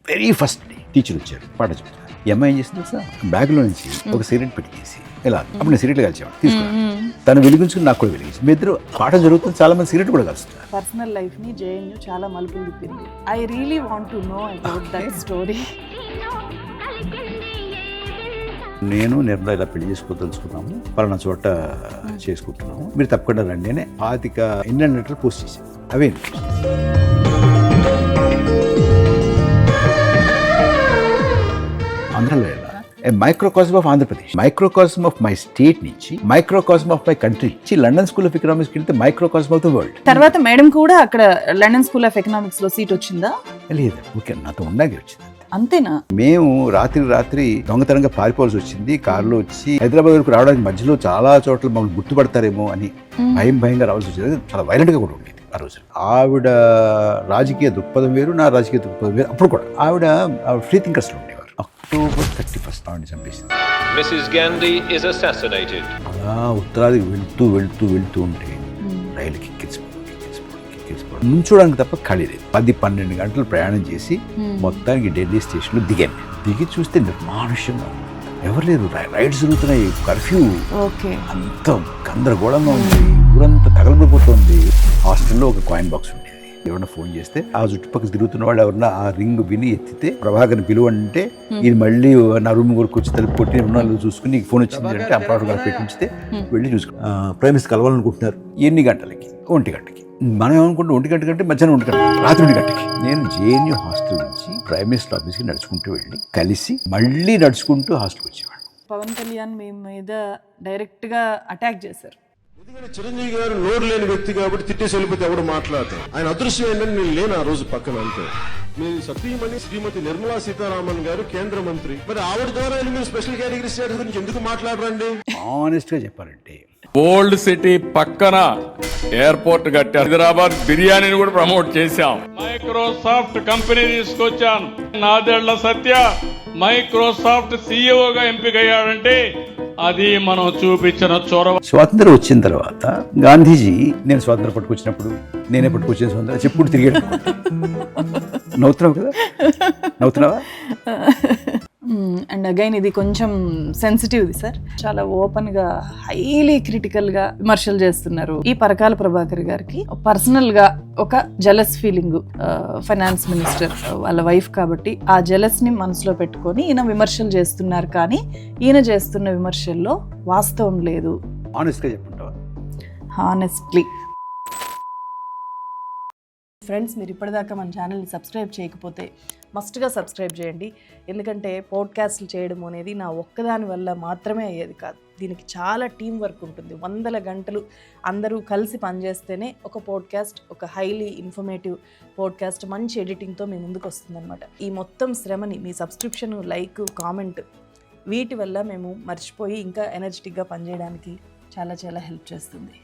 Very first day teacher వచ్చారు, పాట చెప్తారు. ఈ అమ్మాయి ఏం చేసింది సార్, బ్యాగ్లో నుంచి ఒక సిగరెట్ పెట్టేసి ఇలా, అప్పుడు నేను సిగరెట్లు కలిసేవాడు, తీసుకున్నాను. తను వెలిగించుకుని నాకు కూడా వెలిగించి, మీ ఇద్దరు పాట జరుగుతుంది, చాలా మంది సిగరెట్ కూడా కలుస్తారు. పర్సనల్ లైఫ్ ని జేఎన్యూ చాలా మలుపులు తిప్పింది. I really want to know about that story. నేను నిర్మల ఇలా పెళ్లి చేసుకోదలుచుకున్నాము, పలానా చోట చేసుకుంటున్నాము, మీరు తప్పకుండా రండి అని 25 ఇండియన్ లెటర్ పోస్ట్ చేశాను. అవే ఆంధ్రలో microcosm of Andhra Pradesh, microcosm of my state నుంచి మైక్రోకాస్మ్ ఆఫ్ మై కంట్రీ నుంచి లండన్ స్కూల్ ఆఫ్ ఎకనామిక్స్కి వెళ్తే మైక్రోకాస్మ్ ఆఫ్ ద వరల్డ్. తర్వాత మేడం కూడా అక్కడ లండన్ స్కూల్ ఆఫ్ ఎకనామిక్స్ లో సీట్ వచ్చిందా? లేదు, ఓకే, నాతో ఉండాలి వచ్చింది. అంతేనా? మేము రాత్రి దొంగతనంగా పారిపోవాల్సి వచ్చింది. కారులో వచ్చి హైదరాబాద్ వరకు రావడానికి మధ్యలో చాలా చోట్ల మమ్మల్ని గుర్తుపడతారేమో అని భయంగా రావాల్సి వచ్చింది. చాలా వైలెంట్గా కూడా ఉండేది ఆ రోజు. ఆవిడ రాజకీయ దృక్పథం వేరు, నా రాజకీయ దృక్పథం వేరు. అప్పుడు కూడా ఆవిడ ఫ్రీ థింకర్స్లో ఉండేవారు. October 31st ఆవిడని చంపేసింది. Mrs. Gandhi is assassinated. అలా ఉత్తరాదికి వెళ్తూ ఉంటే రైలుకి ఎక్కించుకోవడం నుంచోడానికి తప్ప ఖాళీ లేదు. 10-12 గంటలు ప్రయాణం చేసి మొత్తానికి ఢిల్లీ స్టేషన్లో దిగాను. దిగి చూస్తే నిర్మానుష్యంగా ఎవరు లేరు, రైడ్స్ జరుగుతున్నాయి, కర్ఫ్యూ, అంత గందరగోళంగా ఉంది, ఊరంతా తగలబడిపోతుంది. హాస్టల్లో ఒక కాయిన్ బాక్స్ ఉండేది. ఎవరన్నా ఫోన్ చేస్తే ఆ చుట్టుపక్కల తిరుగుతున్న వాళ్ళు ఎవరన్నా ఆ రింగ్ విని ఎత్తితే ప్రభాకర్ని పిలువంటే ఈయన మళ్ళీ నా రూమ్ కొరకు వచ్చి తలుపు కొట్టి ఉన్నాళ్ళు చూసుకుని నీకు ఫోన్ వచ్చింది అంటే ఆ ప్రభాకర్ పెట్టించితే వెళ్ళి చూసుకుని ప్రైమరీస్ కలవాలనుకుంటున్నారు. ఎన్ని గంటలకి? 1 గంటకి. మనం ఏమనుకుంటాం 1 గంట కంటే మధ్యాహ్నం 1 గంట, రాత్రి 1 గంటకి. నేను జేఎన్యూ హాస్టల్ నుంచి ప్రైమ్ మినిస్టర్ ఆఫీస్కి నడుచుకుంటూ వెళ్ళి కలిసి మళ్ళీ నడుచుకుంటూ హాస్టల్కి వచ్చేవాడు. పవన్ కళ్యాణ్ మీ మీద డైరెక్ట్ గా అటాక్ చేశారు. ఎందుకంటే చిరంజీవి గారు నోరు లేని వ్యక్తి కాబట్టి తిట్టేసి వెళ్ళిపోతే ఎవడు మాట్లాడతాం. ఆయన అదృశ్యం ఏంటంటే నేను లేను ఆ రోజు పక్కన. అంతే. మీ సతీమణి శ్రీమతి నిర్మలా సీతారామన్ గారు కేంద్ర మంత్రి, మరి ఆవిడ ద్వారా మీరు స్పెషల్ కేటగిరీ స్టేటస్ గురించి ఎందుకు మాట్లాడరండి? ఆనెస్ట్ గా చెప్పాలంటే ఓల్డ్ సిటీ పక్కన ఎయిర్పోర్ట్ కట్టారు, హైదరాబాద్ బిర్యానీని కూడా ప్రమోట్ చేశాం, మైక్రోసాఫ్ట్ కంపెనీ తీసుకొచ్చాను, నాదెళ్ల సత్య మైక్రోసాఫ్ట్ సీఈఓగా ఎంపికయ్యాడంటే అది మనం చూపించిన చొరవ. స్వాతంత్రం వచ్చిన తర్వాత గాంధీజీ నేను స్వాతంత్రం పట్టుకొచ్చినప్పుడు నేనే పట్టుకొచ్చిన స్వాతంత్రం చెప్పుడు తిరిగాడు. నవ్వుతున్నావు కదా, నవ్వుతున్నావా? అండ్ అగైన్ ఇది కొంచెం సెన్సిటివ్ది సార్. చాలా ఓపెన్ గా హైలీ క్రిటికల్ గా విమర్శలు చేస్తున్నారు. ఈ పరకాల ప్రభాకర్ గారికి పర్సనల్ గా ఒక జెలస్ ఫీలింగ్, ఫైనాన్స్ మినిస్టర్ వాళ్ళ వైఫ్ కాబట్టి ఆ జెలస్ ని మనసులో పెట్టుకొని ఈయన విమర్శలు చేస్తున్నారు. కానీ ఈయన చేస్తున్న విమర్శల్లో వాస్తవం లేదు. ఆనెస్ట్ గా చెప్పుంటావా? హానెస్ట్లీ. ఫ్రెండ్స్, మీరు ఇప్పటిదాకా మన ఛానల్ని సబ్స్క్రైబ్ చేయకపోతే మస్ట్గా సబ్స్క్రైబ్ చేయండి. ఎందుకంటే పాడ్కాస్ట్లు చేయడం అనేది నా ఒక్కదాని వల్ల మాత్రమే అయ్యేది కాదు. దీనికి చాలా టీం వర్క్ ఉంటుంది. 100 గంటలు అందరూ కలిసి పనిచేస్తేనే ఒక పాడ్కాస్ట్, ఒక హైలీ ఇన్ఫర్మేటివ్ పాడ్కాస్ట్ మంచి ఎడిటింగ్తో మీ ముందుకు వస్తుందన్నమాట. ఈ మొత్తం శ్రమని మీ సబ్స్క్రిప్షన్, లైక్, కామెంట్ వీటి వల్ల మేము మర్చిపోయి ఇంకా ఎనర్జెటిక్గా పనిచేయడానికి చాలా చాలా హెల్ప్ చేస్తుంది.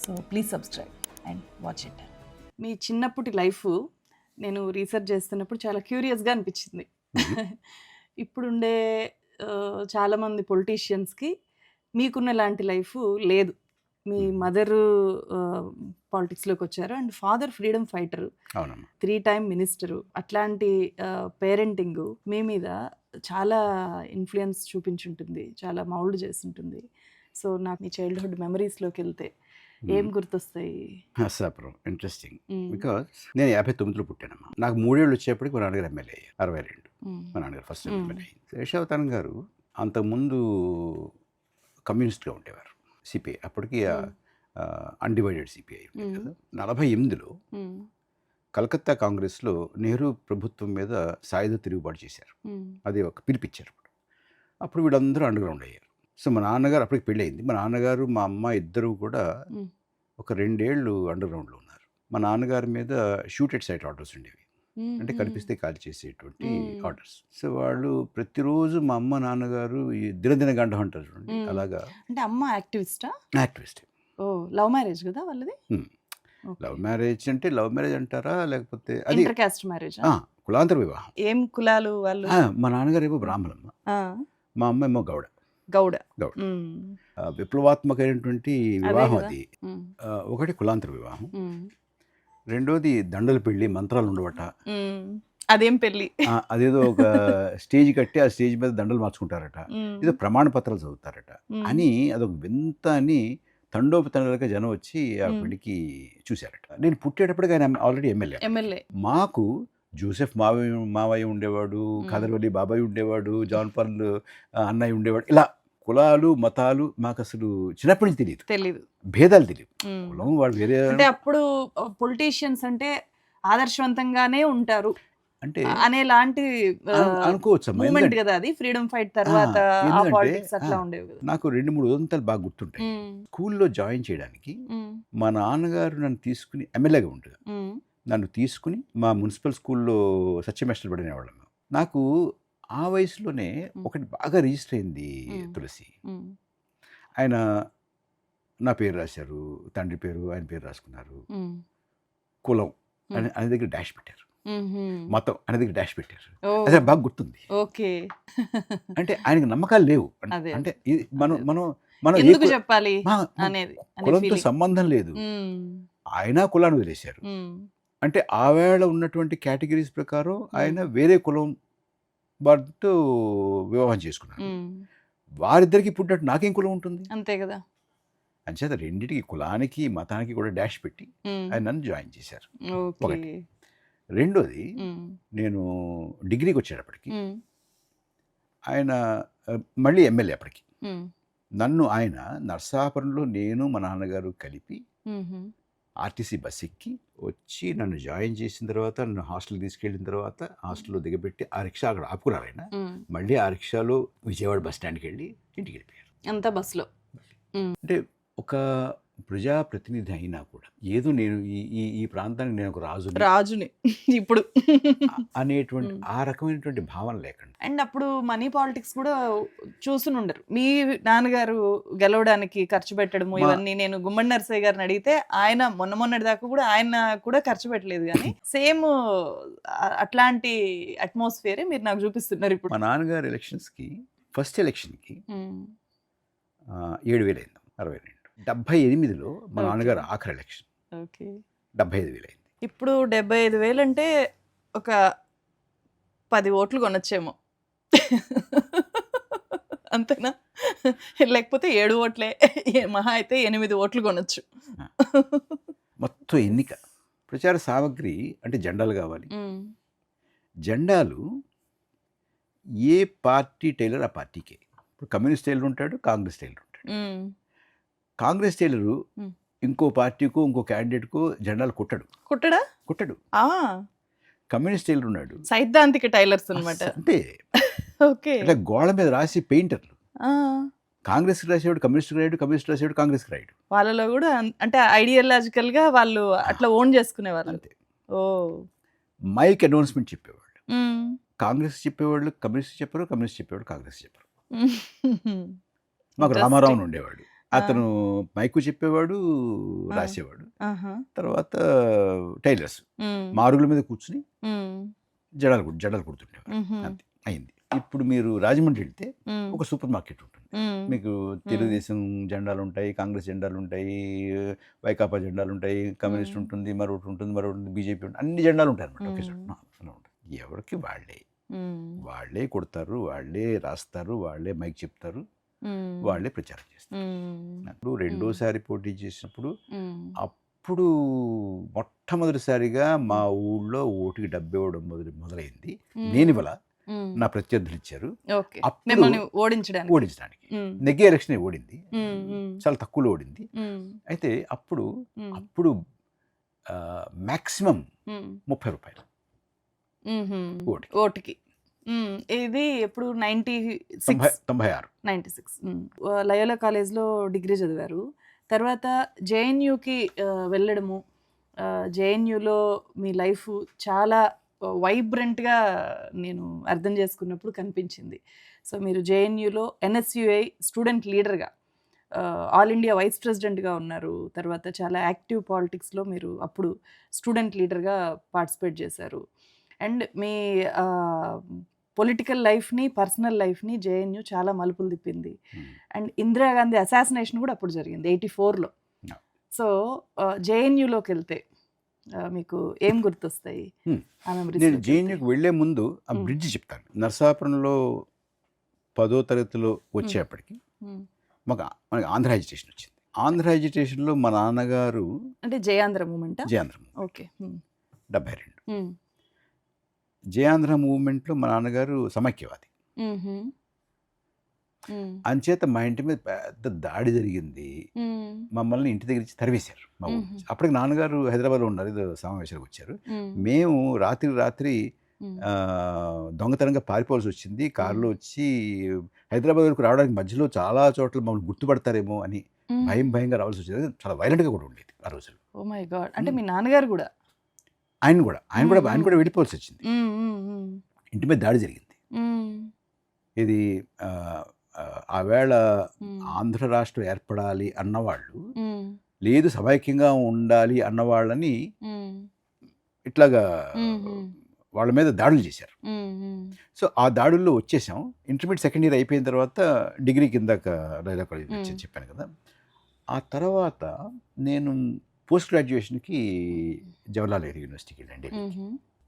So please subscribe and watch it. మీ చిన్నప్పటి లైఫ్ నేను రీసెర్చ్ చేస్తున్నప్పుడు చాలా క్యూరియస్గా అనిపించింది. ఇప్పుడుండే చాలామంది పొలిటీషియన్స్కి మీకున్న లాంటి లైఫ్ లేదు. మీ మదరు పాలిటిక్స్లోకి వచ్చారు and father freedom fighter, 3 time minister. అట్లాంటి పేరెంటింగ్ మీ మీద చాలా ఇన్ఫ్లుయెన్స్ చూపించుంటుంది, చాలా మౌల్డ్ చేస్తుంటుంది. సో నాకు మీ చైల్డ్హుడ్ మెమరీస్లోకి వెళ్తే ఏం గుర్తొస్తాయి? ఇంట్రెస్టింగ్. బికాస్ నేను 59లో పుట్టానమ్మా. నాకు 3 ఏళ్ళు వచ్చేప్పటికి మా నాన్నగారు ఎమ్మెల్యే అయ్యారు. 62 మా నాన్నగారు ఫస్ట్ ఎమ్మెల్యే అయ్యింది. శేషావతారం గారు అంతకుముందు కమ్యూనిస్ట్గా ఉండేవారు, సిపిఐ. అప్పటికి అన్డివైడెడ్ సిపిఐ ఉండేది కదా. 48లో కలకత్తా కాంగ్రెస్లో నెహ్రూ ప్రభుత్వం మీద సాయుధ తిరుగుబాటు చేశారు. అది ఒక పిలిపించారు. అప్పుడు వీళ్ళందరూ అండర్గ్రౌండ్ అయ్యారు. సో మా నాన్నగారు అప్పటికి పెళ్ళి అయింది. మా నాన్నగారు మా అమ్మ ఇద్దరు కూడా ఒక 2 ఏళ్ళు అండర్గ్రౌండ్లో ఉన్నారు. మా నాన్నగారి మీద షూట్ ఎట్ సైట్ ఆర్డర్స్ ఉండేవి, అంటే కనిపిస్తే కాల్ చేసేటువంటి ఆర్డర్స్. సో వాళ్ళు ప్రతిరోజు మా అమ్మ నాన్నగారు ఈ దినదిన గంట అంటారు చూడండి, అలాగా. అంటే అమ్మ యాక్టివిస్టా? యాక్టివిస్ట్. ఓ, లవ్ మ్యారేజ్ కదా వాళ్ళది? లవ్ మ్యారేజ్ అంటే లవ్ మ్యారేజ్ అంటారా, లేకపోతే అది ఇంటర్ కాస్ట్ మ్యారేజ్? కులాంతర వివాహం. ఏం కులాలు వాళ్ళు? మా నాన్నగారు ఏమో బ్రాహ్మణమ్మ, మా అమ్మ ఏమో గౌడ. విప్లవాత్మకమైనటువంటి వివాహం అది. ఒకటి కులాంతర వివాహం, రెండోది దండల పెళ్లి, మంత్రాలు ఉండవట, అదేం పెళ్ళి. అదేదో ఒక స్టేజ్ కట్టి ఆ స్టేజ్ మీద దండలు మార్చుకుంటారట, ఏదో ప్రమాణ పత్రాలు చదువుతారట అని అదొక వింత అని తండోపతండాలుగా జనం వచ్చి ఆ పెళ్లికి చూశారట. నేను పుట్టేటప్పటికి ఆయన ఆల్రెడీ ఎమ్మెల్యే. మాకు జోసెఫ్ మావయ్య ఉండేవాడు, ఖదర్వలి బాబాయ్ ఉండేవాడు, జాన్ పాల్ అన్నయ్య ఉండేవాడు. ఇలా కులాలు మతాలు మాకు అసలు చిన్నప్పటి నుంచి తెలియదు, భేదాలు తెలియదు. కులం వాళ్ళు వేరే అంటే అప్పుడు పొలిటీషియన్స్ అంటే ఆదర్శవంతంగానే ఉంటారు అంటే అనేలాంటి అనుకోవచ్చు మూమెంట్ కదా అది. ఫ్రీడమ్ ఫైట్ తర్వాత ఆ పాలిటిక్స్ అట్లా ఉండేవి కదా. నాకు 2-3 ఉదంతాలు బాగా గుర్తుంటాయి. స్కూల్లో జాయిన్ చేయడానికి మా నాన్నగారు నన్ను తీసుకుని, ఎమ్మెల్యేగా ఉండేది, నన్ను తీసుకుని మా మున్సిపల్ స్కూల్లో సత్యమేస్టర్లు పడినవాళ్ళం. నాకు ఆ వయసులోనే ఒకటి బాగా రిజిస్టర్ అయింది తులసి. ఆయన నా పేరు రాశారు, తండ్రి పేరు ఆయన పేరు రాసుకున్నారు, కులం ఆయన దగ్గర డాష్ పెట్టారు, మతం అనే దగ్గర డాష్ పెట్టారు. అదే బాగా గుర్తుంది. ఓకే, అంటే ఆయనకి నమ్మకాలు లేవు. అంటే మనం ఎందుకు చెప్పాలి అనేది కులంతో సంబంధం లేదు, ఆయన కులాన్ని వదిలేశారు. అంటే ఆవేళ ఉన్నటువంటి కేటగిరీస్ ప్రకారం ఆయన వేరే కులం వారితో వివాహం చేసుకున్నారు. వారిద్దరికి పుట్టినట్టు నాకేం కులం ఉంటుంది? అంతే కదా. అంచేత రెండింటికి, కులానికి మతానికి కూడా డాష్ పెట్టి ఆయన నన్ను జాయిన్ చేశారు. ఒకటి. రెండోది, నేను డిగ్రీకి వచ్చేటప్పటికి ఆయన మళ్ళీ ఎమ్మెల్యే. అప్పటికి నన్ను ఆయన నర్సాపురంలో నేను మా నాన్నగారు కలిపి ఆర్టీసీ బస్ ఎక్కి వచ్చి నన్ను జాయిన్ చేసిన తర్వాత, నన్ను హాస్టల్కి తీసుకెళ్ళిన తర్వాత హాస్టల్లో దిగబెట్టి ఆ రిక్షా అక్కడ ఆపుకున్నారు ఆయన. మళ్ళీ ఆ రిక్షాలో విజయవాడ బస్ స్టాండ్కి వెళ్ళి ఇంటికి వెళ్ళిపోయారు. అంతా బస్సులో. అంటే ఒక ప్రజాప్రతినిధి అయినా కూడా ఏదో నేను ఈ ప్రాంతానికి నేను ఒక రాజుని ఇప్పుడు అనేటువంటి ఆ రకమైనటువంటి భావన లేకుండా. అండ్ అప్పుడు మనీ పాలిటిక్స్ కూడా చూసుని ఉండరు. మీ నాన్నగారు గెలవడానికి ఖర్చు పెట్టడము ఇవన్నీ నేను గుమ్మడి నరసయ్య గారిని అడిగితే ఆయన మొన్నటి దాకా కూడా ఆయన కూడా ఖర్చు పెట్టలేదు. కానీ సేమ్ అట్లాంటి అట్మాస్ఫియరే మీరు నాకు చూపిస్తున్నారు ఇప్పుడు. మా నాన్నగారు ఎలక్షన్స్కి, ఫస్ట్ ఎలక్షన్కి 7,000 అయింది, 62. 78లో మా నాన్నగారు ఆఖరి ఎలక్షన్. 75,000 అయింది. ఇప్పుడు 75,000 అంటే ఒక 10 ఓట్లు కొనొచ్చేమో, అంతేనా? లేకపోతే 7 ఓట్లే, మహా అయితే 8 ఓట్లు కొనొచ్చు. మొత్తం ఎన్నిక ప్రచార సామగ్రి అంటే జెండాలు కావాలి. జెండాలు ఏ పార్టీ టైలర్ ఆ పార్టీకే. ఇప్పుడు కమ్యూనిస్ట్ టైలర్ ఉంటాడు, కాంగ్రెస్ టైలర్ ఉంటాడు. కాంగ్రెస్ టైలరు ఇంకో పార్టీకో ఇంకో క్యాండిడేట్కో జెండాలు కుట్టడు. కమ్యూనిస్ట్ టైలర్ ఉన్నాడు, సైద్ధాంతిక టైలర్స్ అన్నమాట. అంటే అంటే గోడ మీద రాసి పెయింటర్లు. కాంగ్రెస్కి రాసేవాడు కమ్యూనిస్ట్కి రాయడు, కమ్యూనిస్ట్ రాసేవాడు కాంగ్రెస్కి రాయడు. వాళ్ళలో కూడా అంటే ఐడియాలజికల్ గా వాళ్ళు అట్లా ఓన్ చేసుకునేవాళ్ళు. అంతే. మైక్ అనౌన్స్మెంట్ చెప్పేవాళ్ళు. కాంగ్రెస్ చెప్పేవాళ్ళు కమ్యూనిస్ట్ చెప్పారు, కమ్యూనిస్ట్ చెప్పేవాడు కాంగ్రెస్ చెప్పారు. మాకు రామారావు ఉండేవాడు, అతను మైకు చెప్పేవాడు, రాసేవాడు. తర్వాత టైలర్స్ మారుగుల మీద కూర్చుని జడలు కుడుతుండేవాడు. అంతే, అయింది. ఇప్పుడు మీరు రాజమండ్రి వెళ్తే ఒక సూపర్ మార్కెట్ ఉంటుంది. మీకు తెలుగుదేశం జెండాలు ఉంటాయి, కాంగ్రెస్ జెండాలు ఉంటాయి, వైకాపా జెండాలు ఉంటాయి, కమ్యూనిస్ట్ ఉంటుంది, మరొకటి ఉంటుంది, బీజేపీ ఉంటుంది, అన్ని జెండాలు ఉంటాయి అనమాట. ఒకే చోట ఎవరికి వాళ్ళే కొడతారు, వాళ్ళే రాస్తారు, వాళ్ళే మైక్ చెప్తారు, వాళ్ళే ప్రచారం చేస్తారు. అప్పుడు రెండోసారి పోటీ చేసినప్పుడు అప్పుడు మొట్టమొదటిసారిగా మా ఊళ్ళో ఓటుకి డబ్బు ఇవ్వడం మొదలైంది. నేను ఇవ్వాల, నా ప్రత్యర్థులు ఇచ్చారు. ఓడించడానికి నెగ్గే ఎలక్షన్ ఓడింది, చాలా తక్కువలో ఓడింది. అయితే అప్పుడు మ్యాక్సిమం 30 రూపాయలు ఓటుకి. ఇది ఎప్పుడు 96 లయోలా కాలేజ్లో డిగ్రీ చదివారు. తర్వాత జేఎన్యూకి వెళ్ళడము, జేఎన్యూలో మీ లైఫ్ చాలా వైబ్రెంట్గా నేను అర్థం చేసుకున్నప్పుడు కనిపించింది. సో మీరు జేఎన్యూలో ఎన్ఎస్యుఐ స్టూడెంట్ లీడర్గా, ఆల్ ఇండియా వైస్ ప్రెసిడెంట్గా ఉన్నారు. తర్వాత చాలా యాక్టివ్ పాలిటిక్స్లో మీరు అప్పుడు స్టూడెంట్ లీడర్గా పార్టిసిపేట్ చేశారు. అండ్ మీ పొలిటికల్ లైఫ్ని, పర్సనల్ లైఫ్ని జేఎన్యూ చాలా మలుపులు తిప్పింది. అండ్ ఇందిరాగాంధీ అసాసినేషన్ కూడా అప్పుడు జరిగింది 84లో. సో జేఎన్యూలోకి వెళ్తే మీకు ఏం గుర్తొస్తాయి Hmm. ఆ మెమరీస్? నేను జేఎన్యూకి వెళ్లే ముందు ఆ బ్రిడ్జ్ చెప్తాను. నరసాపురంలో 10వ తరగతిలో వచ్చేప్పటికి మనకి ఆంధ్ర ఎడ్యుకేషన్ వచ్చింది. ఆంధ్ర ఎడ్యుకేషన్లో మా నాన్నగారు అంటే జయాంధ్ర మూమెంట్. జయాంధ్ర ఓకే. 72 జయాంధ్ర మూవ్మెంట్లో మా నాన్నగారు సమైక్యవాది. అంచేత మా ఇంటి మీద పెద్ద దాడి జరిగింది. మమ్మల్ని ఇంటి దగ్గర నుంచి తరివేశారు మా ఊరు నుంచి. అప్పటికి నాన్నగారు హైదరాబాద్లో ఉన్నారు, ఏదో సమావేశాలకు వచ్చారు. మేము రాత్రి దొంగతనంగా పారిపోవాల్సి వచ్చింది. కారులో వచ్చి హైదరాబాద్ వరకు రావడానికి మధ్యలో చాలా చోట్ల మమ్మల్ని గుర్తుపడతారేమో అని భయంగా రావాల్సి వచ్చేది. చాలా వైలెంట్గా కూడా ఉండేది ఆ రోజుల్లో. Oh my God. అంటే మీ నాన్నగారు కూడా? ఆయన కూడా వెళ్ళిపోవాల్సి వచ్చింది. ఇంటి మీద దాడి జరిగింది. ఇది ఆవేళ ఆంధ్ర రాష్ట్రం ఏర్పడాలి అన్నవాళ్ళు, లేదు సమైక్యంగా ఉండాలి అన్నవాళ్ళని ఇట్లాగా వాళ్ళ మీద దాడులు చేశారు. సో ఆ దాడుల్లో వచ్చేసాం. ఇంటర్మీడియట్ సెకండ్ ఇయర్ అయిపోయిన తర్వాత డిగ్రీ కిందక లైలా కాలేజ్ వచ్చి చెప్పాను కదా. ఆ తర్వాత నేను పోస్ట్ గ్రాడ్యుయేషన్కి జవహర్లాల్ నెహ్రూ యూనివర్సిటీకి వెళ్ళండి.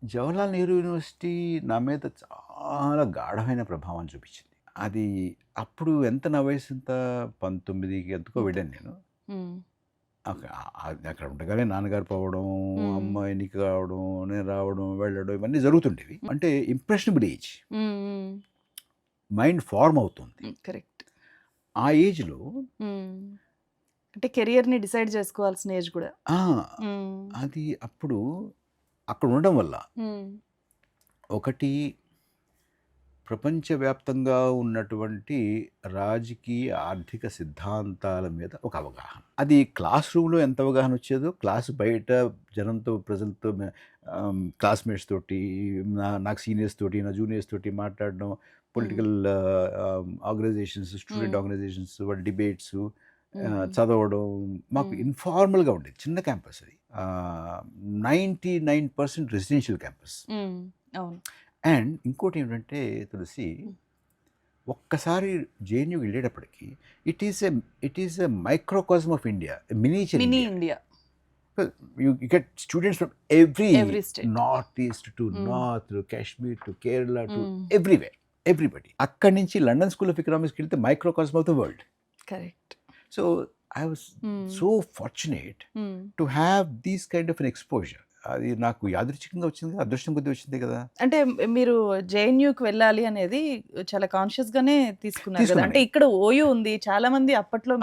జవహర్లాల్ నెహ్రూ యూనివర్సిటీ నా మీద చాలా గాఢమైన ప్రభావం చూపించింది. అది అప్పుడు ఎంత నా వయసు, ఎంత 19కి ఎంతకో వెళ్ళాను నేను. అక్కడ ఉండగానే నాన్నగారు పోవడం, అమ్మ ఎన్నిక కావడం, నేను రావడం, వెళ్ళడం, ఇవన్నీ జరుగుతుండేవి. అంటే ఇంప్రెషనబుల్ ఏజ్, మైండ్ ఫార్మ్ అవుతుంది. కరెక్ట్. ఆ ఏజ్లో అంటే కెరియర్ని డిసైడ్ చేసుకోవాల్సిన ఏజ్ కూడా. అది అప్పుడు అక్కడ ఉండడం వల్ల ఒకటి ప్రపంచవ్యాప్తంగా ఉన్నటువంటి రాజకీయ ఆర్థిక సిద్ధాంతాల మీద ఒక అవగాహన. అది క్లాస్ రూమ్లో ఎంత అవగాహన వచ్చేదో, క్లాస్ బయట జనంతో, ప్రజలతో, క్లాస్మేట్స్ తోటి, నాకు సీనియర్స్ తోటి, నా జూనియర్స్ తోటి మాట్లాడడం, పొలిటికల్ ఆర్గనైజేషన్స్, స్టూడెంట్ ఆర్గనైజేషన్స్, వాళ్ళ డిబేట్స్ చదవడం, మాకు ఇన్ఫార్మల్గా ఉండేది. చిన్న క్యాంపస్ అది, 99% రెసిడెన్షియల్ క్యాంపస్. అండ్ ఇంకోటి ఏంటంటే తులసి, ఒక్కసారి జేఎన్యూకి వెళ్ళేటప్పటికి it is a microcosm of India, mini India. You get students from every state, northeast to north, to Kashmir to Kerala, to everywhere, everybody. అక్కడి నుంచి లండన్ స్కూల్ ఆఫ్ ఎకనామిక్స్కి వెళ్తే microcosm of the world. Correct. So I was so fortunate to have this kind of an exposure. అది నాకు యాదృచ్ఛికంగా వచ్చింది, అదృష్టం కొద్దీ వచ్చింది కదా. అంటే మీరు జేఎన్యూకి వెళ్ళాలి అనేది చాలా కాన్షియస్ గానే తీసుకున్నారు కదా. అంటే ఇక్కడ ఓయూ ఉంది, చాలా మంది అప్పట్లో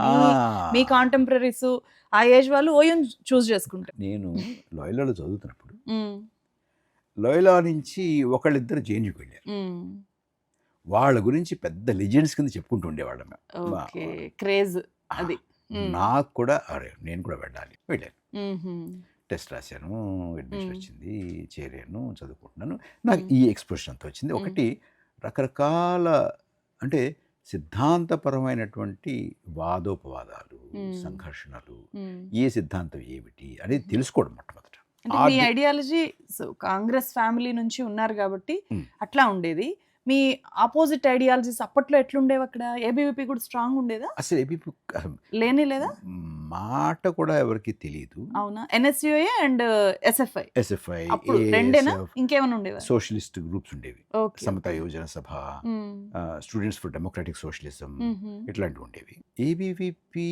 మీ కాంటెంపరీస్ ఆ ఏజ్ వాళ్ళు ఓయూ చూస్ చేసుకుంటారు. నేను లోయలాలో చదువుతున్నప్పుడు లోయలా నుంచి ఒకళ్ళిద్దరు జేఎన్యూకి వెళ్ళారు. వాళ్ళ గురించి పెద్ద లెజెండ్స్ కింద చెప్పుకుంటూ ఉండేవాళ్ళం. క్రేజ్ అది. నాకు కూడా నేను కూడా వెళ్ళాను. టెస్ట్ రాశాను, అడ్మిషన్ వచ్చింది, చేరాను, చదువుకుంటున్నాను. నాకు ఈ ఎక్స్ప్రెషన్ అంతా వచ్చింది. ఒకటి, రకరకాల అంటే సిద్ధాంతపరమైనటువంటి వాదోపవాదాలు, సంఘర్షణలు, ఏ సిద్ధాంతం ఏమిటి అనేది తెలుసుకోవడం మొట్టమొదట. మీ ఐడియాలజీ కాంగ్రెస్ ఫ్యామిలీ నుంచి ఉన్నారు కాబట్టి అట్లా ఉండేది. మీ ఆపోజిట్ ఐడియాలజీస్ అప్పట్లో ఎట్లుండేవి అక్కడ? ఏబీవీపీ కూడా స్ట్రాంగ్ ఉండేదా? అసలు ఏబీవీపీ లేదా మాట కూడా ఎవరికి తెలియదు. అవునా? ఎన్ఎస్యుఏ అండ్ ఎస్ఎఫ్ఐ అప్పుడు రెండేనా, ఇంకేమైనా ఉండేవా? సోషలిస్ట్ గ్రూప్స్ ఉండేవి, సమతా యోజన సభ, స్టూడెంట్స్ ఫర్ డెమోక్రాటిక్ సోషలిజం, ఇట్లాంటివి ఉండేవి. ఏబీవీపీ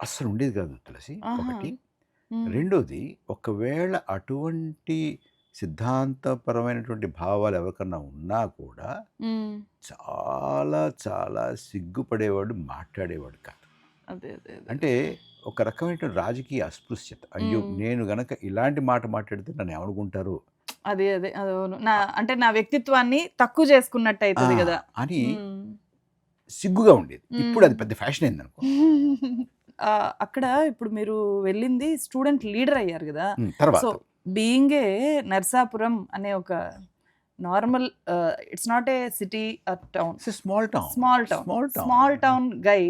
అస్సలు ఉండేది కాదు తులసి, ఒకటి. రెండోది, ఒకవేళ అటువంటి సిద్ధాంతపరమైనటువంటి భావాలు ఎవరికన్నా ఉన్నా కూడా చాలా చాలా సిగ్గుపడేవాడు, మాట్లాడేవాడు కాదు. అంటే ఒక రకమైన రాజకీయ అస్పృశ్యత. అయ్యో, నేను గనక ఇలాంటి మాట మాట్లాడితే నన్ను ఏమనుకుంటారు, అదే అంటే నా వ్యక్తిత్వాన్ని తక్కువ చేసుకున్నట్టు అవుతుంది కదా అని సిగ్గుగా ఉండేది. ఇప్పుడు అది పెద్ద ఫ్యాషన్ అయింది అనుకో. అక్కడ ఇప్పుడు మీరు వెళ్ళింది స్టూడెంట్ లీడర్ అయ్యారు కదా. తర్వాత బీయింగ్ ఏ నర్సాపురం అనే ఒక normal, it's not a city or town, small town guy,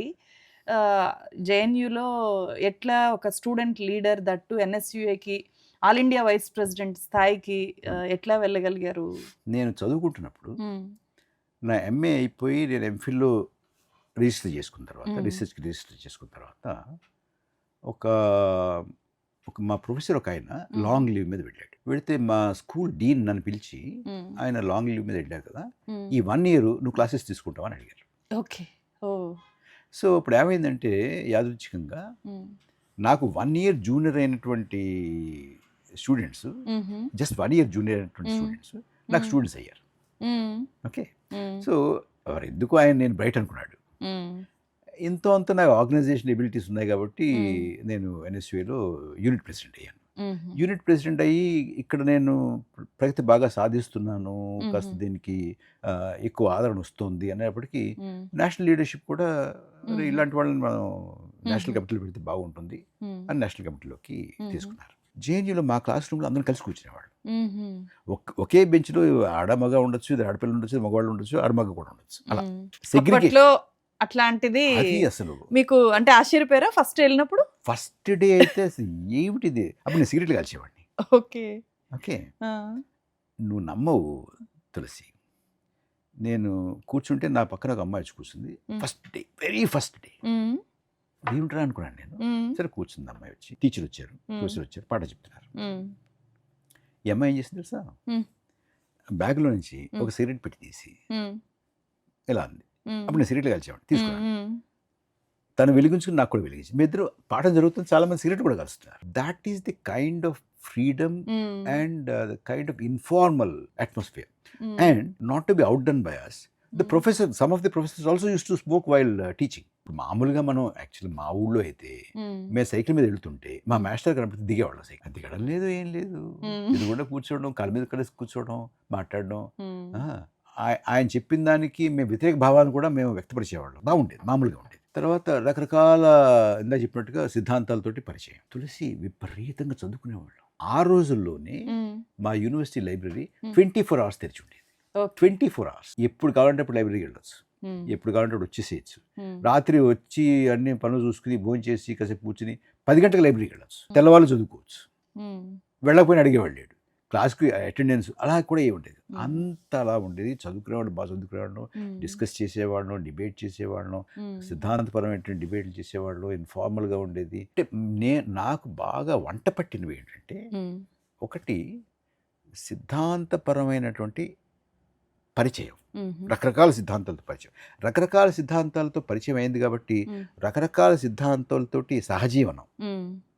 జేఎన్యూలో ఎట్లా ఒక స్టూడెంట్ లీడర్, దట్టు ఎన్ఎస్యుఏకి ఆల్ ఇండియా వైస్ ప్రెసిడెంట్ స్థాయికి ఎట్లా వెళ్ళగలిగారు? నేను చదువుకుంటున్నప్పుడు నా ఎంఏ అయిపోయి నేను ఎంఫిల్లో రిజిస్టర్ చేసుకున్న తర్వాత, రీసెర్చ్కి రిజిస్టర్ చేసుకున్న తర్వాత మా ప్రొఫెసర్ ఒక ఆయన లాంగ్ లీవ్ మీద వెళ్ళాడు. వెళితే మా స్కూల్ డీన్ నన్ను పిలిచి, ఆయన లాంగ్ లీవ్ మీద వెళ్ళాడు కదా, ఈ 1 year నువ్వు క్లాసెస్ తీసుకుంటావా అని అడిగారు. ఓకే. ఓ. సో ఇప్పుడు ఏమైందంటే యాదృచ్ఛికంగా నాకు 1 year జూనియర్ అయినటువంటి స్టూడెంట్స్, జస్ట్ 1 year జూనియర్ అయినటువంటి స్టూడెంట్స్ నాకు స్టూడెంట్స్ అయ్యారు. ఓకే. సో ఎందుకు ఆయన నేను బ్రైట్ అనుకున్నాడు. ఎంతో అంత నాకు ఆర్గనైజేషన్ ఎబిలిటీస్ ఉన్నాయి కాబట్టి నేను ఎన్ఎస్యులో యూనిట్ ప్రెసిడెంట్ అయ్యాను. యూనిట్ ప్రెసిడెంట్ అయ్యి ఇక్కడ నేను ప్రగతి బాగా సాధిస్తున్నాను, కాస్త దీనికి ఎక్కువ ఆదరణ వస్తుంది అనేప్పటికీ నేషనల్ లీడర్షిప్ కూడా ఇలాంటి వాళ్ళని మనం నేషనల్ కమిటీలో పెడితే బాగుంటుంది అని నేషనల్ కమిటీలోకి తీసుకున్నారు. జేఎన్యూలో మా క్లాస్ రూమ్లో అందరం కలిసి కూర్చునేవాళ్ళు. ఒకే బెంచ్లో ఆడమగ ఉండొచ్చు, ఇది ఆడపిల్లలు ఉండొచ్చు, మగవాళ్ళు ఉండొచ్చు, ఆడమగ కూడా ఉండొచ్చు. అలా అప్పట్లో అట్లాంటిది అది అసలు మీకు అంటే ఆశ్చర్యపోయారా ఫస్ట్ వెళ్ళినప్పుడు? ఫస్ట్ డే అయితే అసలు ఏమిటిది, అప్పుడు నేను సిగరెట్లు కాల్చేవాడిని. ఓకే. ఓకే. నువ్వు నమ్మవు తులసి, నేను కూర్చుంటే నా పక్కన ఒక అమ్మాయి వచ్చి కూర్చుంది. First day, very first day, ఏమిట్రా అనుకున్నాను నేను. సరే కూర్చుంది అమ్మాయి వచ్చి, టీచర్ వచ్చారు, ప్రొఫెసర్ వచ్చారు, పాట చెప్తున్నారు. ఈ అమ్మాయి ఏం చేసింది తెలుసా, బ్యాగ్లో నుంచి ఒక సిగరెట్ పెట్టి తీసి ఇలా అంది. అప్పుడు నేను సిగరెట్లు కాల్చేవాడిని, తీసుకున్నాను. తను వెలిగించుకుని నాకు కూడా వెలిగించి, మీ ఇద్దరు పాఠం జరుగుతుంది, చాలా మంది సిగరెట్ కూడా కలుస్తున్నారు. That is the kind of freedom and the kind of informal atmosphere and not to be outdone by us. The professor, some of the professors also use to smoke while teaching. మామూలుగా మనం actually మా ఊళ్ళో అయితే మేము cycle మీద వెళ్తుంటే మా master కనపడితే దిగేవాళ్ళం. సైకిల్ దిగడం లేదు, ఏం లేదు, ఇది కూడా కూర్చోవడం, కాళ్ళ మీద కలిసి కూర్చోవడం, మాట్లాడడం. ఆయన చెప్పిన దానికి మేము వ్యతిరేక భావాలను కూడా మేము వ్యక్తపరిచేవాళ్ళం. బాగుండేది, మామూలుగా ఉండేది. తర్వాత రకరకాల ఇందా చెప్పినట్టుగా సిద్ధాంతాలతోటి పరిచయం. తులసి విపరీతంగా చదువుకునేవాళ్ళం. ఆ రోజుల్లోనే మా యూనివర్సిటీ లైబ్రరీ 24 hours తెరిచి ఉండేది. 24 hours, ఎప్పుడు కావాలంటే అప్పుడు లైబ్రరీకి వెళ్ళొచ్చు, ఎప్పుడు కావాలంటే అప్పుడు వచ్చేసేయచ్చు. రాత్రి వచ్చి అన్ని పనులు చూసుకుని భోజనం చేసి కాసేపు కూర్చుని 10 గంటలకు లైబ్రరీకి వెళ్ళొచ్చు. తెల్లవాళ్ళు చదువుకోవచ్చు. వెళ్ళకపోయినా అడిగేవాళ్ళు, క్లాస్కి అటెండెన్స్ అలా కూడా ఏ ఉండేది. అంత అలా ఉండేది. చదువుకునేవాళ్ళు బాగా చదువుకునేవాళ్ళం, డిస్కస్ చేసేవాళ్ళం, డిబేట్ చేసేవాళ్ళం, సిద్ధాంతపరమైనటువంటి డిబేట్లు చేసేవాళ్ళు, ఇన్ఫార్మల్గా ఉండేది. అంటే నాకు బాగా వంట పట్టినవి ఏంటంటే, ఒకటి సిద్ధాంతపరమైనటువంటి పరిచయం, రకరకాల సిద్ధాంతాలతో పరిచయం. రకరకాల సిద్ధాంతాలతో పరిచయం అయింది కాబట్టి రకరకాల సిద్ధాంతాలతోటి సహజీవనం.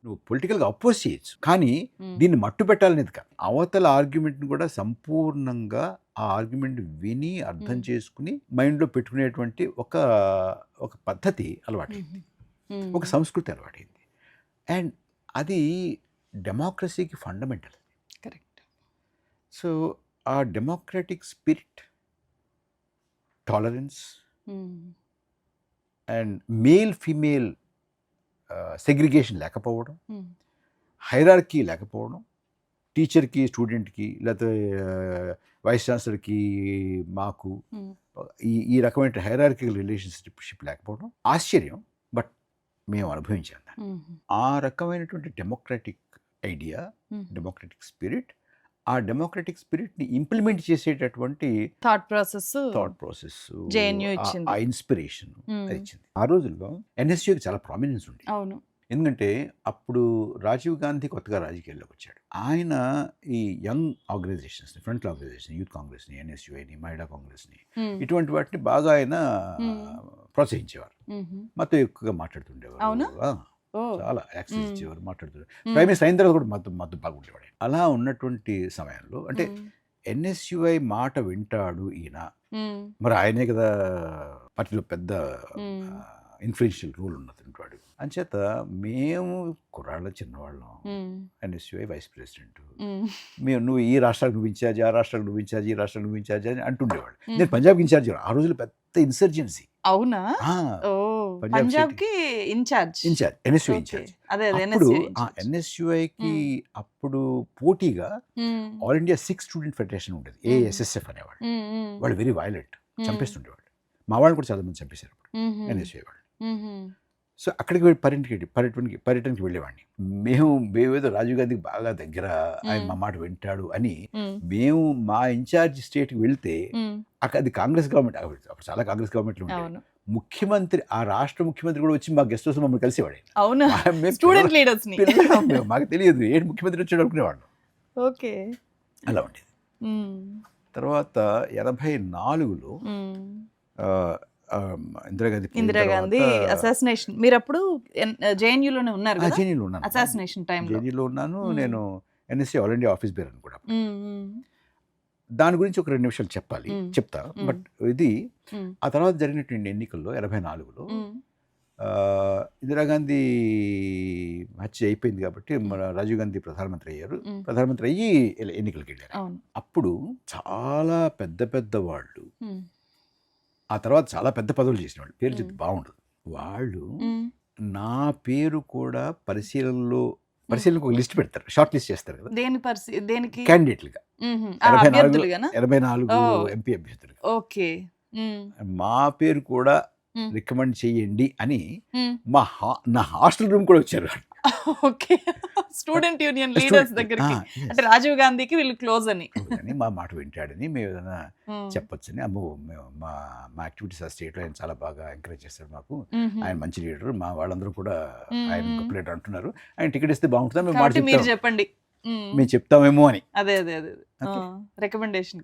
నువ్వు పొలిటికల్గా అపోజ్ చేయొచ్చు, కానీ దీన్ని మట్టు పెట్టాలనేది కాదు. అవతల ఆర్గ్యుమెంట్ని కూడా సంపూర్ణంగా ఆ ఆర్గ్యుమెంట్ విని అర్థం చేసుకుని మైండ్లో పెట్టుకునేటువంటి ఒక పద్ధతి అలవాటైంది, ఒక సంస్కృతి అలవాటైంది. అండ్ అది డెమోక్రసీకి ఫండమెంటల్. కరెక్ట్. సో ఆ democratic spirit, tolerance and male female segregation లేకపోవడం, హైరార్కీ లేకపోవడం, టీచర్కి స్టూడెంట్కి లేకపోతే వైస్ ఛాన్సలర్కి మాకు ఈ రకమైన హైరార్కికల్ రిలేషన్షిప్ లేకపోవడం ఆశ్చర్యం. బట్ మేము అనుభవించాం ఆ రకమైనటువంటి డెమోక్రటిక్ ఐడియా, డెమోక్రటిక్ స్పిరిట్. ఆ డెమోక్రటిక్ స్పిరిట్ని ఇంప్లిమెంట్ చేసేటటువంటి థాట్ ప్రాసెస్ ఆ ఇన్స్పిరేషన్ ఇచ్చింది. ఆ రోజుల్లో ఎన్ఎస్యూకి చాలా ప్రామినెన్స్ ఉంది. అవును. ఎందుకంటే అప్పుడు రాజీవ్ గాంధీ కొత్తగా రాజకీయాల్లోకి వచ్చాడు. ఆయన ఈ young organisations, front organisation, youth కాంగ్రెస్ని, ఎన్ఎస్యూని, మహిళా కాంగ్రెస్ని, ఇటువంటి వాటిని బాగా ఆయన ప్రోత్సహించేవారు. మాతో ఎక్కువగా మాట్లాడుతుండేవారు, చాలా యాక్సెస్ ఇచ్చేవారు, మాట్లాడుతున్నారు. ప్రైమ్ మినిస్టర్ అయిన తర్వాత కూడా మద్దతు బాగుండేవాడు. అలా ఉన్నటువంటి సమయంలో అంటే ఎన్ఎస్యుఐ మాట వింటాడు ఈయన, మరి ఆయనే కదా పార్టీలో పెద్ద ఇన్ఫ్లుయెన్షియల్ రూల్ ఉన్నటువంటి వాడు. అంచేత మేము కుర్రాళ్ళ చిన్నవాళ్ళం, ఎన్ఎస్యుఐ వైస్ ప్రెసిడెంట్, నువ్వు ఈ రాష్ట్రాలకు నువ్వు ఇన్ఛార్జ్, ఆ రాష్ట్రాలకు నువ్వు ఇన్ఛార్జ్, ఈ రాష్ట్రాలకు నువ్వు ఇన్ఛార్జ్ అని అంటుండేవాడు. నేను పంజాబ్కి ఇన్ఛార్జ్. ఆ రోజుల్లో పెద్ద ఇన్సర్జెన్సీ. అవునా? పంజాబ్కి ఇన్ఛార్జ్, ఎన్ఎస్యుఐ ఇన్ఛార్జ్. అప్పుడు ఆ ఎన్ఎస్యుఐకి అప్పుడు పోటీగా all India Sikh student federation ఉండేది, ఏఎస్ఎస్ఎఫ్ అనేవాళ్ళు. వాళ్ళు వెరీ వైలెంట్, చంపేస్తుండేవాళ్ళు. మా వాళ్ళని కూడా చాలా మంది చంపేశారు అప్పుడు ఎన్ఎస్యుఐ వాళ్ళు. సో అక్కడికి పర్యటనకి వెళ్ళేవాడిని. మేమేదో రాజీవ్ గాంధీకి బాగా దగ్గర, ఆయన మా మాట వింటాడు అని మా ఇన్ఛార్జ్ స్టేట్కి వెళ్తే అది కాంగ్రెస్ గవర్నమెంట్, అప్పుడు చాలా కాంగ్రెస్ గవర్నమెంట్లు ఉండేవి. ముఖ్యమంత్రి, ఆ రాష్ట్ర ముఖ్యమంత్రి కూడా వచ్చి మా గెస్ట్ హౌస్ మమ్మల్ని కలిసేవాడు. అవునా? మేము స్టూడెంట్ లీడర్స్ ని. పిల్లలం మేము, మాకు తెలియదు ఏంటి ముఖ్యమంత్రి వచ్చాడు అనుకునేవాడు. ఓకే. అలా ఉండేది. తర్వాత 84లో ఇందిరాగాంధీ అసాసినేషన్. మీరు అప్పుడు జేఎన్యూలోనే ఉన్నారు కదా? జేఎన్యూలో ఉన్నాను. అసాసినేషన్ టైంలో జేఎన్యూలో ఉన్నాను. నేను NSC all India office bearer కూడా. దాని గురించి ఒక 2 నిమిషాలు చెప్తా. బట్ ఇది ఆ తర్వాత జరిగినటువంటి ఎన్నికల్లో 84లో ఇందిరాగాంధీ హత్య అయిపోయింది కాబట్టి మన రాజీవ్ గాంధీ ప్రధానమంత్రి అయ్యారు. ప్రధానమంత్రి అయ్యి ఎన్నికలకు వెళ్ళారు. అప్పుడు చాలా పెద్ద పెద్ద వాళ్ళు, ఆ తర్వాత చాలా పెద్ద పదవులు చేసిన వాళ్ళు, పేరు చెప్తే బాగుండదు, వాళ్ళు నా పేరు కూడా పరిశీలనకు ఒక లిస్ట్ పెడతారు, షార్ట్ లిస్ట్ చేస్తారు కదా దేనికి క్యాండిడేట్లుగా. 84 ఎంపీ అభ్యర్థులు. ఓకే. మా పేరు కూడా రికమెండ్ చేయండి అని నా హాస్టల్ రూమ్ కూడా వచ్చారు. ఓకే. స్టూడెంట్ యూనియన్ లీడర్స్ దగ్గరికి, అంటే రాజీవ్ గాంధీకి వీళ్ళు క్లోజ్ అని మా మాట వింటాడని, మేము ఏదైనా చెప్పొచ్చని. అమ్మో మా యాక్టివిటీస్ ఆ స్టేట్లో ఆయన చాలా బాగా ఎంకరేజ్ చేస్తారు మాకు, ఆయన మంచి లీడర్, మా వాళ్ళందరూ కూడా ఆయన గొప్ప లీడర్ అంటున్నారు, ఆయన టికెట్ ఇస్తే బాగుంటుందా, మేము మాట మీరు చెప్పండి, మేము చెప్తామేమో అని. అదే రికమెండేషన్.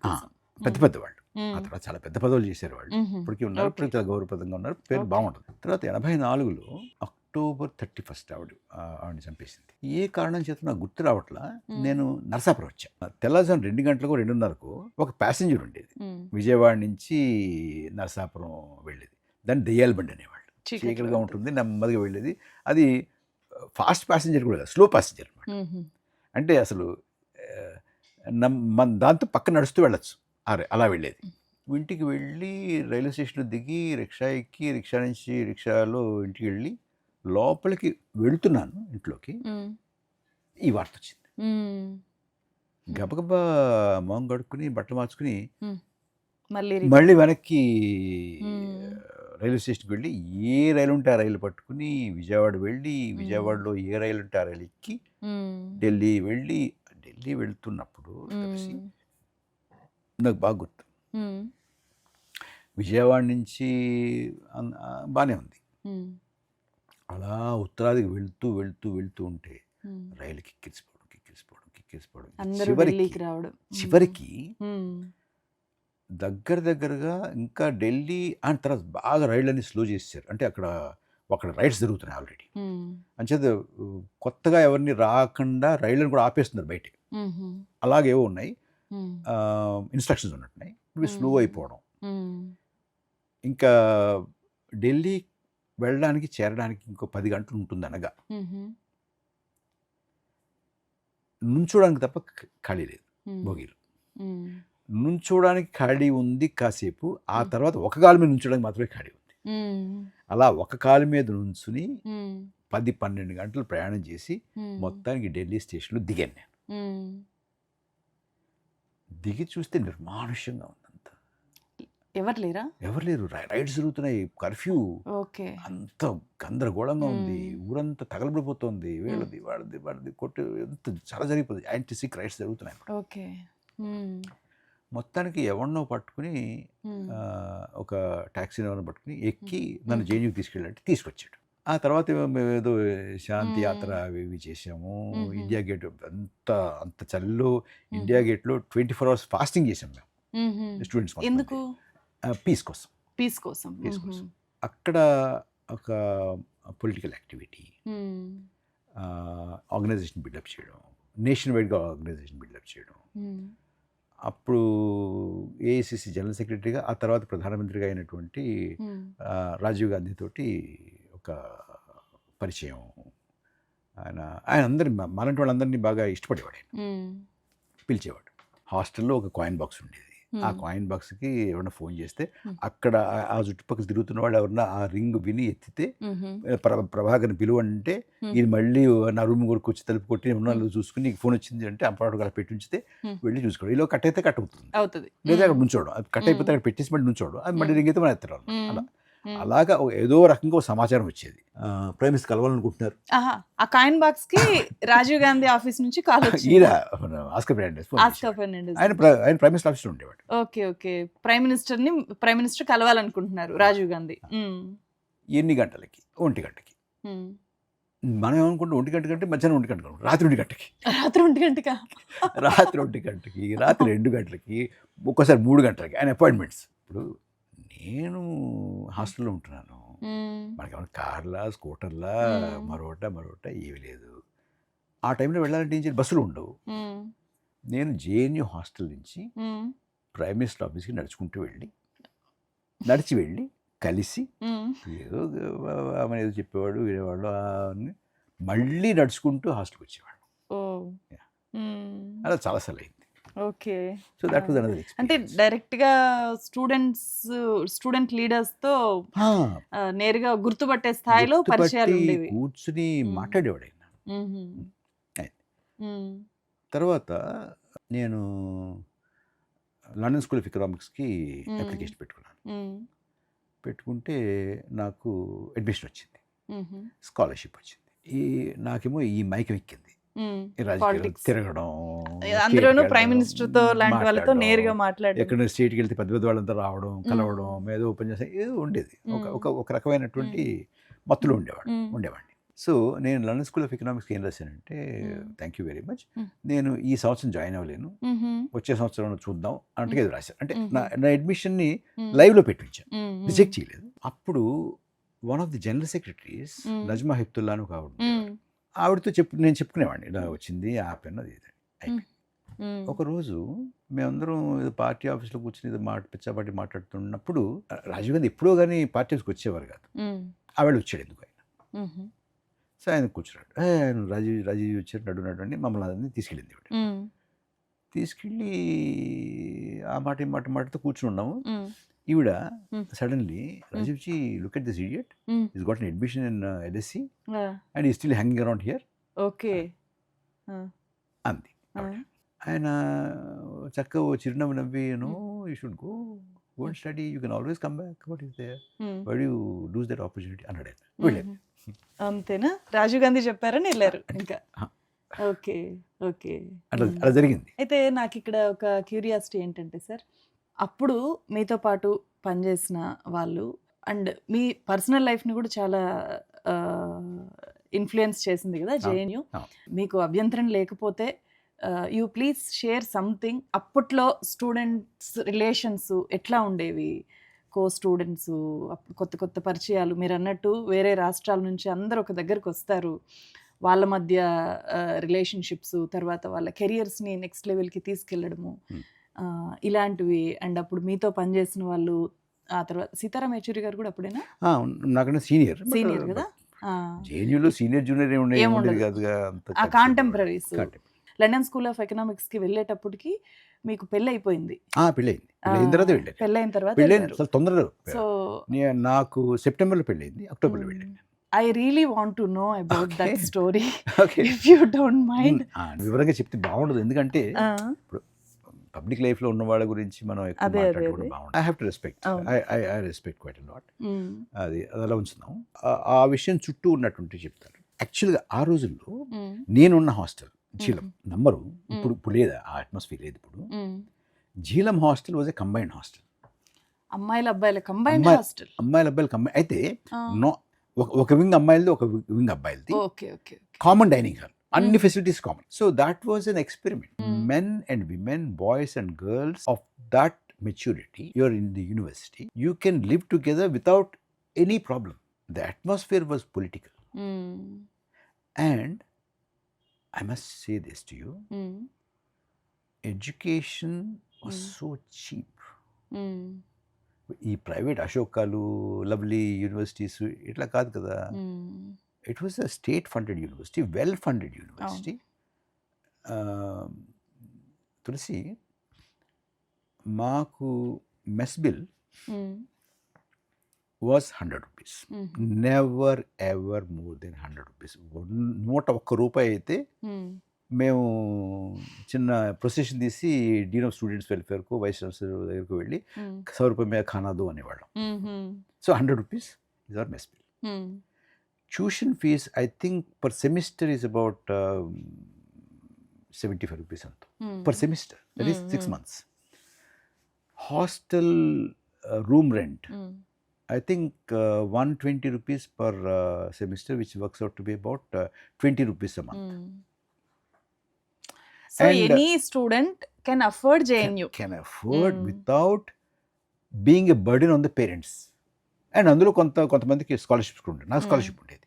పెద్ద పెద్ద వాళ్ళు, ఆ తర్వాత చాలా పెద్ద పదవులు చేశారు వాళ్ళు, ఇప్పటికీ ఉన్నారు, ఇప్పటికీ చాలా గౌరవప్రదంగా ఉన్నారు, పేరు బాగుంటుంది. తర్వాత 84లో అక్టోబర్ 31 ఆవిడని చంపేసింది. ఏ కారణం చేత నాకు గుర్తు రావట్లా. నేను నరసాపురం వచ్చా. తెల్లవారుజాము 2 గంటలకు 2:30కు ఒక ప్యాసింజర్ ఉండేది, విజయవాడ నుంచి నరసాపురం వెళ్ళేది. దాన్ని దెయ్యాల బండి అనేవాళ్ళు. చీకటిగా ఉంటుంది, నెమ్మదిగా వెళ్ళేది. అది ఫాస్ట్ ప్యాసింజర్ కూడా కాదు, స్లో ప్యాసింజర్ అనమాట. అంటే అసలు మన దాంతో పక్కన నడుస్తూ వెళ్ళచ్చు, అలా వెళ్ళేది. ఇంటికి వెళ్ళి రైల్వే స్టేషన్లో దిగి రిక్షా ఎక్కి, రిక్షా నుంచి రిక్షాలో ఇంటికి వెళ్ళి లోపలికి వెళుతున్నాను ఇంట్లోకి, ఈ వార్త వచ్చింది. గబగబా మొహం కడుక్కుని బట్టలు మార్చుకుని మళ్ళీ వెనక్కి రైల్వే స్టేషన్కి వెళ్ళి ఏ రైలు ఉంటే ఆ రైలు పట్టుకుని విజయవాడ వెళ్ళి, విజయవాడలో ఏ రైలు ఉంటే ఆ రైలు ఎక్కి ఢిల్లీ వెళ్తున్నప్పుడు నాకు బాగా గుర్తు. విజయవాడ నుంచి బాగానే ఉంది, అలా ఉత్తరాదికి వెళ్తూ ఉంటే రైలు కిక్కిరిసిపోవడం చివరికి దగ్గరగా ఇంకా ఢిల్లీ అండ్ తర్వాత బాగా రైళ్ళని స్లో చేశారు. అంటే అక్కడ రైడ్స్ జరుగుతున్నాయి ఆల్రెడీ. అంచేత కొత్తగా ఎవరిని రాకుండా రైళ్ళని కూడా ఆపేస్తున్నారు బయట. అలాగేవో ఉన్నాయి, ఇన్స్ట్రక్షన్స్ ఉన్నట్టున్నాయి. ఇవి స్లో అయిపోవడం. ఇంకా ఢిల్లీ వెళ్ళడానికి చేరడానికి ఇంకో 10 గంటలు ఉంటుంది అనగా నుంచోడానికి తప్ప ఖాళీ లేదు బోగీలు. నుంచోడానికి ఖాళీ ఉంది కాసేపు, ఆ తర్వాత ఒక కాలు మీద నుంచోడానికి మాత్రమే ఖాళీ ఉంది. అలా ఒక కాలు మీద నుంచుని 10-12 గంటలు ప్రయాణం చేసి మొత్తానికి ఢిల్లీ స్టేషన్లో దిగాను నేను. దిగి చూస్తే నిర్మానుష్యంగా ఉంది. ఎవరు లేరు, రైడ్స్ జరుగుతున్నాయి, కర్ఫ్యూ, అంత గందరగోళంగా ఉంది, ఊరంతా తగలబడిపోతుంది, వాళ్ళది కొట్టి ఎంత చాలా జరిగిపోతుంది, యాంటీ-సిక్ రైడ్స్ జరుగుతున్నాయి. మొత్తానికి ఎవరినో పట్టుకుని ఒక టాక్సీ ఎవరినో పట్టుకుని ఎక్కి నన్ను జేఎన్యూకి తీసుకెళ్ళాలంటే తీసుకొచ్చాడు. ఆ తర్వాత మేము ఏదో శాంతి యాత్ర అవి చేసాము. ఇండియా గేట్ అంత చలిలో ఇండియా గేట్లో 24 hours ఫాస్టింగ్ చేసాం మేము స్టూడెంట్స్. ఎందుకు? పీస్ కోసం. అక్కడ ఒక పొలిటికల్ యాక్టివిటీ, ఆర్గనైజేషన్ బిల్డప్ చేయడం, నేషన్ వైడ్గా ఆర్గనైజేషన్ బిల్డప్ చేయడం. అప్పుడు ఏఐసిసి జనరల్ సెక్రటరీగా, ఆ తర్వాత ప్రధానమంత్రిగా అయినటువంటి రాజీవ్ గాంధీ తోటి ఒక పరిచయం. ఆయన అందరినీ, మనటి వాళ్ళందరినీ బాగా ఇష్టపడేవాడు. పిలిచేవాడు. హాస్టల్లో ఒక కాయిన్ బాక్స్ ఉండేది. ఆ కాయిన్ బాక్స్కి ఎవరన్నా ఫోన్ చేస్తే అక్కడ ఆ చుట్టుపక్కల తిరుగుతున్న వాళ్ళు ఎవరన్నా ఆ రింగ్ విని ఎత్తితే ప్రభాకర్ని పిలువంటే ఈయన మళ్ళీ నా రూమ్ కొరకు వచ్చి తలుపు కొట్టి ఉన్న చూసుకుని నీకు ఫోన్ వచ్చింది అంటే అప్పటి అలా పెట్టి ఉంచితే వెళ్ళి చూసుకోవడం. ఇలా కట్ అయితే కట్ అవుతుంది, లేదా అక్కడ నుంచోవడం. అది కట్ అయిపోతే అక్కడ పెట్టేసి మళ్ళీ నుంచోవడం, అది మళ్ళీ రింగ్ అయితే మనం ఎత్తడం. అలా అలాగా ఏదో రకంగా ఒక సమాచారం వచ్చేది. ప్రైమ్ మినిస్టర్ కలవాలనుకుంటున్నారు. ఆహా, ఆ కాయిన్ బాక్స్ కి రాజీవ్ గాంధీ ఆఫీస్ నుంచి కాల్ వచ్చింది. ఈయన ఆస్కర్ ఫెర్నాండెస్ ఫోన్ ఆస్కర్ చేశాడు. ఫెర్నాండెస్. ఆయన ప్రైమ్ మినిస్టర్ ఆఫీస్లో ఉండేవాడు. ఓకే ఓకే, ప్రైమ్ మినిస్టర్ కలవాలనుకుంటున్నారు రాజీవ్ గాంధీ. ఎన్ని గంటలకి? 1 గంటకి. మనం ఏమనుకుంటాం 1 గంట కంటే మధ్యాహ్నం 1 గంటకి, రాత్రి 1 గంటకి, రాత్రి 1 గంటకా? రాత్రి 1 గంటకి, రాత్రి 2 గంటలకి, ఒక్కోసారి 3 గంటలకి ఆయన అపాయింట్మెంట్స్. ఇప్పుడు నేను హాస్టల్లో ఉంటున్నాను, మనకేమైనా కార్లా, స్కూటర్లా, మరోట ఏమీ లేదు. ఆ టైంలో వెళ్ళాలంటే ఏం చేయాలి? బస్సులు ఉండవు. నేను జేఎన్యూ హాస్టల్ నుంచి ప్రైమ్ మినిస్టర్ ఆఫీస్కి నడిచి వెళ్ళి కలిసి ఏదో ఆమె ఏదో చెప్పేవాడు, వినేవాళ్ళు, మళ్ళీ నడుచుకుంటూ హాస్టల్కి వచ్చేవాడు. అలా చాలాసార్లు అయింది. Okay. So that was another experience. అంటే డైరెక్ట్ గా స్టూడెంట్ లీడర్స్ తో నేరుగా గుర్తుపట్టే స్థాయిలో పరిచయాలు ఉండేవి. కూర్చుని మాట్లాడేవాడు ఆయన. తర్వాత నేను లండన్ స్కూల్ ఆఫ్ ఎకనామిక్స్కి అప్లికేషన్ పెట్టుకుంటే నాకు అడ్మిషన్ వచ్చింది, స్కాలర్షిప్ వచ్చింది. నాకేమో ఈ మైకం ఎక్కింది, తిరగడం, అందులోనూ ప్రైమ్ మినిస్టర్ తో లాంటి వాళ్ళతో నేరుగా మాట్లాడడం, ఎక్కడ స్టేట్కి వెళ్తే పెద్ద వాళ్ళంతా రావడం, కలవడం, ఏదో ఉపన్యాసం ఏదో ఉండేది. ఒక రకమైనటువంటి మత్తులో ఉండేవాడిని. సో నేను లండన్ స్కూల్ ఆఫ్ ఎకనామిక్స్కి ఏం రాశానంటే, థ్యాంక్ యూ వెరీ మచ్, నేను ఈ సంవత్సరం జాయిన్ అవ్వలేను, వచ్చే సంవత్సరం చూద్దాం అంటే ఏదో రాశాను. అంటే నా అడ్మిషన్ని లైవ్లో పెట్టించాను, రిజెక్ట్ చేయలేదు. అప్పుడు one of the general secretaries Najma Heptulla అని ఒక ఆవిడతో నేను చెప్పుకునేవాడిని, ఇలా వచ్చింది యాప్ అన్నది అయిపోయింది. ఒకరోజు మేమందరం ఏదో పార్టీ ఆఫీస్లో కూర్చొని ఏదో పిచ్చాపాటి మాట్లాడుతున్నప్పుడు, రాజీవ్ గాంధీ ఎప్పుడో కానీ పార్టీ ఆఫీస్కి వచ్చేవారు కాదు, ఆవిడ వచ్చాడు ఎందుకు ఆయన. సో ఆయన కూర్చున్నాడు, ఆయన రాజీవ్ వచ్చారు, నడు అని మమ్మల్ని అందరినీ తీసుకెళ్ళింది. తీసుకెళ్ళి ఆ మాట మాటతో కూర్చుని ఉన్నాము. ఈవిడ suddenly, Rajivji look at this idiot, is got an admission in LSE and he still hanging around here అంది. ఆయన చక్కగా చిరునవ్వు నవ్వి, no you should go and study, you can always come back, what is there, why do you lose that opportunity అన్నాడు ఆయన. వెళ్ళాను. అంతేనా? రాజీవ్ గాంధీ చెప్పారని వెళ్ళారు ఇంకా. ఓకే ఓకే, అలా జరిగింది. అయితే నాకు ఇక్కడ ఒక క్యూరియాసిటీ ఏంటంటే సార్, అప్పుడు మీతో పాటు పనిచేసిన వాళ్ళు అండ్ మీ పర్సనల్ లైఫ్ని కూడా చాలా ఇన్ఫ్లుయెన్స్ చేసింది కదా జేఎన్యూ. మీకు అభ్యంతరం లేకపోతే యూ ప్లీజ్ షేర్ సంథింగ్. అప్పట్లో స్టూడెంట్స్ రిలేషన్స్ ఎట్లా ఉండేవి? స్టూడెంట్స్, కొత్త పరిచయాలు, మీరు అన్నట్టు వేరే రాష్ట్రాల నుంచి అందరు ఒక దగ్గరకు వస్తారు, వాళ్ళ మధ్య రిలేషన్షిప్స్, తర్వాత వాళ్ళ కెరియర్స్ని నెక్స్ట్ లెవెల్కి తీసుకెళ్ళడము, ఇలాంటివి. అండ్ అప్పుడు మీతో పనిచేసిన వాళ్ళు, ఆ తర్వాత సీతారాం యేచూరి గారు కూడా అప్పుడేనా? నాకన్నా సీనియర్ కదా. జేఎన్యూలో సీనియర్ జూనియర్ ఏముండేది కాదుగా, కాంటెంపరీస్. లండన్ స్కూల్ ఆఫ్ ఎకనామిక్స్కి వెళ్ళేటప్పటికి మీకు పెళ్ళి అయిపోయింది. పెళ్ళైన తర్వాత అసలు తొందరగా, సో నాకు సెప్టెంబర్లో పెళ్ళైంది, అక్టోబర్లో వెళ్ళాను. I really want to know about that story. If you don't mind. వివరంగా చెప్తే బాగుండదు, ఎందుకంటే ఇప్పుడు పబ్లిక్ లైఫ్లో ఉన్న వాళ్ళ గురించి మనం ఎక్కువ మాట్లాడుకోవడం బాగుంటుంది. I have to respect, I respect quite a lot. అది అలా ఉంచుదాం. ఆ విషయం చుట్టూ ఉన్నటువంటి చెప్తాను. యాక్చువల్గా ఆ రోజుల్లో నేనున్న హాస్టల్ జీలం నంబరు, ఇప్పుడు లేదా ఆ అట్మాస్ఫియర్ లేదు. ఇప్పుడు Jhelum hostel was a combined hostel, అమ్మాయిల అబ్బాయిల కంబైన్డ్ హాస్టల్. అమ్మాయిల అబ్బాయిలు కంబైన్ అయితే ఒక వింగ్ అమ్మాయిలది, ఒక వింగ్ అబ్బాయిలది, కామన్ డైనింగ్ హాల్, అన్ని facilities common. So that was an experiment. Men and women, boys and girls of that maturity, you are in the university, you can live together without any problem. The atmosphere was political. And I must say this to you, education was so cheap. ఈ private అశోకాలు, lovely universities ఇట్లా కాదు కదా. It was a state funded university, well funded university. Tulasi, మాకు mess bill was 100 rupees. Never ever more than 100 rupees. 101 రూపాయి అయితే మేము చిన్న ప్రొసెషన్ తీసి డీన్ ఆఫ్ స్టూడెంట్స్ వెల్ఫేర్కు వైస్ ఛాన్సలర్ దగ్గరకు వెళ్ళి 100 రూపాయ మీద ఖానాదు అనేవాళ్ళం. So 100 rupees is our mess bill. Tuition fee I think per semester is about 75 rupees అంత per semester, that is 6 months. Hostel room rent I think 120 rupees per semester, which works out to be about 20 rupees a month. So And, any student can afford JNU. Can afford without being a burden on the parents. And అందులో కొంతమందికి scholarships కూడా ఉండేది. నాకు scholarship ఉండేది,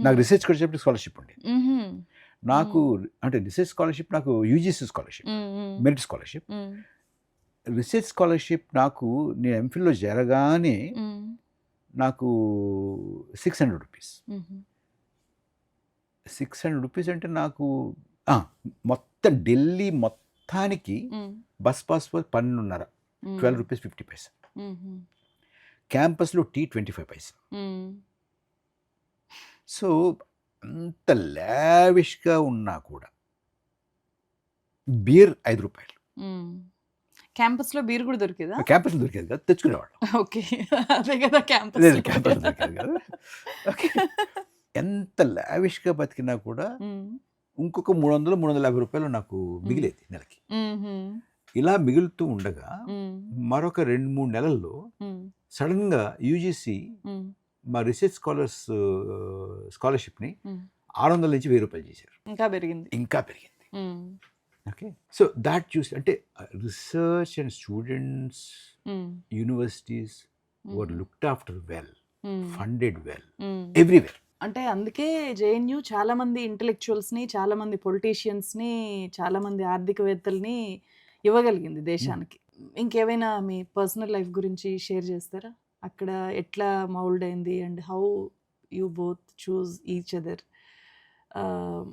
నాకు research scholarship scholarship ఉండేది. నాకు అంటే రీసెర్చ్ స్కాలర్షిప్ నాకు UGC scholarship, merit scholarship. Research scholarship నాకు నేను ఎంఫిల్లో జరగానే నాకు 600 రూపీస్. 600 రూపీస్ అంటే నాకు మొత్తం ఢిల్లీ మొత్తానికి బస్ పాస్ 12.5, 12 రూపీస్ 50 పైసా. క్యాంపస్లో టీ 25 పైసా. సో అంత లావిష్గా ఉన్నా కూడా బీర్ 5 రూపాయలు. క్యాంపస్ లో బీర్ కూడా దొరికేదా? క్యాంపస్లో దొరికేది కదా, తెచ్చుకునేవాళ్ళం. ఓకే, అదే కదా క్యాంపస్. లేదు, క్యాంపస్ దొరికేది కదా. ఓకే, ఎంత లావిష్గా బతికినా కూడా ఇంకొక 300-350 రూపాయలు నాకు మిగిలేది నెలకి. ఇలా మిగులుతూ ఉండగా మరొక 2-3 నెలల్లో సడన్గా యూజీసీ మా రీసెర్చ్ స్కాలర్షిప్ని 600 నుంచి 1000 రూపాయలు చేశారు. ఇంకా పెరిగింది. ఓకే, సో దాట్ చూసి అంటే research and students, universities were looked after well, funded well everywhere. అంటే అందుకే జేఎన్యూ చాలా మంది ఇంటెలెక్చువల్స్ ని, చాలా మంది పొలిటీషియన్స్ ని, చాలా మంది ఆర్థికవేత్తల్ని ఇవ్వగలిగింది దేశానికి. ఇంకేమైనా మీ పర్సనల్ లైఫ్ గురించి షేర్ చేస్తారా? అక్కడ ఎట్లా మౌల్డ్ అయింది and how you both choose each other?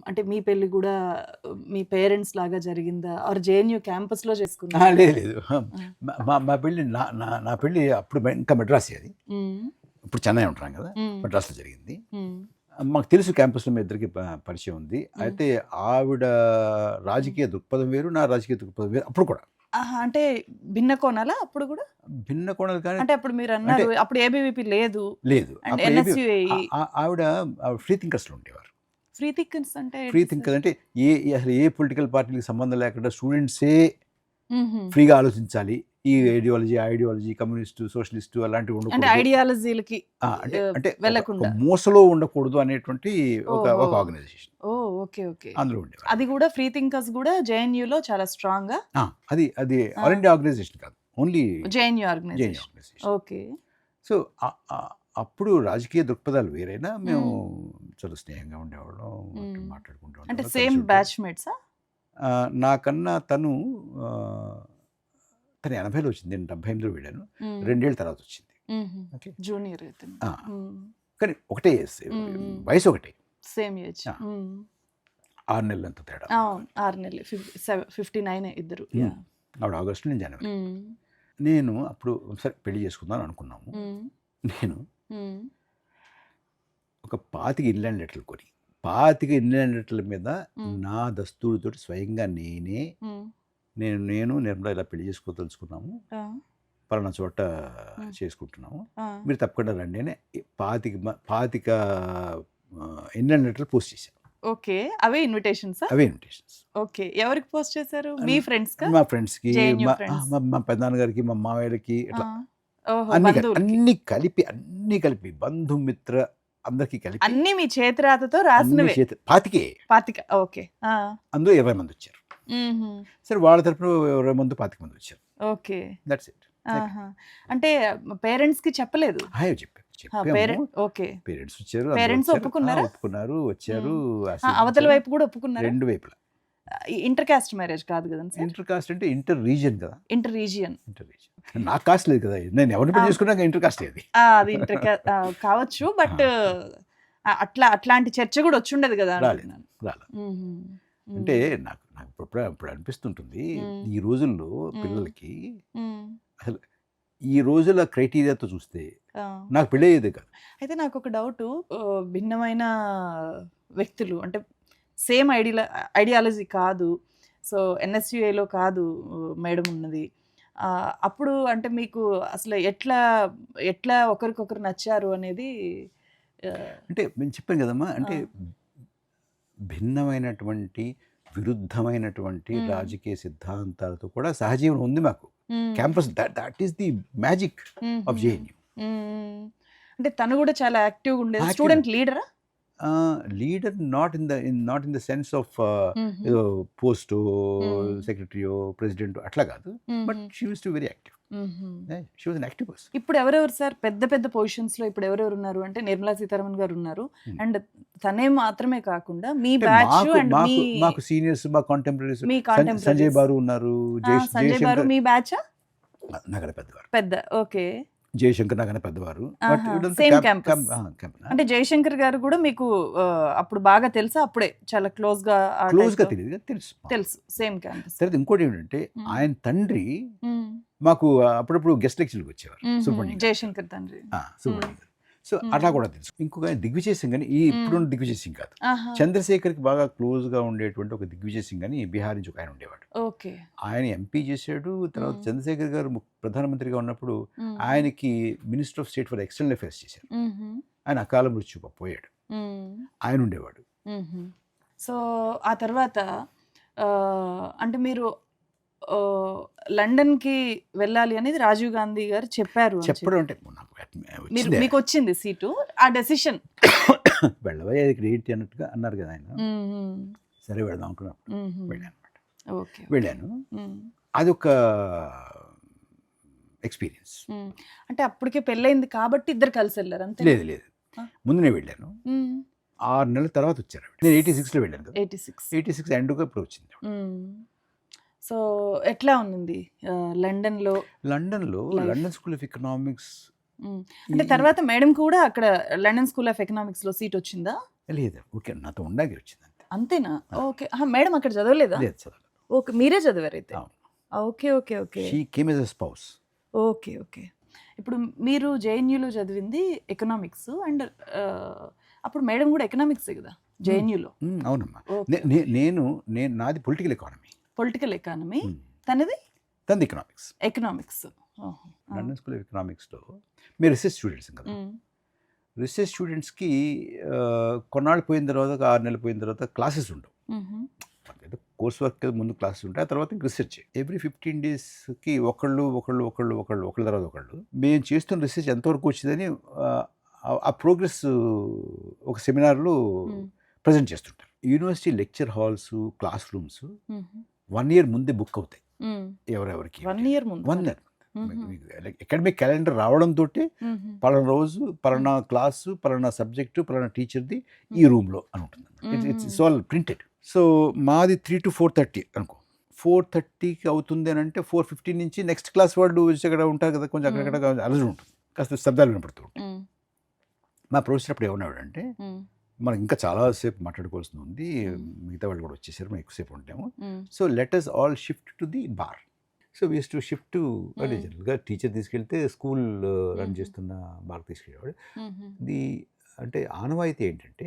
అంటే మీ పెళ్ళి కూడా మీ పేరెంట్స్ లాగా జరిగిందా, ఆర్ జేఎన్యూ క్యాంపస్ లో చేసుకున్నా? లేదు, మా పెళ్ళి నా పెళ్ళి అప్పుడు ఇంకా మెడ్రాస్, అది ఇప్పుడు చెన్నై ఉంటున్నాం కదా, మెడ్రాస్లో జరిగింది. మాకు తెలుసు క్యాంపస్లో మీ ఇద్దరికి పరిచయం ఉంది. అయితే ఆవిడ రాజకీయ దృక్పథం వేరు, నా రాజకీయ దృక్పథం వేరు. అప్పుడు కూడా అంటే భిన్న కోణాలా? అప్పుడు కూడా భిన్న కోణాలు కానీ అంటే అప్పుడు మీరు అన్నారు అప్పుడు ఏబీవీపీ లేదు. ఆవిడ ఫ్రీ థింకర్స్లో ఉండేవారు. ఫ్రీ థింకర్స్ అంటే అసలు ఏ పొలిటికల్ పార్టీకి సంబంధం లేకుండా స్టూడెంట్సే ఫ్రీగా ఆలోచించాలి. ఈ ఐడియాలజీ కమ్యూనిస్టు, సోషలిస్టు అలాంటివి అంటే ఐడియాలజీలకి అంటే మోసలో ఉండకూడదు అనేటువంటి ఒక ఆర్గనైజేషన్. ఓకే, అందులో ఉండేవారు. అది కూడా ఫ్రీ థింకర్స్ కూడా జేఎన్యూ లో చాలా స్ట్రాంగ్ గా. అది ఆల్ ఇండియా ఆర్గనైజేషన్ కాదు, only JNU organisation. Okay, so అప్పుడు రాజకీయ దృక్పథాలు వేరైనా మేము చాలా స్నేహంగా ఉండేవాళ్ళం, మాట్లాడుకుంటూ. అంటే సేమ్ బ్యాచ్ మేట్సా? నాకన్నా తను 80లో వచ్చింది, నేను 78లో వెళ్ళాను. 2 ఏళ్ళ తర్వాత వచ్చింది. జూనియర్. కానీ ఒకటే వయసు, ఒకటే, సేమ్ ఏజ్. 6 నెలలు అంత తేడా. 6 నెలలు, 59 ఇద్దరు. ఆవిడ ఆగస్టు, నేను జనవరి. నేను అప్పుడు సరే పెళ్లి చేసుకుందాం అనుకున్నాము. నేను ఒక 25 ఇన్లాండ్ లెటర్లు కొని 25 ఇన్లాండ్ లెటర్ల మీద నా దస్తూరితో స్వయంగా నేను నిర్మల ఇలా పెళ్లి చేసుకోదలుచుకున్నాము, పలానా చోట చేసుకుంటున్నాము, మీరు తప్పకుండా రండి అని 25 ఇన్లాండ్ లెటర్లు పోస్ట్ చేశాను. ఓకే, అవే ఇన్విటేషన్స్. ఓకే, ఎవరికి పోస్ట్ చేశారు? మీ ఫ్రెండ్స్ కా? మా ఫ్రెండ్స్కి, మా పెద్దనాన్నగారికి, మా మావయ్యలకి, ఇట్లా అన్ని కలిపి బంధుమిత్ర అందరికి కలిపి అన్ని మీ చేతిరాతతో రాసినవే. 25. ఓకే, అందులో 20 మంది వచ్చారు. సరే, వాళ్ళ తరపున 20 మంది 25 మంది వచ్చారు. Okay, that's it. అంటే పేరెంట్స్ కి చెప్పలేదు? పేరెంట్స్ వచ్చారు, ఒప్పుకున్నారు, వచ్చారు. అవతల వైపు కూడా ఒప్పుకున్నారు? 2 వైపులా. ఇంటర్ కాస్ట్ మ్యారేజ్ కాదు కదా? ఇంటర్ కాస్ట్ అంటే ఇంటర్ రీజియన్ కదా. ఇంటర్ రీజియన్ నా కాస్ట్ లేదు కదా, నేను ఎవరిని పెళ్లి చేసుకున్నాక ఇంటర్ కాస్ట్ అది ఇంటర్ కావచ్చు, బట్ అట్లాంటి చర్చ కూడా వచ్చి ఉండదు కదా. అంటే నాకు ఇప్పుడు అనిపిస్తుంటుంది, ఈ రోజుల్లో పిల్లలకి అసలు ఈ రోజుల క్రైటీరియాతో చూస్తే నాకు పెళ్ళి అయ్యేదే కాదు. అయితే నాకు ఒక డౌట్, భిన్నమైన వ్యక్తులు అంటే సేమ్ ఐడియాలజీ కాదు, సో ఎన్ఎస్యుఐలో కాదు మేడం ఉన్నది. అప్పుడు అంటే మీకు అసలు ఎట్లా ఒకరికొకరు నచ్చారు అనేది అంటే నేను చెప్పాను కదమ్మా, అంటే భిన్నమైనటువంటి విరుద్ధమైనటువంటి రాజకీయ సిద్ధాంతాలతో కూడా సహజీవనం ఉంది మాకు campus. That is the magic of జేఎన్యూ. అంటే తను కూడా చాలా యాక్టివ్గా ఉండేది. స్టూడెంట్ లీడరా? Leader not in the sense of పోస్టో సెక్రటరీయో ప్రెసిడెంట్ అట్లా కాదు, but she use to very active. She was an active person. ఇప్పుడు ఎవరెవరు సార్ పెద్ద పెద్ద పొజిషన్స్ లో ఇప్పుడు ఎవరెవరు ఉన్నారు అంటే నిర్మలా సీతారామన్ గారు ఉన్నారు, అండ్ తనే మాత్రమే కాకుండా మీ బ్యాచ్ అండ్ మాకు సీనియర్స్, మా కాంటెంపరీస్ మీ contemporaries. సంజయ్ బారు ఉన్నారు, సంజయ్ బారు మీ బ్యాచా? నాకన్నా పెద్దవారు. పెద్ద, ఓకే. జయశంకర్ నాకన్నా పెద్దవారు. Same campus. అంటే జయశంకర్ గారు కూడా మీకు అప్పుడు బాగా తెలుసా? అప్పుడే చాలా క్లోజ్ గా తెలియదు, తెలుసు. Same campus. తర్వాత ఇంకోటి ఏంటంటే ఆయన తండ్రి మాకు అప్పుడప్పుడు గెస్ట్ లెక్చర్కి వచ్చేవారు, సుబ్రహ్మణ్యం జయశంకర్ తండ్రి. సుబ్రహ్మణ్యం గారు. సో అట్లా కూడా తెలుసు. ఇంకొక దిగ్విజయ్ సింగ్ అని, ఈ ఇప్పుడున్న దిగ్విజయ్ సింగ్ కాదు, చంద్రశేఖర్కి బాగా క్లోజ్ గా ఉండేటువంటి ఒక దిగ్విజయ్ సింగ్ అని బీహార్ నుంచి ఒక ఆయన ఉండేవాడు. ఓకే. ఆయన ఎంపీ చేశాడు. తర్వాత చంద్రశేఖర్ గారు ప్రధానమంత్రిగా ఉన్నప్పుడు ఆయనకి minister of state for external affairs చేశారు. ఆయన అకాల మృత్యు పోయాడు. ఆయన ఉండేవాడు. సో ఆ తర్వాత అంటే మీరు లండన్ కి వెళ్ళాలి అనేది రాజీవ్ గాంధీ గారు చెప్పారు. చెప్పడం అంటే మీకు వచ్చింది సీటు, ఆ డెసిషన్ వెళ్ళవా ఇక్కడ ఏంటి అన్నట్టుగా అన్నారు కదా ఆయన. సరే వెళ్దాం అనుకున్నప్పుడు వెళ్ళాను అనమాట. వెళ్ళాను. అదొక ఎక్స్పీరియన్స్. అంటే అప్పటికే పెళ్ళైంది కాబట్టి ఇద్దరు కలిసి వెళ్ళారు అంతే? లేదు, ముందునే వెళ్ళాను. 6 నెలల తర్వాత వచ్చారు. నేను 86లో వెళ్ళాను కదా. 86 ఎండ్గా ఇప్పుడు వచ్చింది. సో ఎట్లా ఉంది లండన్లో లండన్ స్కూల్ ఆఫ్ ఎకనామిక్స్? అంటే తర్వాత మేడం కూడా అక్కడ లండన్ స్కూల్ ఆఫ్ ఎకనామిక్స్ లో సీట్ వచ్చిందా? లేదు, ఓకే, నాతో ఉండాలి వచ్చింది. అంతేనా? ఓకే. మేడం అక్కడ చదవలేదా? లేదు, చదవలేదు. ఓకే, మీరే చదివారు అయితే. Okay okay okay. She came as a spouse. Okay okay. ఇప్పుడు మీరు జేఎన్యూలో చదివింది ఎకనామిక్స్, అండ్ అప్పుడు మేడం కూడా ఎకనామిక్స్ కదా జేఎన్యూలో? అవునమ్మా. నేను నాది పొలిటికల్ ఎకానమీ. తనది ఎకనామిక్స్. లండన్ స్కూల్ ఆఫ్ ఎకనామిక్స్లో మీరు రీసెర్చ్ స్టూడెంట్స్ కదా. రీసెర్చ్ స్టూడెంట్స్కి కొన్నాళ్ళు పోయిన తర్వాత, 6 నెలలు పోయిన తర్వాత క్లాసెస్ ఉండవు. కోర్స్ వర్క్ ముందు క్లాసెస్ ఉంటాయి, ఆ తర్వాత రీసెర్చ్. ఎవ్రీ 15 డేస్కి ఒకళ్ళు తర్వాత ఒకళ్ళు మేము చేస్తున్న రీసెర్చ్ ఎంతవరకు వచ్చిందని ఆ ప్రోగ్రెస్ ఒక సెమినార్లో ప్రజెంట్ చేస్తుంటారు. University lecture halls, class rooms 1 year ముందే బుక్ అవుతాయి ఎవరెవరికి. 1 year ముందు. అకాడమిక్ క్యాలెండర్ రావడంతో పలానా రోజు పలానా క్లాసు, పలానా సబ్జెక్టు, పలానా టీచర్ది ఈ రూమ్లో అని ఉంటుంది. It's all printed. సో మాది 3 to 4:30 అనుకో. 4:30కి అవుతుంది అని అంటే 4:15 నుంచి నెక్స్ట్ క్లాస్ వాళ్ళు వచ్చి అక్కడ ఉంటారు కదా, కొంచెం అక్కడక్కడ అలజడి ఉంటుంది, కాస్త శబ్దాలు వినపడుతూ ఉంటాయి. మా ప్రొఫెసర్ అప్పుడు ఏమన్నాడు అంటే, మనం ఇంకా చాలాసేపు మాట్లాడుకోవాల్సి ఉంది, మిగతా వాళ్ళు కూడా వచ్చేసారు, మనం ఎక్కువసేపు ఉంటాము, so let us all shift to the bar. So we use to shift to, అంటే జనరల్గా టీచర్ తీసుకెళ్తే స్కూల్ రన్ చేస్తున్న బార్కి తీసుకెళ్ళేవాడు. ది అంటే ఆనవాయితీ ఏంటంటే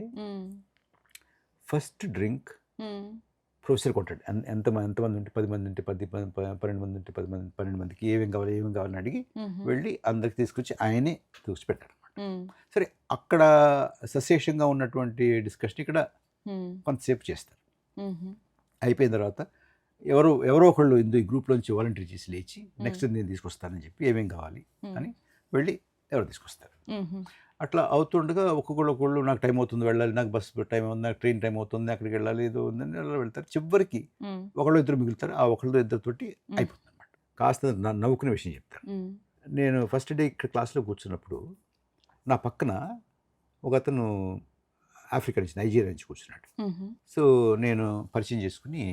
ఫస్ట్ డ్రింక్ ప్రొఫెసర్ కొంటాడు. ఎంతమంది ఉంటే 10 మంది ఉంటే 12 మంది ఉంటే 12 మందికి ఏమేమి కావాలని అడిగి వెళ్ళి అందరికి తీసుకొచ్చి ఆయనే చూసిపెట్టాడు. సరే, అక్కడ సశేషంగా ఉన్నటువంటి డిస్కషన్ ఇక్కడ కొంతసేపు చేస్తారు. అయిపోయిన తర్వాత ఎవరో ఒకళ్ళు ఈ గ్రూప్లోంచి వాలంటీర్ చేసి లేచి నెక్స్ట్ నేను తీసుకొస్తానని చెప్పి ఏమేం కావాలి అని వెళ్ళి ఎవరు తీసుకొస్తారు. అట్లా అవుతుండగా ఒక్కొక్కళ్ళు నాకు టైం అవుతుంది వెళ్ళాలి, నాకు బస్ టైం అవుతుంది, నాకు ట్రైన్ టైం అవుతుంది, అక్కడికి వెళ్ళాలి, ఏదో ఉందని అలా వెళ్తారు. చివరికి ఒకళ్ళు ఇద్దరు మిగులుతారు. ఆ ఒకళ్ళు ఇద్దరితోటి అయిపోతుంది అనమాట. కాస్త నవ్వుకునే విషయం చెప్తారు. నేను ఫస్ట్ డే ఇక్కడ క్లాస్లో కూర్చున్నప్పుడు నా పక్కన ఒక అతను ఆఫ్రికా నుంచి, నైజీరియా నుంచి కూర్చున్నాడు. సో నేను పరిచయం చేసుకుని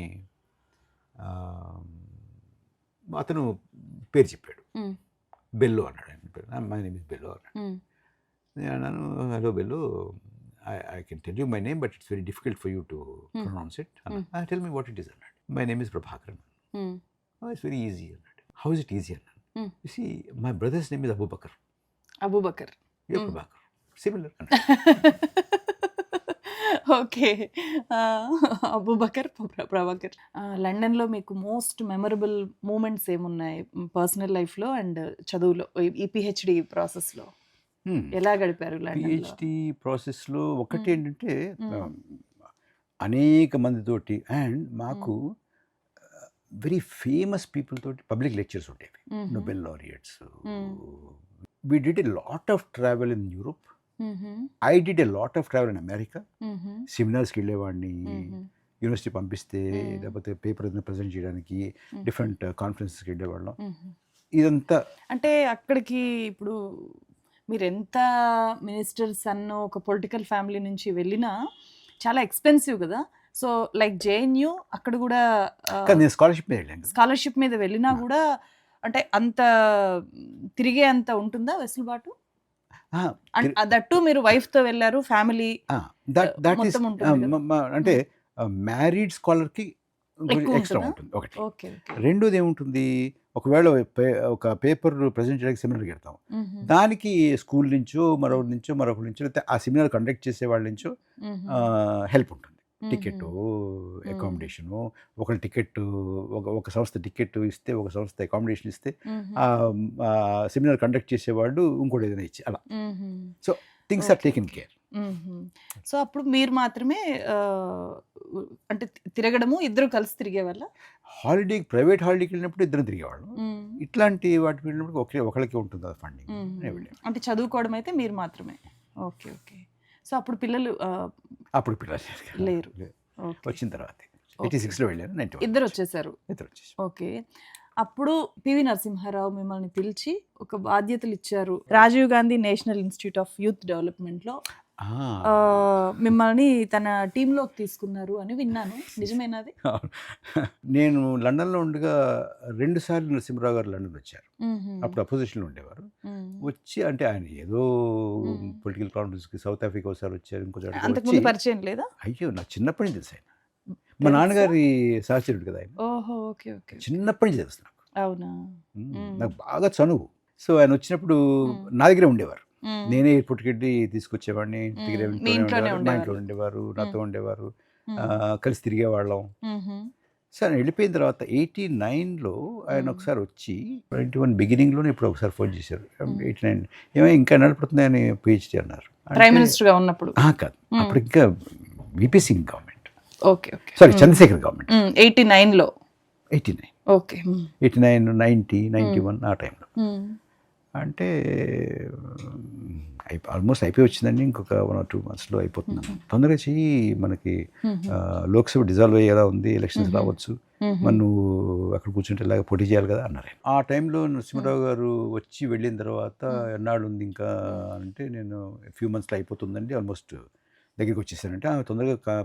అతను పేరు చెప్పాడు. బెల్లో అన్నాడు. ఆయన పేరు మై నేమ్ ఇస్ బెల్లో అన్నాడు. నేను అన్నాను, hello Bello, I can tell you my name but it's very difficult for you to pronounce it. Tell me what it is అన్నాడు. My name is Prabhakaran. It's very easy అన్నాడు. How is it easy అన్నాడు. You see my brother's name is Abubakar. Abubakar. Probakar. Similar. Okay. Abubakar, Prabhakar. లండన్లో మీకు most memorable moments ఏమున్నాయి personal లైఫ్లో and చదువులో, ఈ PhD ప్రాసెస్లో ఎలా గడిపారు లండన్లో? పిహెచ్డి ప్రాసెస్లో ఒకటి ఏంటంటే అనేక మందితోటి అండ్ మాకు వెరీ ఫేమస్ పీపుల్ తోటి పబ్లిక్ లెక్చర్స్ ఉండేవి, Nobel laureates. We did a lot of travel in Europe. I did a lot of travel in America. సెమినార్స్కి వెళ్ళేవాడిని, యూనివర్సిటీ పంపిస్తే లేకపోతే పేపర్ ఏదైనా ప్రజెంట్ చేయడానికి డిఫరెంట్ కాన్ఫరెన్సెస్కి వెళ్ళేవాళ్ళం. ఇదంతా అంటే అక్కడికి ఇప్పుడు మీరు ఎంత మినిస్టర్ సన్ ఒక పొలిటికల్ ఫ్యామిలీ నుంచి వెళ్ళినా చాలా ఎక్స్పెన్సివ్ కదా. సో లైక్ జేఎన్యూ అక్కడ కూడా నేను స్కాలర్షిప్ మీద వెళ్ళాను. స్కాలర్షిప్ మీద వెళ్ళినా కూడా అంటే అంత తిరిగే అంత ఉంటుందా వెసులుబాటు? దట్టు మీరు వైఫ్తో వెళ్ళారు, ఫ్యామిలీ అంటే మ్యారీడ్ స్కాలర్కి ఎక్స్ట్రా ఉంటుంది ఒకటి. రెండోది ఏముంటుంది, ఒకవేళ ఒక పేపర్ ప్రజెంట్ చేయడానికి సెమినార్కి వెళ్తాం, దానికి స్కూల్ నుంచో మరొకరి నుంచో లేకపోతే ఆ సెమినార్ కండక్ట్ చేసే వాళ్ళ నుంచో హెల్ప్ ఉంటుంది. టికెట్, అకామిడేషను, ఒకళ్ళ టికెట్ ఒక సంస్థ టికెట్ ఇస్తే, ఒక సంస్థ అకామిడేషన్ ఇస్తే, సెమినార్ కండక్ట్ చేసేవాళ్ళు ఇంకోటి ఏదైనా ఇచ్చి అలా. So things are taken care. So అప్పుడు మీరు మాత్రమే అంటే తిరగడము, ఇద్దరు కలిసి తిరిగే వాళ్ళ? హాలిడే, ప్రైవేట్ హాలిడేకి వెళ్ళినప్పుడు ఇద్దరు తిరిగేవాళ్ళు. ఇట్లాంటి వాటికి వెళ్ళినప్పుడు ఒకరికి ఉంటుంది అది ఫండింగ్. అంటే చదువుకోవడం అయితే మీరు మాత్రమే. Okay okay. సో అప్పుడు పిల్లలు లేరు. వచ్చిన తర్వాత 86లో వెళ్ళాను, 91 ఇద్దరు వచ్చేసారు. ఓకే. అప్పుడు పివి నరసింహారావు మిమ్మల్ని పిలిచి ఒక బాధ్యతలు ఇచ్చారు. Rajiv Gandhi National Institute of Youth డెవలప్మెంట్లో మిమ్మల్ని తన టీంలోకి తీసుకున్నారు అని విన్నాను, నిజమేనాది? నేను లండన్లో ఉండగా 2 సార్లు నరసింహరావు గారు లండన్ వచ్చారు. అప్పుడు అపోజిషన్లో ఉండేవారు. వచ్చి అంటే ఆయన ఏదో పొలిటికల్ కాన్ఫరెన్స్కి సౌత్ ఆఫ్రికా ఒకసారి వచ్చారు, ఇంకోసారి. అంతకుముందు పరిచయం లేదా? అయ్యో, నాకు చిన్నప్పటి నుంచి తెలుసు ఆయన. మా నాన్నగారి సహచరుడు కదా ఆయన. ఓహో, ఓకే ఓకే. చిన్నప్పటి నుంచి తెలుసు నాకు. అవునా? నాకు బాగా చనువు. సో ఆయన వచ్చినప్పుడు నా దగ్గరే ఉండేవారు. నేనే ఎయిర్పోర్ట్కి వెళ్ళి తీసుకొచ్చేవాడిని, మా ఇంట్లో ఉండేవారు, నాతో ఉండేవారు, కలిసి తిరిగేవాళ్ళం. సరే వెళ్ళిపోయిన తర్వాత 89లో ఆయన ఒకసారి వచ్చి 91 బిగినింగ్లోనే ఇప్పుడు ఒకసారి ఫోన్ చేశారు. 89 ఏమో ఇంకా నడుపుతుంది అని పిహెచ్డి అన్నారు. ప్రైమ్ మినిస్టర్గా ఉన్నప్పుడు కాదు, అప్పుడు ఇంకా VP Singh government. Okay okay. Sorry, Chandrashekhar government. 89లో. 89. ఓకే. 89, 90, 91 ఆ టైంలో. అంటే ఆల్మోస్ట్ అయిపోయి వచ్చిందండి. ఇంకొక 1 or 2 monthsలో అయిపోతున్నాను. తొందరగా చెయ్యి, మనకి లోక్సభ డిజాల్వ్ అయ్యేలా ఉంది, ఎలక్షన్స్ రావచ్చు, మరి నువ్వు అక్కడ కూర్చుంటే ఇలాగ పోటీ చేయాలి కదా అన్నారు. ఆ టైంలో నరసింహారావు గారు వచ్చి వెళ్ళిన తర్వాత ఎన్నాళ్ళు ఉంది ఇంకా అంటే, నేను few monthsలో అయిపోతుందండి, ఆల్మోస్ట్ దగ్గరికి వచ్చేసానంటే, తొందరగా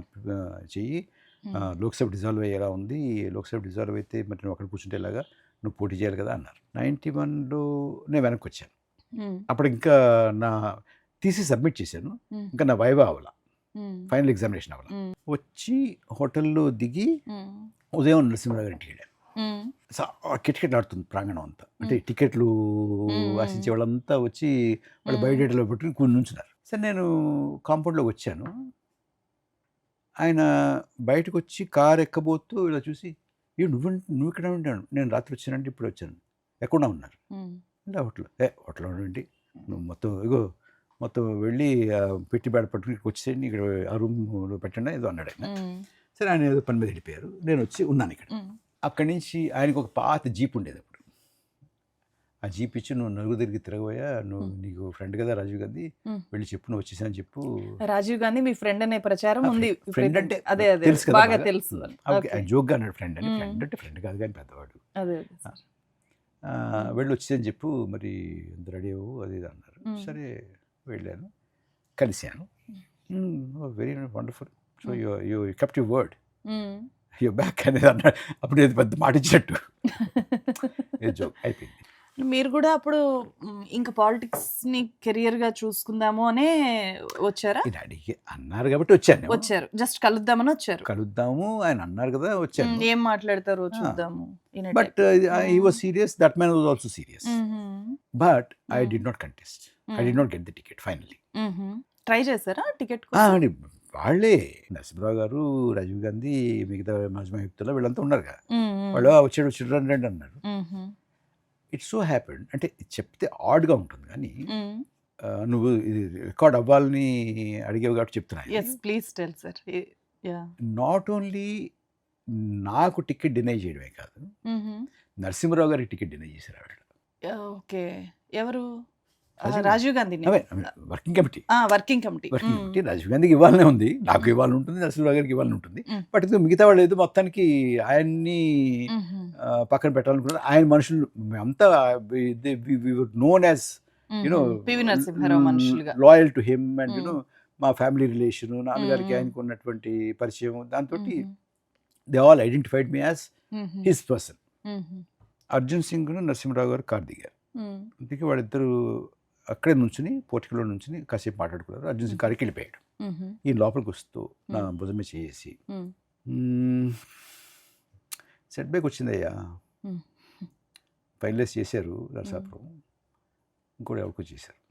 చెయ్యి, లోక్సభ డిజాల్వ్ అయ్యేలా ఉంది, లోక్సభ డిజాల్వ్ అయితే మరి నువ్వు అక్కడ కూర్చుంటే ఇలాగా నువ్వు పోటీ చేయాలి కదా అన్నారు. 91లో నేను వెనక్కి వచ్చాను. అప్పుడు ఇంకా నా థీసిస్ సబ్మిట్ చేశాను, ఇంకా నా వైవా అవ్వాల, ఫైనల్ ఎగ్జామినేషన్ అవ్వాల. వచ్చి హోటల్లో దిగి ఉదయం నరసింహరావు గారి ఇంటికి వెళ్ళాను. కిటకిట ఆడుతుంది ప్రాంగణం అంతా. అంటే టికెట్లు ఆశించే వాళ్ళంతా వచ్చి వాళ్ళు బయోడేటాలో పెట్టుకుని కొన్ని నుంచున్నారు. సరే నేను కాంపౌండ్లోకి వచ్చాను. ఆయన బయటకు వచ్చి కారు ఎక్కబోతూ ఇలా చూసి, నువ్వు ఇక్కడ ఉంటాను, నేను రాత్రి వచ్చానంటే ఇప్పుడు వచ్చాను, ఎక్కడ ఉన్నారు ఇలా హోటల్లో ఉండండి, నువ్వు మొత్తం వెళ్ళి పెట్టి బేడ పట్టుకుని వచ్చేయండి, ఇక్కడ ఆ రూమ్లో పెట్టండి ఏదో అన్నాడు ఆయన. సరే ఆయన ఏదో పని మీద వెళ్ళిపోయారు, నేను వచ్చి ఉన్నాను ఇక్కడ. అక్కడి నుంచి ఆయనకు ఒక పాత జీప్ ఉండేది. అప్పుడు ఆ జీప్ ఇచ్చి, నువ్వు నలుగురు దగ్గరికి తిరగబోయా, నువ్వు నీకు ఫ్రెండ్ కదా రాజీవ్ గాంధీ, వెళ్ళి చెప్పు నువ్వు వచ్చేసాను చెప్పు. రాజీవ్ గాంధీ మీ ఫ్రెండ్ అనే ప్రచారం ఉంది. ఫ్రెండ్ అంటే అదే తెలుసు కదా, బాగా తెలుసు. జోక్గా అన్నాడు ఫ్రెండ్ అని. ఫ్రెండ్ అంటే ఫ్రెండ్ కాదు కానీ పెద్దవాడు. వెళ్ళి వచ్చేదని చెప్పు, మరి ఎంత రెడీ అవ్వు అది ఇది అన్నారు. సరే వెళ్ళాను, కలిశాను. Very wonderful, so you kept your word, you back అనేది అన్నాడు. అప్పుడు ఏది పెద్ద మాట ఇచ్చినట్టు జోక్ అయిపోయింది. మీరు కూడా అప్పుడు ఇంకా పాలిటిక్స్ని కెరియర్గా చూసుకుందాము అనే వచ్చారా? ఇది అడిగి అన్నారు కాబట్టి వచ్చారు, జస్ట్ కలుద్దామని వచ్చారు. కలుద్దాము ఆయన అన్నారు కదా వచ్చాను. ఏం మాట్లాడతారో చూద్దాము. But he was serious, that man was also serious. But I did not contest, I did not get the ticket finally. Try చేశారా టికెట్? వాళ్ళే నరసింహరావు గారు, రాజీవ్ గాంధీ, మిగతా మజ్మాయుక్తుల్లో వీళ్ళంతా ఉన్నారు కదా, వాళ్ళు వచ్చాడు రండి అన్నారు. ఇట్స్ సో హ్యాపెండ్ అంటే చెప్తే ఆడ్గా ఉంటుంది కానీ నువ్వు ఇది రికార్డ్ అవ్వాలని అడిగేవి కాబట్టి చెప్తున్నా. Yes please tell sir. Not only నాకు టికెట్ డినై చేయడమే కాదు, నరసింహరావు గారికి టికెట్ డినై చేశారు ఆవిడ. ఓకే, ఎవరు? Rajiv Gandhi working committee. Working committee Rajiv గాంధీకి ఇవ్వాలనే ఉంది, నాకు ఇవ్వాలని ఉంటుంది, నరసింహరావు గారికి ఇవ్వాలని ఉంటుంది. బట్ ఇది మిగతా వాళ్ళు ఏదో మొత్తానికి ఆయన్ని పక్కన పెట్టాలనుకున్నారు. ఆయన మనుషులు అంతా known as you know PV Narasimha Rao మనుషులుగా loyal to him and you know మా ఫ్యామిలీ రిలేషన్, నాన్నగారికి ఆయనకు ఉన్నటువంటి పరిచయం, దాంతో they all identified me as his person. Arjun Singh, Narasimha Rao garu car దిగారు. అందుకే వాళ్ళిద్దరు అక్కడే నుంచుని పోర్టికల్లో నుంచుని కాసేపు మాట్లాడుకున్నారు. అర్జున్ సింగ్ కారికి వెళ్ళిపోయాడు. ఈ లోపలికి వస్తూ నా భుజమే చేసి సెట్ బ్యాక్ వచ్చిందయ్యా, ఫైనలైజ్ చేశారు నరసాపురం, ఇంకోటి ఎవరికో చేశారు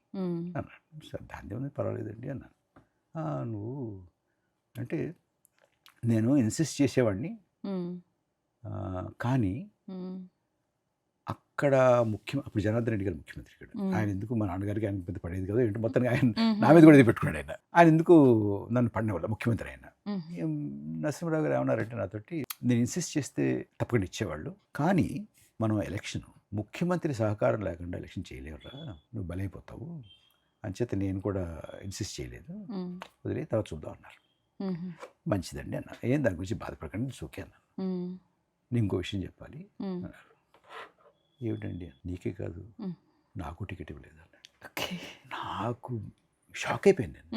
అన్నాడు. సార్ దాన్ని ఏమన్నా పర్వాలేదండి అన్నాను. నువ్వు అంటే నేను ఇన్సిస్ట్ చేసేవాడిని, కానీ అక్కడ అప్పుడు జనార్దన్ రెడ్డి గారు ముఖ్యమంత్రి ఇక్కడ, ఆయన ఎందుకు మా నాన్నగారికి ఆయన పెద్ద పడేది కదా ఏంటో, మొత్తానికి ఆయన నా మీద కూడా ఇది పెట్టుకున్నాడు. ఆయన ఎందుకు నన్ను పడినవాళ్ళ ముఖ్యమంత్రి ఆయన. నరసింహరావు గారు ఏమన్నారంటే నాతోటి, నేను ఇన్సిస్ట్ చేస్తే తప్పకుండా ఇచ్చేవాళ్ళు, కానీ మనం ఎలక్షన్ ముఖ్యమంత్రి సహకారం లేకుండా ఎలక్షన్ చేయలేవురా, నువ్వు బలైపోతావు, అంచేత నేను కూడా ఇన్సిస్ట్ చేయలేదు, వదిలే తర్వాత చూద్దాం అన్నారు. మంచిదండి అన్నారు. ఏం దాని గురించి బాధపడకండి, సోకే అన్నాను. నేను ఇంకో విషయం చెప్పాలి అన్నారు. ఏమిటండి? నీకే కాదు నాకు టికెట్ ఇవ్వలేదు అన్నాడు. నాకు షాక్ అయిపోయింది నేను.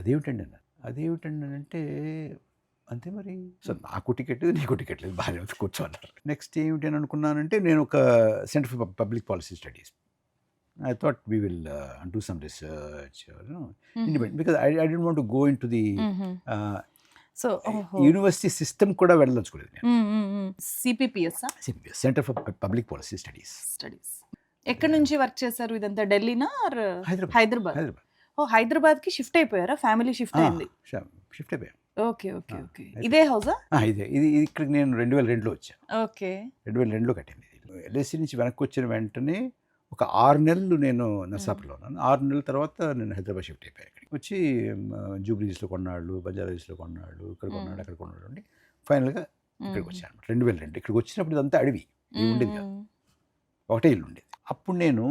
అదేమిటండి అన్నారు. అదేమిటండి అంటే అంతే మరి, సో నాకు టికెట్ నీకు టికెట్ లేదు, బాగా కూర్చోన్నారు. నెక్స్ట్ ఏమిటి అని అనుకున్నానంటే, నేను ఒక centre for public policy studies, I thought we will do some research, independent, because I didn't want to go into the university system కూడా వెళ్ళదలుచుకోలేదు నేను. సిపిపిఎస్ centre for public policy studies. ఎక్కడి నుంచి వర్క్ చేశారు? ఇదంతా ఢిల్లీనా? హైదరాబాద్. హైదరాబాద్కి షిఫ్ట్ అయిపోయారా? ఫ్యామిలీ షిఫ్ట్ అయింది? Shift అయిపోయాం. Okay okay okay. ఇదే హౌసా? ఇది ఇక్కడికి నేను 2002లో వచ్చాను. ఓకే, 2002లో కట్టింది. ఎల్ఐసి నుంచి వెనక్కి వచ్చిన వెంటనే ఒక 6 నెలలు నేను నర్సాపురంలో ఉన్నాను. 6 నెలల తర్వాత నేను హైదరాబాద్ షిఫ్ట్ అయిపోయాను. ఇక్కడికి వచ్చి జూబ్లీస్లో కొన్నాళ్ళు, బంజారాహిల్స్లో కొన్నాళ్ళు, ఇక్కడ కొన్నాడు, అక్కడ కొన్నాడు అండి. ఫైనల్గా ఇక్కడికి వచ్చాను అనమాట 2002. ఇక్కడికి వచ్చినప్పుడు ఇదంతా అడవి, ఇది ఉండేది కాదు, ఒకటే ఇల్లు ఉండేది. అప్పుడు నేను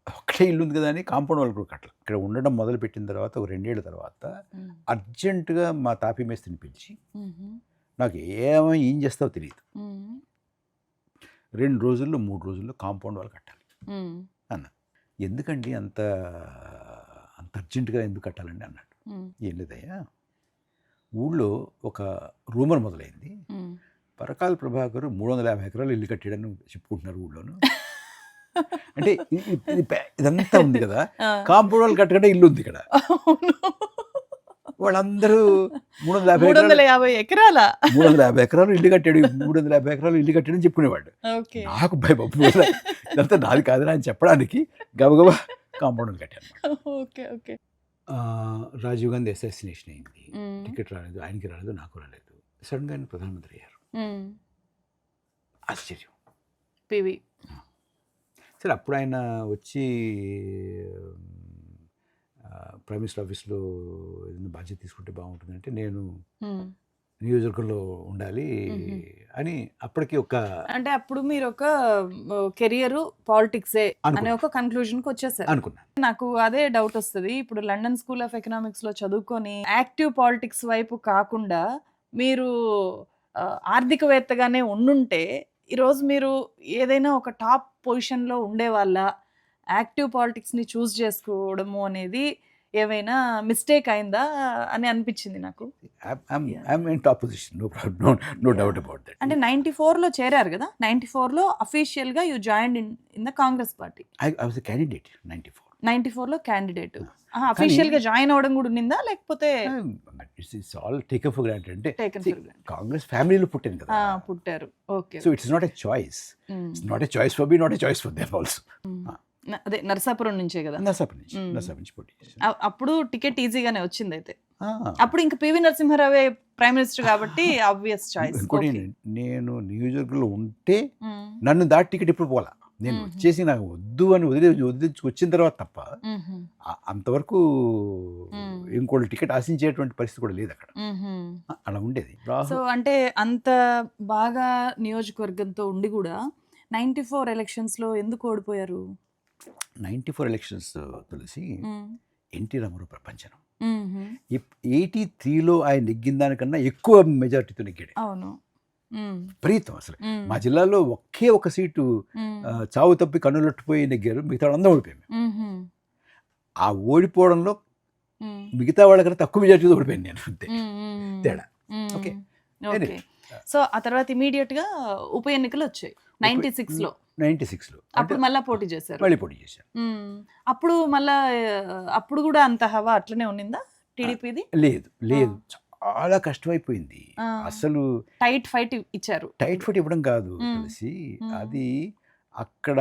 ఒకటే ఇల్లు ఉంది కదా అని కాంపౌండ్ వాళ్ళు కూడా కట్టలేదు. ఇక్కడ ఉండడం మొదలుపెట్టిన తర్వాత ఒక 2 ఏళ్ళ తర్వాత అర్జెంటుగా మా తాపీ మేస్త్రిని పిలిచి, నాకు ఏం చేస్తావో తెలియదు, 2 రోజుల్లో 3 రోజుల్లో కాంపౌండ్ వాళ్ళు కట్టాలి అన్న. ఎందుకండి అంత అర్జెంటుగా ఎందుకు కట్టాలండి అన్నాడు. ఏం లేదయ్యా, ఊళ్ళో ఒక రూమర్ మొదలైంది, పరకాల ప్రభాకర్ 350 ఎకరాలు ఇల్లు కట్టాడని చెప్పుకుంటున్నారు ఊళ్ళోను. అంటే ఇదంతా ఉంది కదా, కాంపౌండ్ వాళ్ళు కట్టకుండా ఇల్లు ఉంది ఇక్కడ, వాళ్ళందరూ 350 ఎకరాలు ఇల్లు కట్టాడు, 350 ఎకరాలు ఇల్లు కట్టాడని చెప్పుకునేవాడు. నాకు భయపప్పు ఇదంతా నాది కాదురా అని చెప్పడానికి గబగబా కాంపౌండ్ కట్టాను. రాజీవ్ గాంధీ అసాసినేషన్ అయింది, టికెట్ రాలేదు, ఆయనకి రాలేదు, నాకు రాలేదు. సడన్గా ఆయన ప్రధానమంత్రి అయ్యారు. ఆశ్చర్యం. పివి సరే, అప్పుడు ఆయన వచ్చి ప్రైమ్ మినిస్టర్ ఆఫీస్లో ఏదైనా బాధ్యత తీసుకుంటే బాగుంటుందంటే, నేను నియోజకవర్గంలో ఉండాలి అని అప్పటికి ఒక, అంటే అప్పుడు మీరు ఒక కెరియర్ పాలిటిక్సే అనే ఒక కన్క్లూజన్కి వచ్చేసారు అనుకున్నాను. నాకు అదే డౌట్ వస్తుంది, ఇప్పుడు లండన్ స్కూల్ ఆఫ్ ఎకనామిక్స్లో చదువుకొని యాక్టివ్ పాలిటిక్స్ వైపు కాకుండా మీరు ఆర్థికవేత్తగానే ఉండుంటే ఈరోజు మీరు ఏదైనా ఒక టాప్ పొజిషన్లో ఉండేవాళ్ళ? యాక్టివ్ పాలిటిక్స్ని చూస్ చేసుకోవడము అనేది ఏమైనా మిస్టేక్ అయిందా అని అనిపించింది నాకు. అంటే 94లో చేరారు కదా, 94లో అఫీషియల్గా you joined in the Congress party. 94లో క్యాండిడేట్, అఫీషియల్గా జాయిన్ అవ్వడం కూడా ఉన్నిందా లేకపోతే? కాంగ్రెస్ ఫ్యామిలీలో పుట్టాను కదా, పుట్టారు. Okay, so it's not a choice, it's not a choice for me, not a choice for them also. అదే నరసాపురం నుంచే కదా? నరసాపురం నుంచి పోటీ చేశాను. అప్పుడు టికెట్ ఈజీగానే వచ్చింది అయితే? అప్పుడు ఇంకా పివి నరసింహారావే ప్రైమ్ మినిస్టర్ కాబట్టి ఆబ్వియస్ చాయిస్. ఇంకోటి నేను నియోజకవర్గంలో ఉంటే నన్ను దాటి టికెట్ ఎప్పుడు పోలా. నేను వచ్చేసి నాకు వద్దు అని వదిలించి వచ్చిన తర్వాత తప్ప అంతవరకు ఇంకోటి టికెట్ ఆశించేటువంటి పరిస్థితి కూడా లేదు అక్కడ. అలా ఉండేది. సో అంటే అంత బాగా నియోజకవర్గంతో ఉండి కూడా 94 ఎలక్షన్స్ లో ఎందుకు ఓడిపోయారు? 94 ఎలక్షన్స్ తులసి ఎన్టీ రామారావు ప్రపంచం. 83లో ఆయన నెగ్గిన దానికన్నా ఎక్కువ మెజారిటీతో నెగ్గాడు. అవును, విపరీతం అసలు. మా జిల్లాలో ఒకే ఒక సీటు చావు తప్పి కన్నులొట్టిపోయి నెగ్గారు, మిగతా అందరూ ఓడిపోయాను. ఆ ఓడిపోవడంలో మిగతా వాళ్ళకన్నా తక్కువ మెజారిటీతో ఓడిపోయాను నేను, అంతే తేడా. ఓకే. సో ఆ తర్వాత ఇమీడియట్ గా ఉప ఎన్నికలు వచ్చాయి 96లో. అప్పుడు మళ్ళీ పోటీ చేశారు. మళ్ళీ పోటీ చేశారు. అప్పుడు కూడా అంత హవా అట్లనే ఉన్నిందా టీడీపీది? లేదు, చాలా కష్టమైపోయింది అసలు. టైట్ ఫైట్ ఇచ్చారు. టైట్ ఫైట్ ఇవ్వడం కాదు తెలిసి, అది అక్కడ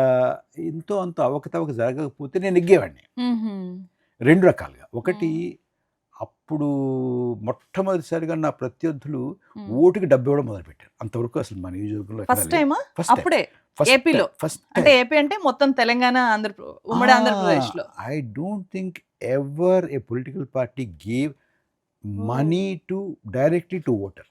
ఎంతో అంత అవకతవక జరగకపోతే నేను నెగ్గేవాడిని. రెండు రకాలుగా. ఒకటి, అప్పుడు మొట్టమొదటిసారిగా నా ప్రత్యర్థులు ఓటుకి డబ్బు ఇవ్వడం మొదలుపెట్టారు. అంతవరకు అసలు మన నియోజకవర్గంలో అప్పుడే ఏపీలో, అంటే ఏపీ అంటే మొత్తం తెలంగాణ, ఉమ్మడి ఆంధ్రప్రదేశ్ లో. I don't think ever A political party gave money to directly to voter.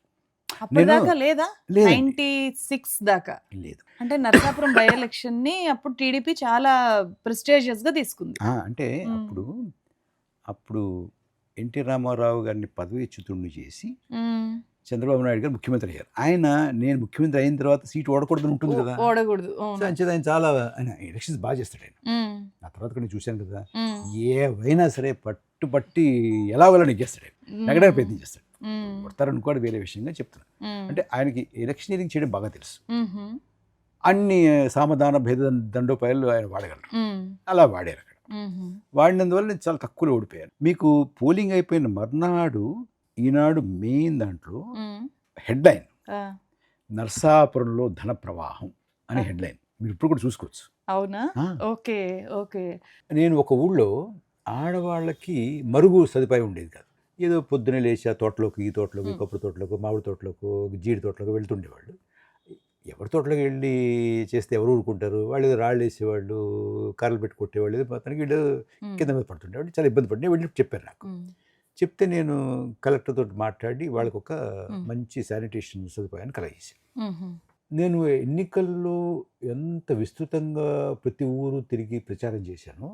అప్పటిదాకా లేదా? 96 దాకా లేదు. అంటే నరసాపురం బై ఎలక్షన్ ని అప్పుడు టీడీపీ చాలా ప్రెస్టీజియస్ గా తీసుకుంది. అంటే అప్పుడు ఎన్టీ రామారావు గారిని పదవీచ్యుతుడిని చేసి చంద్రబాబు నాయుడు గారు ముఖ్యమంత్రి అయ్యారు. నేను ముఖ్యమంత్రి అయిన తర్వాత సీటు ఓడకూడదని ఉంటుంది కదా, ఓడకూడదు. అంచేది ఆయన చాలా ఎలక్షన్స్ బాగా చేస్తాడు ఆయన. ఆ తర్వాత కూడా నేను చూశాను కదా, ఏవైనా సరే పట్టుబట్టి ఎలా వాళ్ళ నెగ్గేస్తాడు, నెగ్గడానికి ప్రయత్నం చేస్తాడు. కొడతారని కూడా వేరే విషయంగా చెప్తున్నాను. అంటే ఆయనకి ఎలక్షనీరింగ్ చేయడం బాగా తెలుసు. అన్ని సామధాన భేద దండోపాయాలు ఆయన వాడగలరు. అలా వాడారు. అక్కడ వాడినందువల్ల నేను చాలా తక్కువలో ఓడిపోయాను. మీకు పోలింగ్ అయిపోయిన మర్నాడు ఈనాడు మెయిన్ దాంట్లో హెడ్లైన్ నర్సాపురంలో ధన ప్రవాహం అనే హెడ్లైన్. మీరు ఇప్పుడు కూడా చూసుకోవచ్చు. అవునా? ఓకే. నేను ఒక ఊళ్ళో ఆడవాళ్ళకి మరుగు సదుపాయం ఉండేది కాదు. ఏదో పొద్దునే లేచి ఆ తోటలోకి, ఈ తోటలోకి, కొబ్బరి తోటలోకి, మామిడి తోటలోకి, జీడి తోటలోకి వెళ్తుండేవాళ్ళు. ఎవరి తోటలోకి వెళ్ళి చేస్తే ఎవరు ఊరుకుంటారు? వాళ్ళు ఏదో రాళ్ళు వేసేవాళ్ళు, కర్రలు పెట్టి కొట్టేవాళ్ళు, ఏదో మొత్తానికి వీళ్ళు కింద మీద పడుతుండేవాళ్ళు. చాలా ఇబ్బంది పడి వెళ్ళి చెప్పారు నాకు. చెప్తే నేను కలెక్టర్ తోటి మాట్లాడి వాళ్ళకి ఒక మంచి శానిటేషన్ సదుపాయాన్ని కలగజేశాను. నేను ఎన్నికల్లో ఎంత విస్తృతంగా ప్రతి ఊరు తిరిగి ప్రచారం చేశానో,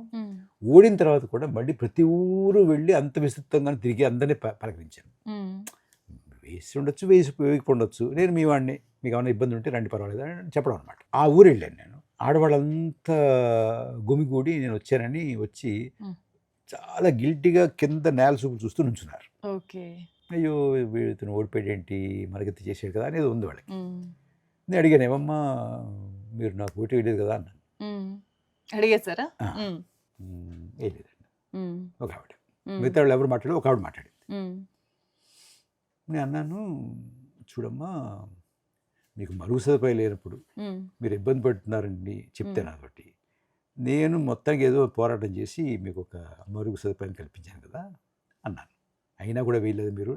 ఓడిన తర్వాత కూడా మళ్ళీ ప్రతి ఊరు వెళ్ళి అంత విస్తృతంగా తిరిగి అందరినీ పలకరించాను. వేసి ఉండొచ్చు, వేయకపోండొచ్చు, నేను మీ వాడిని, మీకు ఏమైనా ఇబ్బంది ఉంటే రండి, పర్వాలేదు అని చెప్పడం అనమాట. ఆ ఊరు వెళ్ళాను నేను. ఆడవాళ్ళంతా గుమిగూడి నేను వచ్చానని వచ్చి చాలా గిల్టీగా కింద నేల చూపులు చూస్తూ నుంచున్నారు. అయ్యో వీళ్ళతో ఓడిపోయేంటి, మనకెత్తి చేసాడు కదా అనేది ఉంది వాళ్ళకి. నేను అడిగాను, ఏమమ్మా మీరు నాకు ఓటు వేయలేదు కదా అన్నాను. అడిగేశారా? ఏ లేదండి. ఒక ఆవిడ, మిగతా వాళ్ళు ఎవరు మాట్లాడారు, ఒక ఆవిడ మాట్లాడింది. నేను అన్నాను, చూడమ్మా మీకు మరుగు సదుపాయం లేనప్పుడు మీరు ఇబ్బంది పడుతున్నారండి చెప్తే నాతోటి, నేను మొత్తానికి ఏదో పోరాటం చేసి మీకు ఒక మరుగు సదుపాయం కల్పించాను కదా అన్నాను. అయినా కూడా వేయలేదు మీరు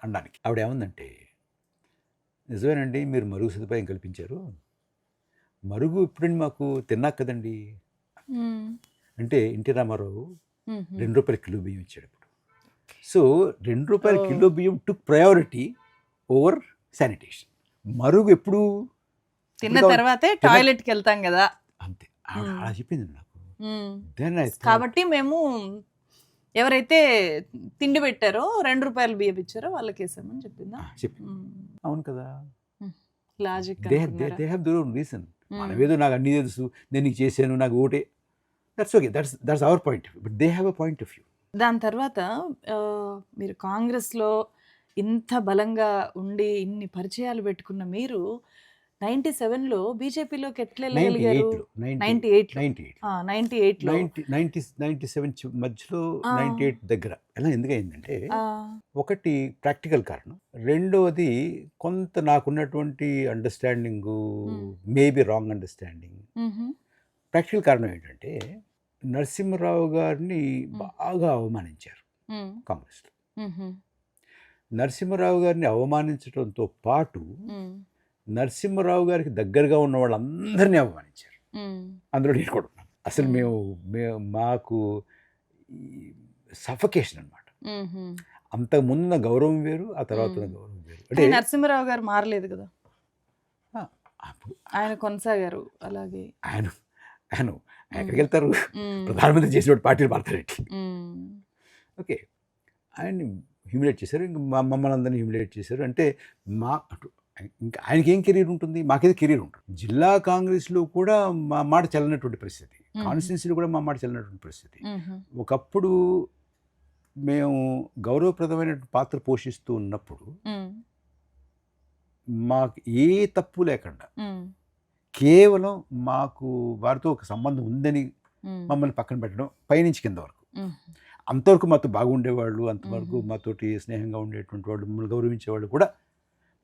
అనడానికి. ఆవిడ ఏముందంటే, నిజమేనండి మీరు మరుగు సదుపాయం కల్పించారు, మరుగు ఇప్పుడండి మాకు తిన్నాక కదండి అంటే ఎన్టీ రామారావు ₹2 కిలో బియ్యం ఇచ్చాడు ఇప్పుడు. సో ₹2 కిలో బియ్యం టుక్ ప్రయారిటీ ఓవర్ శానిటేషన్. మరుగు ఎప్పుడు తిన్న తర్వాతే టాయిలెట్కి వెళ్తాం కదా, అంతే. అలా చెప్పింది నాకు. కాబట్టి మేము ఎవరైతే తిండి పెట్టారో ₹2 బియ్యం ఇచ్చారో వాళ్ళకి వేసామని చెప్పిందా? చెప్పింది. అవును కదా, logic. They have their own reason. మనమేదో నాకు అన్నీ తెలుసు, నేను నీకు చేశాను, నాకు ఓటే, that's okay, that's our point of view, but they have a point of view. దాని తర్వాత మీరు కాంగ్రెస్లో ఇంత బలంగా ఉండి ఇన్ని పరిచయాలు పెట్టుకున్న మీరు 97లో బీజేపీలోకి ఎట్లా వెళ్ళగలిగారు? 98లో 97 మధ్యలో 98 దగ్గర ఎలా ఎందుకయిందంటే, ఒకటి ప్రాక్టికల్ కారణం, రెండోది కొంత నాకున్నటువంటి understanding, maybe wrong understanding. Practical కారణం ఏంటంటే, నరసింహరావు గారిని బాగా అవమానించారు కాంగ్రెస్లో. నరసింహారావు గారిని అవమానించడంతో పాటు నరసింహారావు గారికి దగ్గరగా ఉన్న వాళ్ళందరినీ అవమానించారు. అందులో నేను కూడా ఉన్నాను. అసలు మేము మాకు సఫకేషన్ అనమాట. అంతకుముందు నా గౌరవం వేరు, ఆ తర్వాత నా గౌరవం వేరు. అంటే నరసింహారావు గారు మారలేదు కదా, అప్పుడు ఆయన కొనసాగారు అలాగే. ఆయన ఎక్కడికి వెళ్తారు? ప్రధానమంత్రి చేసినప్పుడు పార్టీలు మారుతారేంటి? ఓకే, ఆయన్ని హ్యూమిలేట్ చేశారు. ఇంకా మమ్మల్ని అందరినీ హ్యూమిలేట్ చేశారు. అంటే ఇంకా ఆయనకి ఏం కెరీర్ ఉంటుంది? మాకేదో కెరీర్ ఉంటుంది. జిల్లా కాంగ్రెస్లో కూడా మా మాట చెల్లనటువంటి పరిస్థితి, కాన్స్టిట్యున్సీలో కూడా మా మాట చెల్లనటువంటి పరిస్థితి. ఒకప్పుడు మేము గౌరవప్రదమైన పాత్ర పోషిస్తూ ఉన్నప్పుడు మాకు ఏ తప్పు లేకుండా కేవలం మాకు వారితో ఒక సంబంధం ఉందని మమ్మల్ని పక్కన పెట్టడం, పైనుంచి కింద వరకు అంతవరకు మాతో బాగుండేవాళ్ళు, అంతవరకు మాతోటి స్నేహంగా ఉండేటువంటి వాళ్ళు, మమ్మల్ని గౌరవించేవాళ్ళు కూడా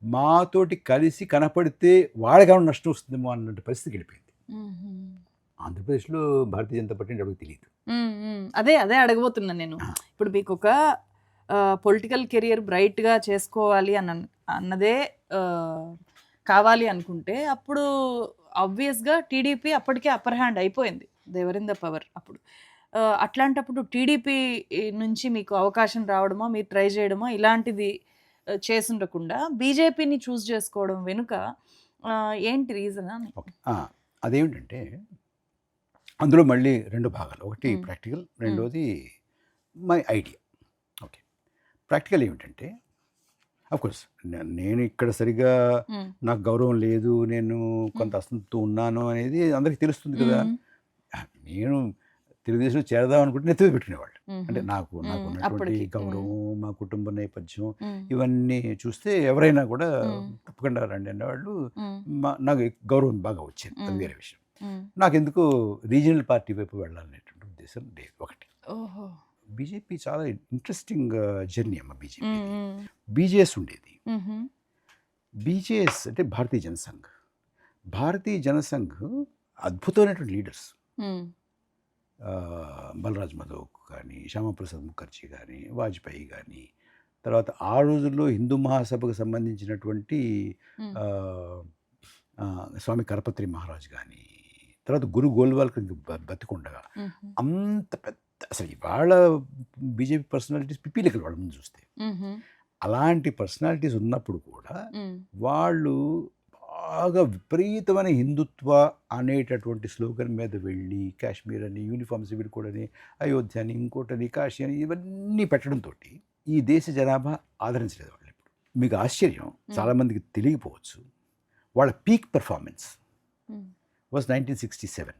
మాతోటి కలిసి కనపడితే వాళ్ళకి ఏమైనా నష్టం వస్తుందేమో అన్నట్టు పరిస్థితి వెళ్ళిపోయింది. ఆంధ్రప్రదేశ్లో భారతీయ జనతా పార్టీ ఎవరికి తెలియదు. అదే అడగబోతున్నాను నేను. ఇప్పుడు మీకు ఒక పొలిటికల్ కెరియర్ బ్రైట్గా చేసుకోవాలి అన్నదే కావాలి అనుకుంటే అప్పుడు ఆబ్వియస్గా టీడీపీ అప్పటికే అప్పర్ హ్యాండ్ అయిపోయింది, దేవర్ ఇన్ ద పవర్. అప్పుడు అట్లాంటప్పుడు టీడీపీ నుంచి మీకు అవకాశం రావడమో, మీరు ట్రై చేయడమో ఇలాంటిది చేసుండకుండా బీజేపీని చూస్ చేసుకోవడం వెనుక ఏంటి రీజన్ అని? అదేమిటంటే అందులో మళ్ళీ రెండు భాగాలు, ఒకటి ప్రాక్టికల్, రెండోది మై ఐడియా. ఓకే, ప్రాక్టికల్ ఏమిటంటే అఫ్కోర్స్ నేను ఇక్కడ సరిగా నాకు గౌరవం లేదు, నేను కొంత అసంతో ఉన్నాను అనేది అందరికీ తెలుస్తుంది కదా. నేను తెలుగుదేశంలో చేరదాం అనుకుంటే నెత్తి పెట్టుకునేవాళ్ళు. అంటే నాకు ఉన్నటువంటి గౌరవం, మా కుటుంబ నేపథ్యం ఇవన్నీ చూస్తే ఎవరైనా కూడా తప్పకుండా రండి అనేవాళ్ళు. నాకు గౌరవం బాగా వచ్చేది, అది వేరే విషయం. నాకెందుకు రీజనల్ పార్టీ వైపు వెళ్ళాలనేటువంటి ఉద్దేశం లేదు. ఒకటి, బీజేపీ చాలా ఇంట్రెస్టింగ్ జర్నీ అమ్మ. బీజేఎస్ ఉండేది. బీజేఎస్ అంటే భారతీయ జనసంఘ్. భారతీయ జనసంఘ్ అద్భుతమైనటువంటి లీడర్స్, బలరాజ్ మధవ్ కానీ, శ్యామప్రసాద్ ముఖర్జీ కానీ, వాజ్పేయి కానీ, తర్వాత ఆ రోజుల్లో హిందూ మహాసభకు సంబంధించినటువంటి స్వామి కరపత్రి మహారాజ్ కానీ, తర్వాత గురు గోల్వాల్కర్ బతికుండగా అంత పెద్ద అసలు ఇవాళ బీజేపీ పర్సనాలిటీస్ పిపీలకి వాళ్ళ ముందు చూస్తే అలాంటి పర్సనాలిటీస్ ఉన్నప్పుడు కూడా వాళ్ళు బాగా విపరీతమైన హిందుత్వ అనేటటువంటి స్లోగన్ మీద వెళ్ళి కాశ్మీర్ అని, యూనిఫామ్ సివిల్ కోడ్ అని, అయోధ్య అని, ఇంకోటని, కాశీ అని ఇవన్నీ పెట్టడంతో ఈ దేశ జనాభా ఆదరించలేదు వాళ్ళు. ఇప్పుడు మీకు ఆశ్చర్యం, చాలామందికి తెలియకపోవచ్చు, వాళ్ళ peak performance was 1967.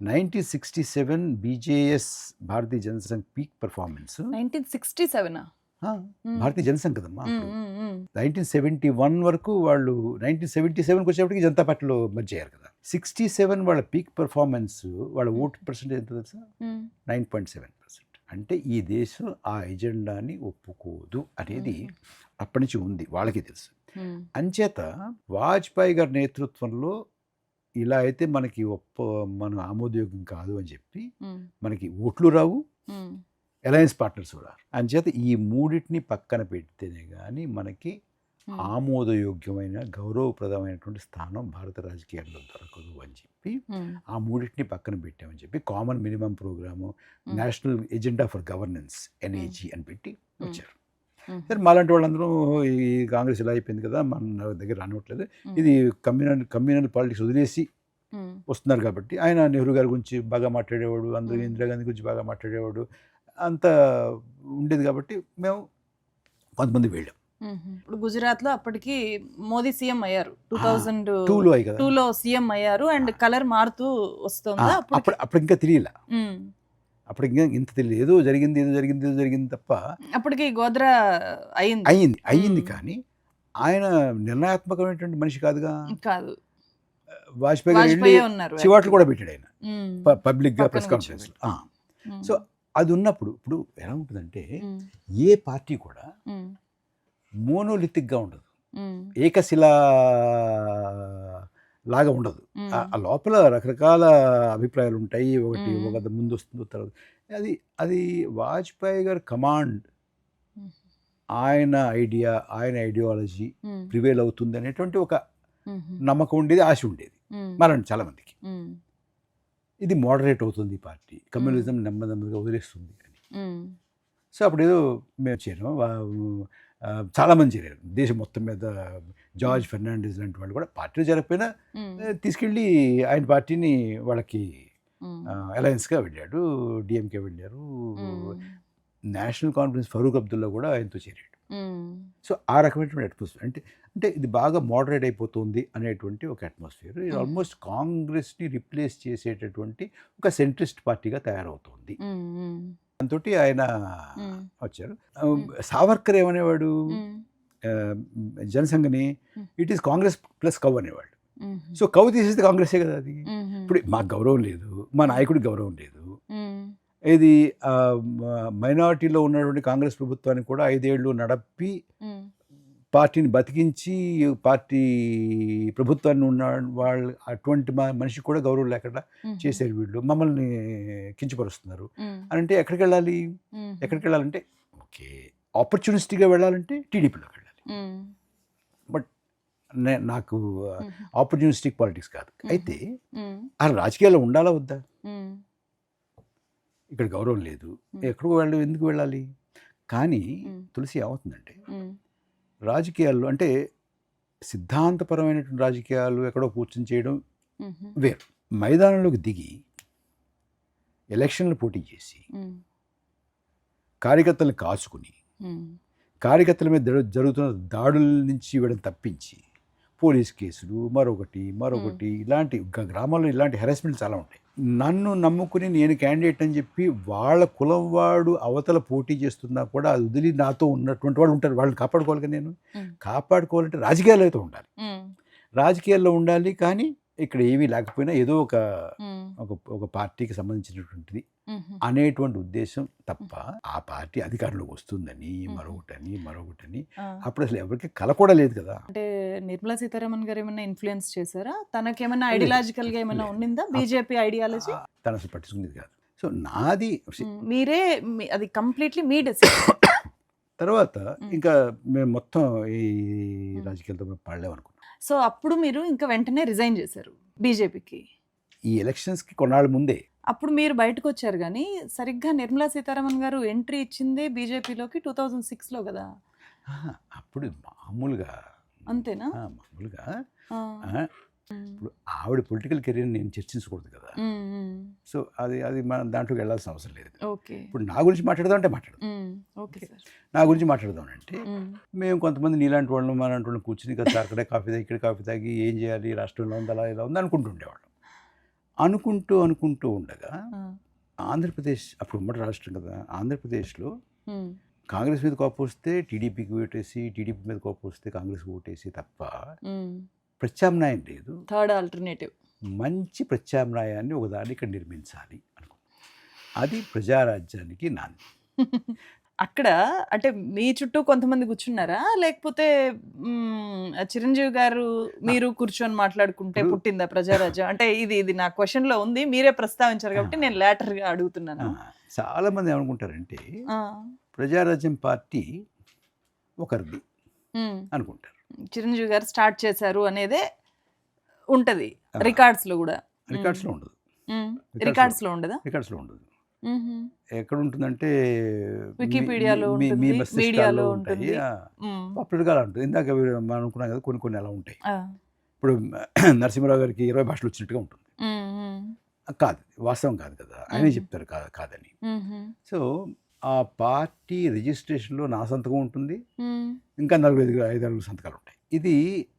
1967 BJS Bharatiya Jan Sangh peak performance 1967 భారతీయ జనసంఘ్ కదమ్మా. 1971 వరకు వాళ్ళు 1977కి వచ్చేప్పటికి జనతా పార్టీలో మర్జ్ అయ్యారు కదా. 67 వాళ్ళ పీక్ పెర్ఫార్మెన్స్, వాళ్ళ ఓటు పర్సెంటేజ్ ఎంత తెలుసా? 9.7%. అంటే ఈ దేశం ఆ ఎజెండాని ఒప్పుకోదు అనేది అప్పటి నుంచి ఉంది, వాళ్ళకి తెలుసు. అంచేత వాజ్పేయి గారి నేతృత్వంలో ఇలా అయితే మనకి మన ఆమోదయోగ్యం కాదు అని చెప్పి మనకి ఓట్లు రావు, అలయన్స్ పార్ట్నర్స్ రారు. అంచేత ఈ మూడింటిని పక్కన పెడితేనే కానీ మనకి ఆమోదయోగ్యమైన గౌరవప్రదమైనటువంటి స్థానం భారత రాజకీయాల్లో దొరకదు అని చెప్పి ఆ మూడింటిని పక్కన పెట్టామని చెప్పి common minimum programme, national agenda for governance NAG అని పెట్టి వచ్చారు. సరే, మాలాంటి వాళ్ళందరూ ఈ కాంగ్రెస్ ఇలా అయిపోయింది కదా, మన దగ్గర రానివ్వట్లేదు, ఇది కమ్యూనల్ పాలిటిక్స్ వదిలేసి వస్తున్నారు కాబట్టి. ఆయన నెహ్రూ గారి గురించి బాగా మాట్లాడేవాడు, అందరూ ఇందిరాగాంధీ గురించి బాగా మాట్లాడేవాడు, అంతా ఉండేది కాబట్టి మేము కొంతమంది వెళ్ళాం. ఇప్పుడు గుజరాత్లో అప్పటికి మోదీ సీఎం అయ్యారు, 2002లో సీఎం అయ్యారు. అండ్ కలర్ మారుతూ వస్తుంది. అప్పుడు ఇంకా తెలియలా, అప్పుడు ఇంకా ఇంత తెలియదు, ఏదో జరిగింది తప్ప. అప్పటికి గోద్రా అయ్యింది కానీ ఆయన నిర్ణయాత్మకమైనటువంటి మనిషి కాదు. వాజ్పేయి చివాట్లు కూడా పెట్టాడు ఆయన పబ్లిక్గా, ప్రెస్ కాన్ఫరెన్స్. సో అది ఉన్నప్పుడు ఇప్పుడు ఎలా ఉంటుందంటే ఏ పార్టీ కూడా మోనోలిథిక్గా ఉండదు, ఏకశిలా లాగా ఉండదు. ఆ లోపల రకరకాల అభిప్రాయాలు ఉంటాయి, ఒకటి ముందు వస్తుందో తర్వాత. అది వాజ్పేయి గారి కమాండ్ ఆయన ఐడియాలజీ మ్మ్. ప్రివేల్ అవుతుంది అనేటువంటి ఒక మ్మ్. నమ్మకం ఉండేది, ఆశ ఉండేది మ్మ్. మరణ చాలా మందికి. మ్మ్. ఇది మోడరేట్ అవుతుంది ఈ పార్టీ, కమ్యూనిజం నెమ్మదిగా వదిలేస్తుంది అని. మ్మ్. సో అప్పుడు ఏదో మేము చేరాము, చాలామంది చేరారు దేశం మొత్తం మీద. జార్జ్ ఫెర్నాండెస్ లాంటి వాళ్ళు కూడా పార్టీలో చేరకపోయినా మ్మ్. తీసుకెళ్ళి ఆయన పార్టీని వాళ్ళకి మ్మ్. అలయన్స్గా వెళ్ళాడు, డిఎంకే వెళ్ళారు. మ్మ్. నేషనల్ కాన్ఫరెన్స్ ఫరూక్ అబ్దుల్లా కూడా ఆయనతో చేరాడు. మ్మ్. సో ఆ రకమైనటువంటి అట్మాస్ఫియర్ అంటే ఇది బాగా మోడరేట్ అయిపోతుంది అనేటువంటి ఒక అట్మాస్ఫియర్. ఇది ఆల్మోస్ట్ కాంగ్రెస్ని రిప్లేస్ చేసేటటువంటి ఒక సెంట్రిస్ట్ పార్టీగా తయారవుతుంది. మ్మ్. దాంతో ఆయన మ్మ్. వచ్చారు. సావర్కర్ ఏమనేవాడు మ్మ్. జనసంఘని, Hmm. It is Congress plus cow అనేవాడు. మ్మ్. సో కవ్ తీసేస్తే కాంగ్రెసే కదా అది. మ్మ్. ఇప్పుడు మాకు గౌరవం లేదు, మా నాయకుడికి గౌరవం లేదు. మ్మ్. ఇది మైనారిటీలో ఉన్నటువంటి కాంగ్రెస్ ప్రభుత్వాన్ని కూడా 5 ఏళ్ళు నడపి మ్మ్. పార్టీని బతికించి పార్టీ ప్రభుత్వాన్ని ఉన్న వాళ్ళు అటువంటి మనిషికి కూడా గౌరవం లేకుండా మ్మ్. చేశారు వీళ్ళు, మమ్మల్ని కించపరుస్తున్నారు మ్మ్. అని. అంటే ఎక్కడికి వెళ్ళాలి? మ్మ్. ఎక్కడికి వెళ్ళాలంటే ఓకే ఆపర్చునిస్ట్గా వెళ్ళాలంటే టీడీపీలోకి వెళ్ళాలి. మ్మ్. బట్ నాకు మ్మ్. ఆపర్చునిస్టిక్ పాలిటిక్స్ కాదు. అయితే మ్మ్. ఆ రాజకీయాల్లో ఉండాలా వద్దా? మ్మ్. ఇక్కడ గౌరవం లేదు, ఎక్కడికి ఎందుకు వెళ్ళాలి? కానీ మ్మ్. తులసి ఏమవుతుందంటే మ్మ్. రాజకీయాల్లో అంటే సిద్ధాంతపరమైనటువంటి రాజకీయాలు ఎక్కడో కూర్చొని చేయడం మ్మ్. వేరు. మైదానంలోకి దిగి ఎలక్షన్లు పోటీ చేసి మ్మ్. కార్యకర్తలను కాచుకుని మ్మ్. కార్యకర్తల మీద జరుగుతున్న దాడుల నుంచి వీళ్ళని తప్పించి పోలీస్ కేసులు మరొకటి ఇలాంటి గ్రామాల్లో ఇలాంటి హెరాస్మెంట్ చాలా ఉంటాయి. నన్ను నమ్ముకుని నేను క్యాండిడేట్ అని చెప్పి వాళ్ళ కులం వాడు అవతల పోటీ చేస్తున్నా కూడా అది వదిలి నాతో ఉన్నటువంటి వాళ్ళు ఉంటారు. వాళ్ళని కాపాడుకోవాలి కదా. నేను కాపాడుకోవాలంటే రాజకీయాల్లో అయితే ఉండాలి, మ్మ్. రాజకీయాల్లో ఉండాలి. కానీ ఇక్కడ ఏమీ లేకపోయినా ఏదో ఒక మ్మ్. ఒక పార్టీకి సంబంధించినటువంటిది మ్మ్. అనేటువంటి ఉద్దేశం తప్ప ఆ పార్టీ అధికారంలోకి వస్తుందని మరొకటని ఆ. అప్పుడు అసలు ఎవరికి కల కూడా లేదు కదా. అంటే నిర్మలా సీతారామన్ గారు ఏమైనా ఇన్ఫ్లుయెన్స్ చేశారా? తనకేమైనా ఐడియాలజికల్ గా ఏమైనా ఉండిందా బీజేపీ ఐడియాలజీ? తను అసలు పట్టించుకునేది కాదు. సో నాది మీరే అది కంప్లీట్లీ మీ డెసిషన్. తర్వాత ఇంకా మేము మొత్తం ఈ రాజకీయాలతో పడలేమనుకున్నాం. సో అప్పుడు మీరు ఇంకా వెంటనే రిజైన్ చేశారు బీజేపీకి. ఈ ఎలక్షన్స్కి కొన్నాళ్ళ ముందే అప్పుడు మీరు బయటకు వచ్చారు, కానీ సరిగ్గా నిర్మలా సీతారామన్ గారు ఎంట్రీ ఇచ్చిందే బీజేపీలోకి 2006లో కదా. అప్పుడు మామూలుగా అంతేనా? మామూలుగా ఆ. ఇప్పుడు ఆవిడ పొలిటికల్ కెరీర్ నేను చర్చించకూడదు కదా. సో అది మన దాంట్లోకి వెళ్ళాల్సిన అవసరం లేదు. ఓకే. ఇప్పుడు నా గురించి మాట్లాడదాం అంటే మాట్లాడదాం. Okay sir. నా గురించి మాట్లాడదాం అంటే మేము కొంతమంది నీలాంటి వాళ్ళం అలాంటి వాళ్ళని కూర్చుని కదా అక్కడే కాఫీ తాగి ఇక్కడ కాఫీ తాగి ఏం చేయాలి, రాష్ట్రంలో ఉంది అలా ఇలా ఉంది అనుకుంటుండేవాళ్ళం. అనుకుంటూ ఉండగా ఆంధ్రప్రదేశ్ అప్పుడు ఉమ్మడి రాష్ట్రం కదా, ఆంధ్రప్రదేశ్లో కాంగ్రెస్ మీద కోపం వస్తే టీడీపీకి ఓటేసి, టీడీపీ మీద కోపం వస్తే కాంగ్రెస్కి ఓటేసి తప్ప ప్రత్యామ్నాయం లేదు. థర్డ్ ఆల్టర్నేటివ్ మంచి ప్రత్యామ్నాయాన్ని ఒకదాన్ని ఇక్కడ నిర్మించాలి అనుకో. అది ప్రజారాజ్యానికి నాంది. అక్కడ అంటే మీ చుట్టూ కొంతమంది కూర్చున్నారా, లేకపోతే చిరంజీవి గారు మీరు కూర్చొని మాట్లాడుకుంటే పుట్టిందా ప్రజారాజ్యం? అంటే ఇది నా క్వశ్చన్ లో ఉంది, మీరే ప్రస్తావించారు కాబట్టి నేను లేటర్ గా అడుగుతున్నాను. చాలా మంది ఏమనుకుంటారంటే ప్రజారాజ్యం పార్టీ ఒకరిది అనుకుంటారు. చిరంజీవి గారు స్టార్ట్ చేశారు అనేదే ఉంటది రికార్డ్స్ లో కూడా. రికార్డ్స్ లో ఉండదు. రికార్డ్స్ లో ఉండదా? రికార్డ్స్ లో ఉండదు. ఎక్కడ ఉంటుందంటే వికీపీడియాలో మీ మస్తిష్కాల్లో ఉంటాయి, పాపులర్గా అలా ఉంటుంది. ఇందాక మనం అనుకున్నాం కదా కొన్ని అలా ఉంటాయి. ఇప్పుడు నరసింహరావు గారికి 20 భాషలు వచ్చినట్టుగా ఉంటుంది. కాదు, వాస్తవం కాదు కదా, ఆయనే చెప్తారు కాదని. సో ఆ పార్టీ రిజిస్ట్రేషన్లో నా సంతకం ఉంటుంది, ఇంకా 4-5 సంతకాలు ఉంటాయి. ఇది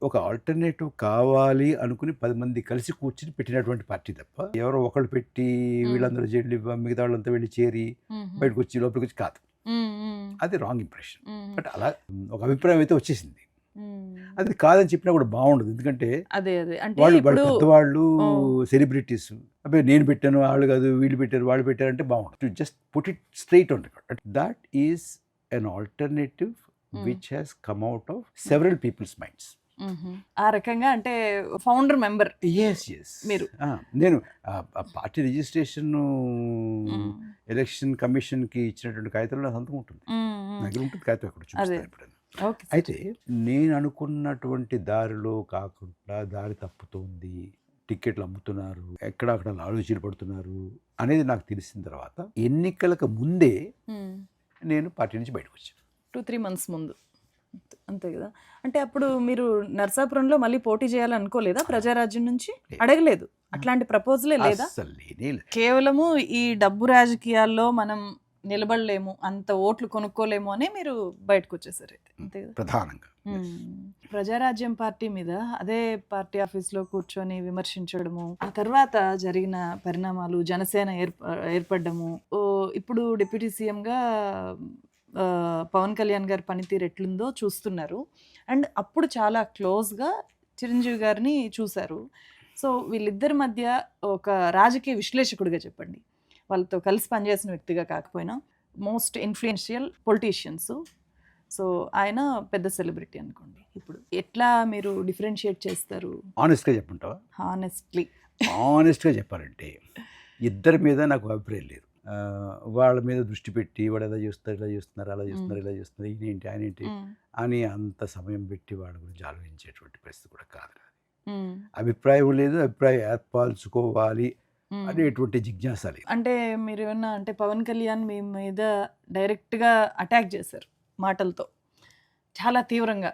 ఒక ఆల్టర్నేటివ్ కావాలి అనుకుని 10 మంది కలిసి కూర్చుని పెట్టినటువంటి పార్టీ తప్ప ఎవరో ఒకళ్ళు పెట్టి వీళ్ళందరూ జైలు మిగతా వాళ్ళంతా వెళ్ళి చేరి బయటకు వచ్చి లోపలికి వచ్చి కాదు. అది రాంగ్ ఇంప్రెషన్. బట్ అలా ఒక అభిప్రాయం అయితే వచ్చేసింది. అది కాదని చెప్పినా కూడా బాగుండదు. ఎందుకంటే వాళ్ళు పెద్దవాళ్ళు సెలబ్రిటీస్, అబ్బాయి నేను పెట్టాను వాళ్ళు కాదు వీళ్ళు పెట్టారు వాళ్ళు పెట్టారంటే బాగుండదు. Just put it straight on record. That is an alternative which has come out of several people's minds. ఆ రకంగా అంటే ఫౌండర్ మెంబర్. yes మీరు నేను పార్టీ రిజిస్ట్రేషన్ ఎలక్షన్ కమిషన్ కి ఇచ్చినటువంటి కాగితంలో సంతకం ఉంటుంది. దగ్గర ఉంటుంది కాగితం అక్కడ చూపిస్తాను ఎప్పుడైనా. ఓకే. అయితే నేను అనుకున్నటువంటి దారిలో కాకుండా దారి తప్పుతోంది, టికెట్లు అమ్ముతున్నారు, ఎక్కడక్కడ లాలూచీలు పడుతున్నారు అనేది నాకు తెలిసిన తర్వాత ఎన్నికలకు ముందే నేను పార్టీ నుంచి బయటకు వచ్చాను. 2-3 months ముందు, అంతే కదా. అంటే అప్పుడు మీరు నర్సాపురంలో మళ్ళీ పోటీ చేయాలనుకోలేదా ప్రజారాజ్యం నుంచి? అడగలేదు, అట్లాంటి ప్రపోజలే లేదా? అస్సలు లేనే లేదు. కేవలము ఈ డబ్బు రాజకీయాల్లో మనం నిలబడలేము, అంత ఓట్లు కొనుక్కోలేము అని మీరు బయటకు వచ్చేసారు అయితే, అంతే కదా. ప్రధానంగా ప్రజారాజ్యం పార్టీ మీద అదే పార్టీ ఆఫీస్లో కూర్చొని విమర్శించడము, ఆ తర్వాత జరిగిన పరిణామాలు, జనసేన ఏర్పడ్డము, ఇప్పుడు డిప్యూటీ సీఎంగా పవన్ కళ్యాణ్ గారి పనితీరు ఎట్లుందో చూస్తున్నారు. అండ్ అప్పుడు చాలా క్లోజ్గా చిరంజీవి గారిని చూశారు. సో వీళ్ళిద్దరి మధ్య ఒక రాజకీయ విశ్లేషకుడిగా చెప్పండి, వాళ్ళతో కలిసి పనిచేసిన వ్యక్తిగా కాకపోయినా మోస్ట్ ఇన్ఫ్లుయెన్షియల్ పొలిటీషియన్స్. సో ఆయన పెద్ద సెలబ్రిటీ అనుకోండి. ఇప్పుడు ఎట్లా మీరు డిఫరెన్షియేట్ చేస్తారు? ఆనెస్ట్గా చెప్పుంటావా? ఆనెస్ట్గా చెప్పాలంటే ఇద్దరి మీద నాకు అభిప్రాయం లేదు. వాళ్ళ మీద దృష్టి పెట్టి వాడు ఎలా చేస్తారు, ఇలా చేస్తున్నారు, అలా చేస్తున్నారు, ఇలా చేస్తున్నారు, ఈయనేంటి ఆయన ఏంటి అని అంత సమయం పెట్టి వాళ్ళ గురించి ఆలోచించేటువంటి పరిస్థితి కూడా కాదు. అభిప్రాయం లేదు, అభిప్రాయం ఏర్పాల్చుకోవాలి అనేటువంటి జిజ్ఞాస లేదు. అంటే మీరు ఏమన్నా అంటే పవన్ కళ్యాణ్ మీ మీద డైరెక్ట్గా అటాక్ చేశారు మాటలతో, చాలా తీవ్రంగా.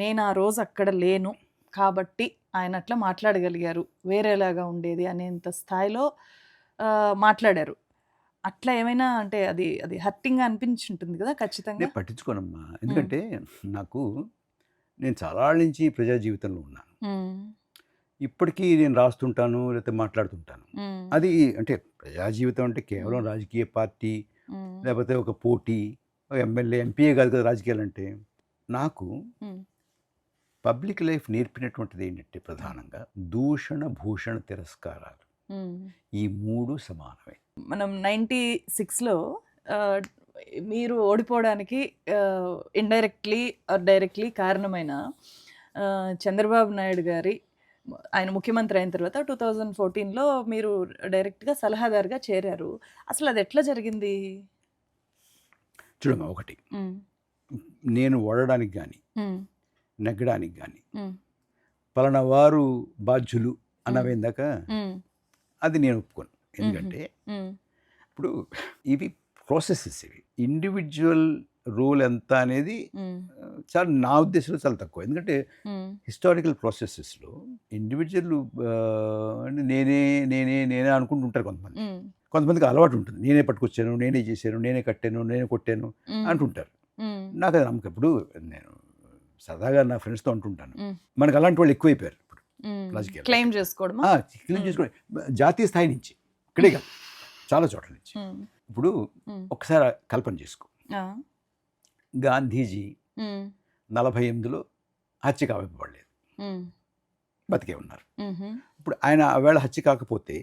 నేను ఆ రోజు అక్కడ లేను కాబట్టి ఆయన అట్లా మాట్లాడగలిగారు, వేరేలాగా ఉండేది అనేంత స్థాయిలో మాట్లాడారు. అట్లా ఏమైనా అంటే అది అది హర్టింగ్ అనిపించి ఉంటుంది కదా ఖచ్చితంగా? నేను పట్టించుకోనమ్మా, ఎందుకంటే నేను చాలా నుంచి ప్రజా జీవితంలో ఉన్నాను. ఇప్పటికీ నేను రాస్తుంటాను, లేకపోతే మాట్లాడుతుంటాను. అది అంటే ప్రజా జీవితం అంటే కేవలం రాజకీయ పార్టీ లేకపోతే ఒక పోటీ, ఎమ్మెల్యే ఎంపీఏ కాదు కదా రాజకీయాలు అంటే. నాకు పబ్లిక్ లైఫ్ నేర్పినటువంటిది ఏంటంటే ప్రధానంగా దూషణ, భూషణ, తిరస్కారాలు, ఈ మూడు సమానమే. మనం 96లో మీరు ఓడిపోవడానికి ఇండైరెక్ట్లీ ఆర్ డైరెక్ట్లీ కారణమైన చంద్రబాబు నాయుడు గారి, ఆయన ముఖ్యమంత్రి అయిన తర్వాత 2014లో మీరు డైరెక్ట్గా సలహాదారుగా చేరారు. అసలు అది ఎట్లా జరిగింది? చూడమ్మా, ఒకటి నేను ఓడడానికి కానీ నెగ్గడానికి కానీ పలానా వారు బాధ్యులు అన్నవేందాక అది నేను ఒప్పుకోను. ఎందుకంటే ఇప్పుడు ఇవి ప్రాసెసెస్, ఇవి ఇండివిజువల్ రోల్ ఎంత అనేది చాలా నా ఉద్దేశంలో చాలా తక్కువ. ఎందుకంటే హిస్టారికల్ ప్రాసెసెస్లో ఇండివిజువల్ నేనే నేనే నేనే అనుకుంటుంటారు కొంతమంది. కొంతమందికి అలవాటు ఉంటుంది, నేనే పట్టుకొచ్చాను, నేనే చేశాను, నేనే కట్టాను, నేనే కొట్టాను అంటుంటారు. నాకు అది నమ్మకం. ఇప్పుడు నేను సరదాగా నా ఫ్రెండ్స్తో అంటుంటాను, మనకు అలాంటి వాళ్ళు ఎక్కువైపోయారు ఇప్పుడు రాజకీయాలు. క్లెయిమ్ చేసుకోవడం జాతీయ స్థాయి నుంచి, ఇక్కడే కాదు చాలా చోట్ల నుంచి. ఇప్పుడు ఒకసారి కల్పన చేసుకో, గాంధీజీ 48లో హత్య కావివ్వబడలేదు, బతికే ఉన్నారు. ఇప్పుడు ఆయన ఆవేళ హత్య కాకపోతే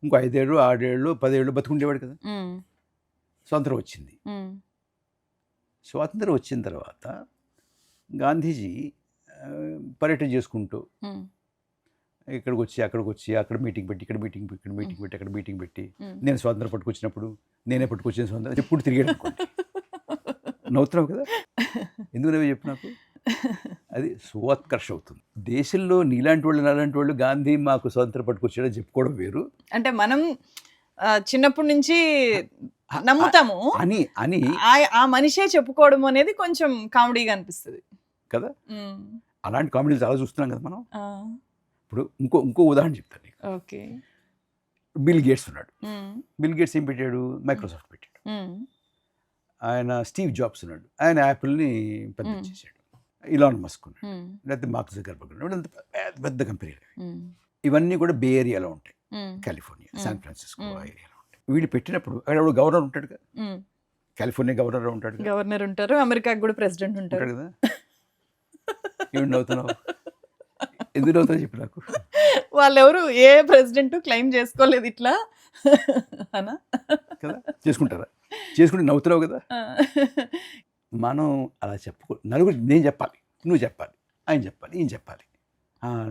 ఇంకో 5 ఏళ్ళు 6 ఏళ్ళు 10 ఏళ్ళు బతుకుండేవాడు కదా. స్వాతంత్రం వచ్చింది. స్వాతంత్రం వచ్చిన తర్వాత గాంధీజీ పర్యటన చేసుకుంటూ ఇక్కడికి వచ్చి అక్కడికి వచ్చి అక్కడ మీటింగ్ పెట్టి ఇక్కడ మీటింగ్ పెట్టి ఇక్కడ మీటింగ్ పెట్టి అక్కడ మీటింగ్ పెట్టి నేను స్వాతంత్రం పట్టుకొచ్చినప్పుడు నేనే పట్టుకొచ్చిన స్వాతంత్రం ఎప్పుడు తిరిగాడు అనుకోండి. నవ్వుతున్నావు కదా, ఎందుకు నవ్వే చెప్పు నాకు. అది స్వోత్కర్ష అవుతుంది. దేశంలో నీలాంటి వాళ్ళు నాలాంటి వాళ్ళు గాంధీ మాకు స్వాతంత్రం పట్టుకొచ్చాడని చెప్పుకోవడం వేరు. అంటే మనం చిన్నప్పటి నుంచి నమ్ముతాము అని అని ఆ మనిషే చెప్పుకోవడం అనేది కొంచెం కామెడీగా అనిపిస్తుంది కదా. అలాంటి కామెడీలు చాలా చూస్తున్నాం కదా మనం. ఇప్పుడు ఇంకో ఉదాహరణ చెప్తాను నీకు. ఓకే, బిల్ గేట్స్ ఉన్నాడు. బిల్ గేట్స్ ఏం పెట్టాడు? మైక్రోసాఫ్ట్ పెట్టాడు. ఆయన స్టీవ్ జాబ్స్ ఉన్నాడు, ఆయన యాపిల్ని పెద్ద చేశాడు. ఇలాన్ మస్క్ ఉన్నాడు, లేకపోతే మార్క్ జకర్బర్గ్ ఉన్నాడు. పెద్ద కంపెనీలు ఇవన్నీ కూడా బే ఏరియాలో ఉంటాయి, కాలిఫోర్నియా, శాన్ ఫ్రాన్సిస్కో ఏరియాలో ఉంటాయి. వీళ్ళు పెట్టినప్పుడు అక్కడ గవర్నర్ ఉంటాడు కదా, కాలిఫోర్నియా గవర్నర్ ఉంటాడు, గవర్నర్ ఉంటారు, అమెరికాకి కూడా ప్రెసిడెంట్ ఉంటాడు కదా. ఏమి నవ్వుతున్నావు, ఎందుకు నవ్వుతావు చెప్పు నాకు. వాళ్ళెవరు ఏ ప్రెసిడెంట్ క్లెయిమ్ చేసుకోలేదు ఇట్లా అనా కదా. చేసుకుంటారా? చేసుకుంటే నవ్వుతున్నావు కదా. మనం అలా చెప్పుకో, నలుగురు నేను చెప్పాలి, నువ్వు చెప్పాలి, ఆయన చెప్పాలి, ఈయన చెప్పాలి.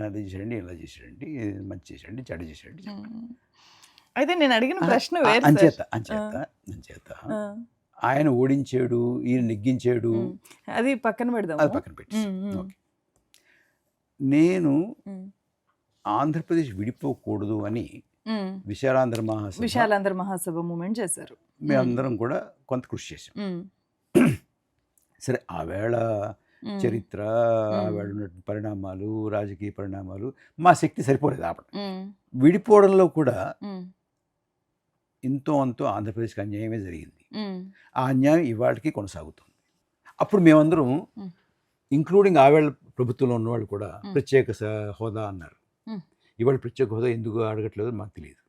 అది చేసాడండి, ఇలా చేసాడండి, మంచి చేసాడండి, చెడు చేసాడండి. అయితే నేను అడిగిన ప్రశ్న అంచేత ఆయన ఓడించాడు, ఈయన నెగ్గించాడు, అది పక్కన పెడదాం. అది పక్కన పెట్టి ఓకే. నేను ఆంధ్రప్రదేశ్ విడిపోకూడదు అని విశాలాంధ్ర మహాసభ మూమెంట్ చేశారు. మేమందరం కూడా కొంత కృషి చేసాం. సరే, ఆవేళ చరిత్ర, ఆవేళ ఉన్న పరిణామాలు, రాజకీయ పరిణామాలు మా శక్తి సరిపోలేదు ఆపడం. విడిపోవడంలో కూడా ఇంతో అంతో ఆంధ్రప్రదేశ్కి అన్యాయమే జరిగింది. ఆ అన్యాయం ఇవాళకి కొనసాగుతుంది. అప్పుడు మేమందరం, ఇంక్లూడింగ్ ఆవేళ ప్రభుత్వంలో ఉన్నవాళ్ళు కూడా ప్రత్యేక హోదా అన్నారు. ఇవాళ ప్రత్యేక హోదా ఎందుకు అడగట్లేదు మాకు తెలియదు.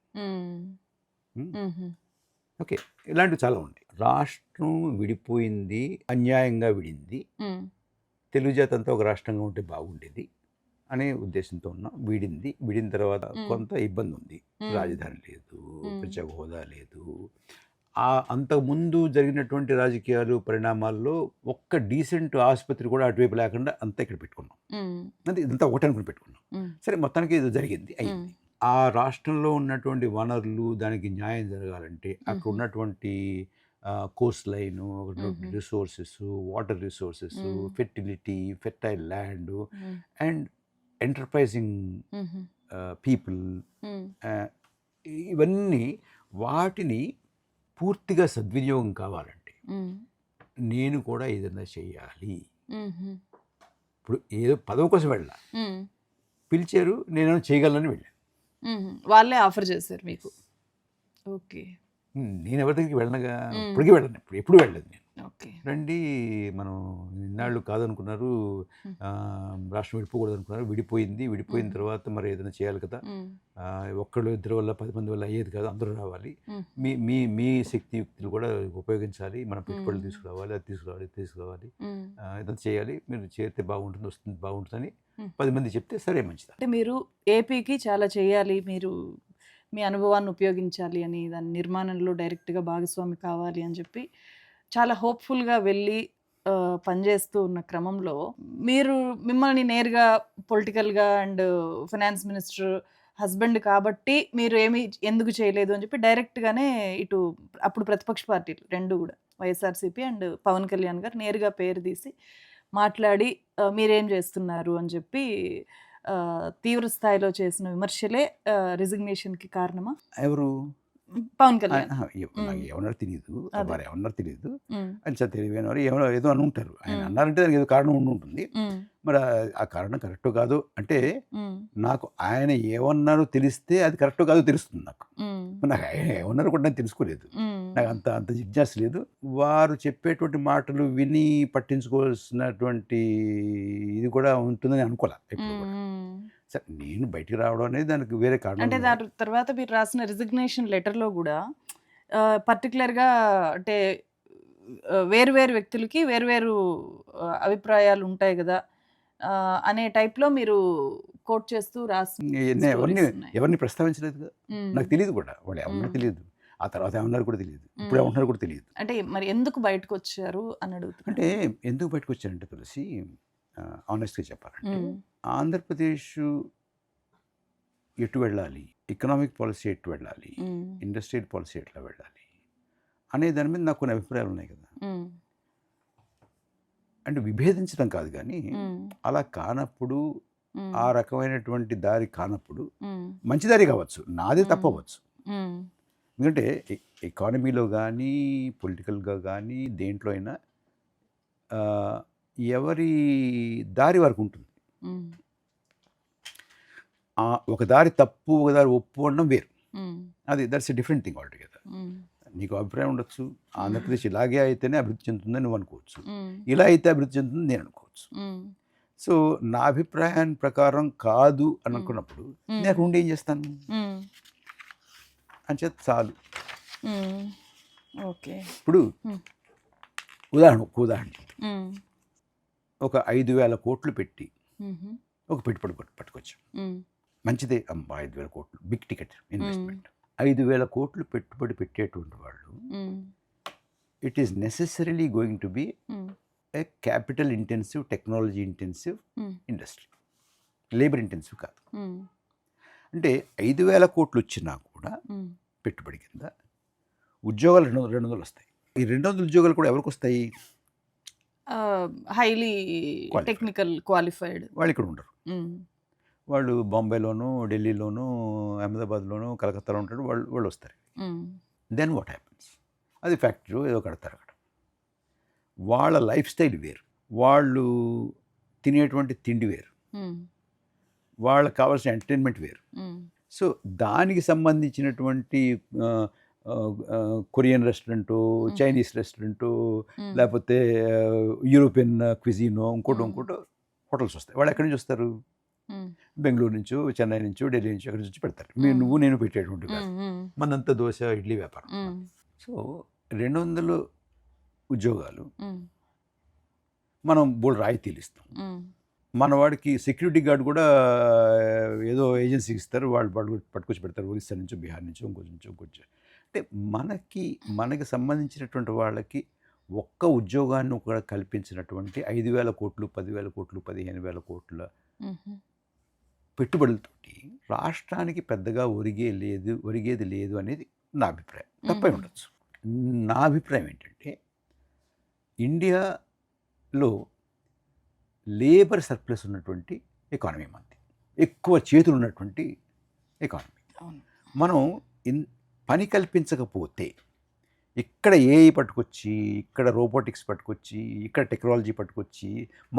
ఓకే, ఇలాంటివి చాలా ఉన్నాయి. రాష్ట్రం విడిపోయింది, అన్యాయంగా విడింది, తెలుగు జాతి అంతా ఒక రాష్ట్రంగా ఉంటే బాగుండేది అనే ఉద్దేశంతో ఉన్నాం. విడిన తర్వాత కొంత ఇబ్బంది ఉంది. రాజధాని లేదు, ప్రత్యేక హోదా లేదు. అంతకుముందు జరిగినటువంటి రాజకీయాలు పరిణామాల్లో ఒక్క డీసెంట్ ఆసుపత్రి కూడా అటువైపు లేకుండా అంతా ఇక్కడ పెట్టుకున్నాం. అంటే ఇదంతా ఒకటి అనుకుని పెట్టుకున్నాం. సరే, మొత్తానికి ఇది జరిగింది, అయింది. ఆ రాష్ట్రంలో ఉన్నటువంటి వనరులు, దానికి న్యాయం జరగాలంటే అక్కడ ఉన్నటువంటి Coast line, resources, water resources, fertility, fertile land and enterprising people, ఇవన్నీ వాటిని పూర్తిగా సద్వినియోగం కావాలంటే నేను కూడా ఏదైనా చేయాలి. ఇప్పుడు ఏదో పదవి కోసం వెళ్ళా, పిలిచారు, నేను చేయగలనని వెళ్ళాను. వాళ్ళే ఆఫర్ చేశారు మీకు. ఓకే, నేను ఎవరి దగ్గరికి వెళ్ళనగా, ఇప్పటికీ వెళ్ళను, ఎప్పుడు వెళ్ళలేదు నేను. ఓకే, రండి, మనం ఇన్నాళ్ళు కాదనుకున్నారు, రాష్ట్రం విడిపోకూడదు అనుకున్నారు, విడిపోయిన తర్వాత మరి ఏదైనా చేయాలి కదా, ఒక్కళ్ళు ఇద్దరు వల్ల 10 మంది వల్ల అయ్యేది కాదు, అందరూ రావాలి, మీ మీ మీ శక్తియుక్తులు కూడా ఉపయోగించాలి, మనం పెట్టుబడులు తీసుకురావాలి, అది తీసుకురావాలి, ఇదంతా చేయాలి, మీరు చేస్తే బాగుంటుందని 10 మంది చెప్తే సరే, మంచిది. అంటే మీరు ఏపీకి చాలా చేయాలి, మీరు మీ అనుభవాన్ని ఉపయోగించాలి అని, దాని నిర్మాణంలో డైరెక్ట్గా భాగస్వామి కావాలి అని చెప్పి చాలా హోప్ఫుల్గా వెళ్ళి పనిచేస్తూ ఉన్న క్రమంలో మిమ్మల్ని నేరుగా పొలిటికల్గా అండ్ ఫైనాన్స్ మినిస్టర్ హస్బెండ్ కాబట్టి మీరు ఎందుకు చేయలేదు అని చెప్పి డైరెక్ట్గానే ఇటు అప్పుడు ప్రతిపక్ష పార్టీలు రెండు కూడా, వైఎస్ఆర్సీపీ అండ్ పవన్ కళ్యాణ్ గారు నేరుగా పేరు తీసి మాట్లాడి మీరేం చేస్తున్నారు అని చెప్పి తీవ్ర స్థాయిలో చేసిన విమర్శలే రిజిగ్నేషన్కి కారణమా? ఎవరు? పవన్ కళ్యాణ్. ఎవరన్నారు తెలియదు, వారు ఎవరన్నారు తెలియదు, అని సార్ తెలియని వారు ఏదో అని ఉంటారు. ఆయన అన్నారంటే దానికి ఏదో కారణం ఉంటుంది. మరి ఆ కారణం కరెక్టో కాదు అంటే, నాకు ఆయన ఏమన్నారో తెలిస్తే అది కరెక్టో కాదో తెలుస్తుంది. నాకు ఆయన ఏమన్నారో కూడా నాకు తెలుసుకోలేదు, నాకు అంత జిజ్ఞాస లేదు. వారు చెప్పేటువంటి మాటలు విని పట్టించుకోవాల్సినటువంటి ఇది కూడా ఉంటుందని అనుకోలే ఎప్పుడు కూడా. సరే, నేను బయటికి రావడం అనేది దానికి వేరే కారణం. అంటే దాని తర్వాత మీరు రాసిన రిజిగ్నేషన్ లెటర్లో కూడా పర్టికులర్గా అంటే వేరు వ్యక్తులకి వేరు అభిప్రాయాలు ఉంటాయి కదా అనే టైప్లో మీరు కోట్ చేస్తూ రాసి ఎవరిని ప్రస్తావించలేదు కదా, నాకు తెలియదు కూడా, వాళ్ళు ఏమన్నా తెలియదు, ఆ తర్వాత ఏమన్నారు కూడా తెలియదు, ఇప్పుడు ఏమన్నారు కూడా తెలియదు. అంటే మరి ఎందుకు బయటకు వచ్చారు అని అడుగుతున్నారు. అంటే ఎందుకు బయటకు వచ్చారంటే తులసి, ఆనెస్ట్గా చెప్పాలంటే, ఆంధ్రప్రదేశ్ ఎటు వెళ్ళాలి, ఎకనామిక్ పాలసీ ఎటు వెళ్ళాలి, ఇండస్ట్రియల్ పాలసీ ఎట్లా వెళ్ళాలి అనే దాని మీద నాకు కొన్ని అభిప్రాయాలు ఉన్నాయి కదా. అంటే విభేదించడం కాదు, కానీ అలా కానప్పుడు, ఆ రకమైనటువంటి దారి కానప్పుడు, మంచి దారి కావచ్చు, నాదే తప్పవచ్చు. ఎందుకంటే ఎకానమీలో కానీ పొలిటికల్గా కానీ దేంట్లో అయినా ఎవరి దారి వరకు ఉంటుంది. ఒక దారి తప్పు, ఒక దారి ఒప్పు అనడం వేరు, అది that's a different thing altogether. నీకు అభిప్రాయం ఉండొచ్చు, ఆంధ్రప్రదేశ్ ఇలాగే అయితేనే అభివృద్ధి చెందుతుందని నువ్వు అనుకోవచ్చు, ఇలా అయితే అభివృద్ధి చెందుతుంది నేను అనుకోవచ్చు. సో నా అభిప్రాయం ప్రకారం కాదు అని అనుకున్నప్పుడు నేను ఉండి ఏం చేస్తాను అని చెప్పి చాలు. ఓకే, ఇప్పుడు ఉదాహరణ ఒక 5,000 కోట్లు పెట్టి ఒక పెట్టుబడి పట్టుకొచ్చాం, మంచిదే అమ్మా, 5,000 కోట్లు బిగ్ టికెట్ ఇన్వెస్ట్మెంట్. 5,000 కోట్లు పెట్టుబడి పెట్టేటువంటి వాళ్ళు, it is necessarily going to be A capital intensive, technology intensive industry, labour intensive కాదు. అంటే 5,000 కోట్లు వచ్చినా కూడా పెట్టుబడి కింద ఉద్యోగాలు 200 వస్తాయి. ఈ 200 ఉద్యోగాలు కూడా ఎవరికి వస్తాయి? Highly Qualified. Technical qualified. వాళ్ళు ఇక్కడ ఉండరు. వాళ్ళు బాంబేలోను, ఢిల్లీలోను, అహ్మదాబాద్లోను, కలకత్తాలో ఉంటారు. వాళ్ళు వస్తారు. Then what happens? అది ఫ్యాక్టరీ ఏదో కడతారు అక్కడ. వాళ్ళ లైఫ్ స్టైల్ వేరు, వాళ్ళు తినేటువంటి తిండి వేరు, వాళ్ళకి కావాల్సిన ఎంటర్టైన్మెంట్ వేరు. సో దానికి సంబంధించినటువంటి కొరియన్ రెస్టారెంటు, చైనీస్ రెస్టారెంటు, లేకపోతే యూరోపియన్ క్విజినో, ఇంకోటో హోటల్స్ వస్తాయి. వాళ్ళు ఎక్కడి నుంచి వస్తారు? బెంగళూరు నుంచో, చెన్నై నుంచో, ఢిల్లీ నుంచో అక్కడి నుంచి పెడతారు. నువ్వు నేను పెట్టేటువంటి కాదు. మనంతా దోశ, ఇడ్లీ వ్యాపారం. సో 200 ఉద్యోగాలు మనం బోల్డ్ రాయితీలు ఇస్తాం. మన వాడికి సెక్యూరిటీ గార్డ్ కూడా ఏదో ఏజెన్సీకి ఇస్తారు, వాళ్ళు పట్టుకొచ్చి పెడతారు. ఒరిస్సా నుంచో, బీహార్ నుంచో, ఇంకొంచెం. అంటే మనకి సంబంధించినటువంటి వాళ్ళకి ఒక్క ఉద్యోగాన్ని కూడా కల్పించినటువంటి 5,000 కోట్లు, 10,000 కోట్లు, 15,000 కోట్ల పెట్టుబడులతోటి రాష్ట్రానికి పెద్దగా ఒరిగేది లేదు అనేది నా అభిప్రాయం. తప్పై ఉండొచ్చు. నా అభిప్రాయం ఏంటంటే ఇండియాలో లేబర్ సర్ప్లస్ ఉన్నటువంటి ఎకానమీ మనది, ఎక్కువ చేతులు ఉన్నటువంటి ఎకానమీ. మనం పని కల్పించకపోతే ఇక్కడ ఏఐ పట్టుకొచ్చి, ఇక్కడ రోబోటిక్స్ పట్టుకొచ్చి, ఇక్కడ టెక్నాలజీ పట్టుకొచ్చి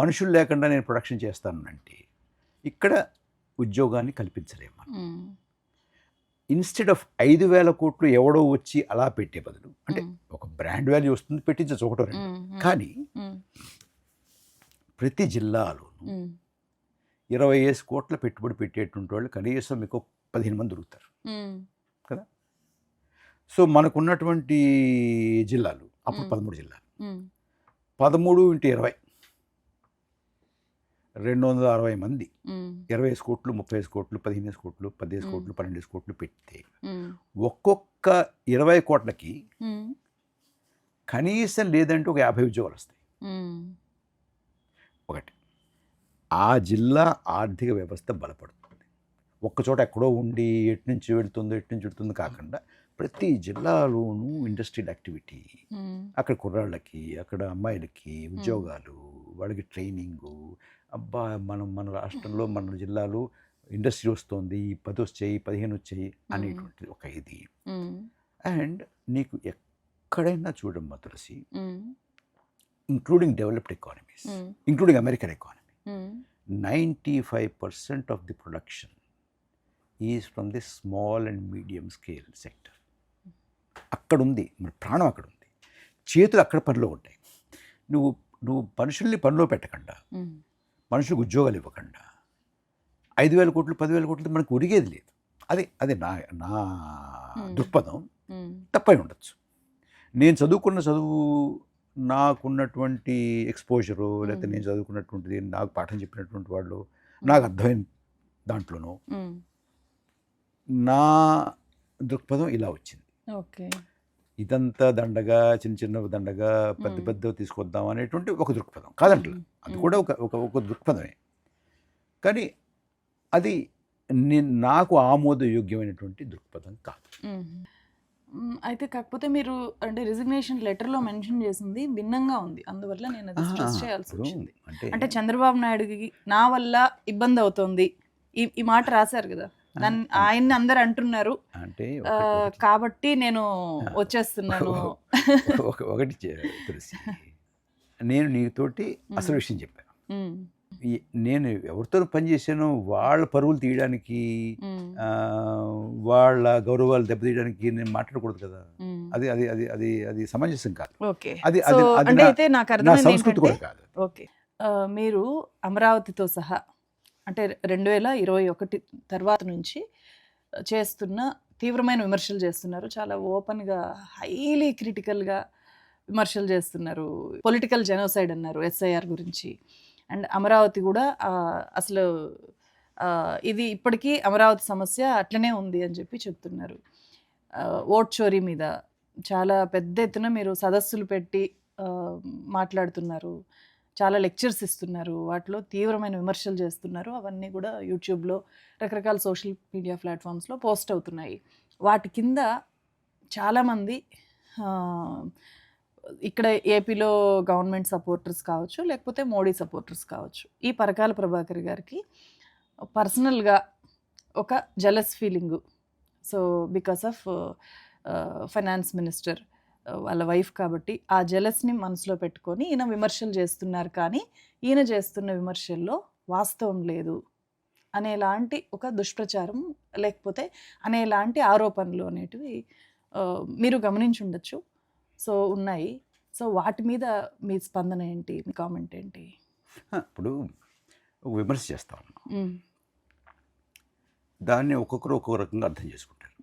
మనుషులు లేకుండా నేను ప్రొడక్షన్ చేస్తానంటే ఇక్కడ ఉద్యోగాన్ని కల్పించలేము మనం. ఇన్స్టెడ్ ఆఫ్ 5,000 కోట్లు ఎవడో వచ్చి అలా పెట్టే బదులు, అంటే ఒక బ్రాండ్ వాల్యూ వస్తుంది, పెట్టించచ్చు ఒకటో రెండు. కానీ ప్రతి జిల్లాలోనూ 20 కోట్ల పెట్టుబడి పెట్టేటువంటి వాళ్ళు కనీసం మీకు 15 మంది దొరుకుతారు కదా. సో మనకున్నటువంటి జిల్లాలు అప్పుడు 13 జిల్లాలు, 13 × 20 260 మంది, 25 కోట్లు, 35 కోట్లు, 15 కోట్లు, 15 కోట్లు, 12 కోట్లు పెడితే ఒక్కొక్క 20 కోట్లకి కనీసం లేదంటే ఒక 50 ఉద్యోగాలు వస్తాయి. ఒకటి, ఆ జిల్లా ఆర్థిక వ్యవస్థ బలపడుతుంది. ఒక్కచోట ఎక్కడో ఉండి ఎటు నుంచి వెళుతుందో కాకుండా ప్రతి జిల్లాలోనూ ఇండస్ట్రియల్ యాక్టివిటీ, అక్కడ కుర్రాళ్ళకి, అక్కడ అమ్మాయిలకి ఉద్యోగాలు, వాళ్ళకి ట్రైనింగు. అబ్బా మన రాష్ట్రంలో, మన జిల్లాలో ఇండస్ట్రీ వస్తుంది, 10 వచ్చాయి, 15 వచ్చాయి అనేటువంటిది ఒక ఇది. అండ్ నీకు ఎక్కడైనా చూడమ్మా Tulasi, including developed economies, including American economy, 95% of the production is from the small and medium scale sector. అక్కడ ఉంది మన ప్రాణం, అక్కడ ఉంది, చేతులు అక్కడ పనిలో ఉంటాయి. నువ్వు మనుషుల్ని పనిలో పెట్టకుండా, మనుషులకు ఉద్యోగాలు ఇవ్వకుండా 5,000 కోట్లు, 10,000 కోట్లు మనకు ఉరిగేది లేదు. అదే నా దృక్పథం. తప్పై ఉండొచ్చు. నేను చదువుకున్న చదువు, నాకున్నటువంటి ఎక్స్పోజరు, లేకపోతే నేను చదువుకున్నటువంటిది, నాకు పాఠం చెప్పినటువంటి వాళ్ళు, నాకు అర్థమైన దాంట్లోనూ నా దృక్పథం ఇలా వచ్చింది. ఓకే, ఇదంతా దండగా, చిన్న దండగా, పెద్ద తీసుకొద్దాం అనేటువంటి ఒక దృక్పథం కాదంటే, అది కూడా ఒక దృక్పథమే. కానీ అది నాకు ఆమోదయోగ్యమైనటువంటి దృక్పథం కాదు. అయితే కాకపోతే మీరు అంటే రిజిగ్నేషన్ లెటర్లో మెన్షన్ చేసింది భిన్నంగా ఉంది, అందువల్ల నేను అది స్ట్రెస్ చేయాల్సి వచ్చింది. అంటే చంద్రబాబు నాయుడుకి నా వల్ల ఇబ్బంది అవుతుంది ఈ మాట రాశారు కదా, ఆయన్ని అందరు అంటున్నారు, అంటే కాబట్టి నేను వచ్చేస్తున్నాను. ఒకటి తులసి, నేను నీతోటి అసలు విషయం చెప్పాను. నేను ఎవరితో పనిచేసానో వాళ్ళ పరువులు తీయడానికి, వాళ్ళ గౌరవాలు దెబ్బతీయడానికి నేను మాట్లాడకూడదు కదా. అది అది అది అది అది సమంజసం కాదు. అయితే నాకు అర్థమైంది సంస్కృతి కూడా కాదు. ఓకే, మీరు అమరావతితో సహా అంటే 2021 తర్వాత నుంచి చేస్తున్న తీవ్రమైన విమర్శలు చేస్తున్నారు, చాలా ఓపెన్గా హైలీ క్రిటికల్గా విమర్శలు చేస్తున్నారు. పొలిటికల్ జెనోసైడ్ అన్నారు SIR గురించి. అండ్ అమరావతి కూడా అసలు ఇది ఇప్పటికీ అమరావతి సమస్య అట్లనే ఉంది అని చెప్పి చెప్తున్నారు. ఓట్ చోరీ మీద చాలా పెద్ద ఎత్తున మీరు సదస్సులు పెట్టి మాట్లాడుతున్నారు, చాలా లెక్చర్స్ ఇస్తున్నారు, వాటిలో తీవ్రమైన విమర్శలు చేస్తున్నారు. అవన్నీ కూడా యూట్యూబ్లో, రకరకాల సోషల్ మీడియా ప్లాట్ఫామ్స్లో పోస్ట్ అవుతున్నాయి. వాటి కింద చాలామంది ఇక్కడ ఏపీలో గవర్నమెంట్ సపోర్టర్స్ కావచ్చు, లేకపోతే మోడీ సపోర్టర్స్ కావచ్చు, ఈ పరకాల ప్రభాకర్ గారికి పర్సనల్గా ఒక jealous feeling. So because of finance minister వాళ్ళ వైఫ్ కాబట్టి ఆ జెలస్ని మనసులో పెట్టుకొని ఈయన విమర్శలు చేస్తున్నారు. కానీ ఈయన చేస్తున్న విమర్శల్లో వాస్తవం లేదు అనేలాంటి ఒక దుష్ప్రచారం, లేకపోతే అనేలాంటి ఆరోపణలు అనేటివి మీరు గమనించి ఉండొచ్చు. సో ఉన్నాయి. సో వాటి మీద మీ స్పందన ఏంటి, మీ కామెంట్ ఏంటి? ఇప్పుడు ఒక విమర్శ చేస్తా ఉన్నాం, దాన్ని ఒక్కొక్కరు ఒక్కొక్క రకంగా అర్థం చేసుకుంటారు.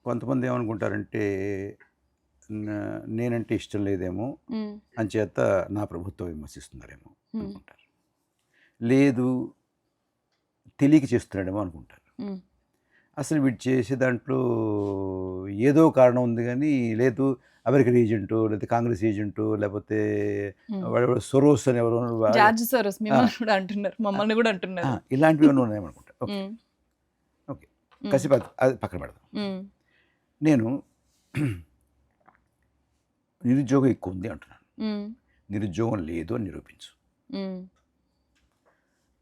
కొంతమంది ఏమనుకుంటారంటే నేనంటే ఇష్టం లేదేమో అంచేత నా ప్రభుత్వం విమర్శిస్తున్నారేమో అనుకుంటారు, లేదు తెలియక చేస్తున్నాడేమో అనుకుంటారు. అసలు వీడు చేసే దాంట్లో ఏదో కారణం ఉంది, కానీ లేదు అమెరికన్ ఏజెంటు, లేకపోతే కాంగ్రెస్ ఏజెంటు, లేకపోతే సొరోస్ అని ఎవరు జార్జ్ సోరోస్ మిమ్మల్ని కూడా అంటున్నారు, మమ్మల్ని కూడా అంటున్నారు, ఇలాంటివి ఏమైనా ఉన్నాయేమనుకుంటారు. ఓకే ఓకే కసిపా అది పక్కన పెడదాం. నేను నిరుద్యోగం ఎక్కువ ఉంది అంటున్నాను, నిరుద్యోగం లేదు అని నిరూపించు.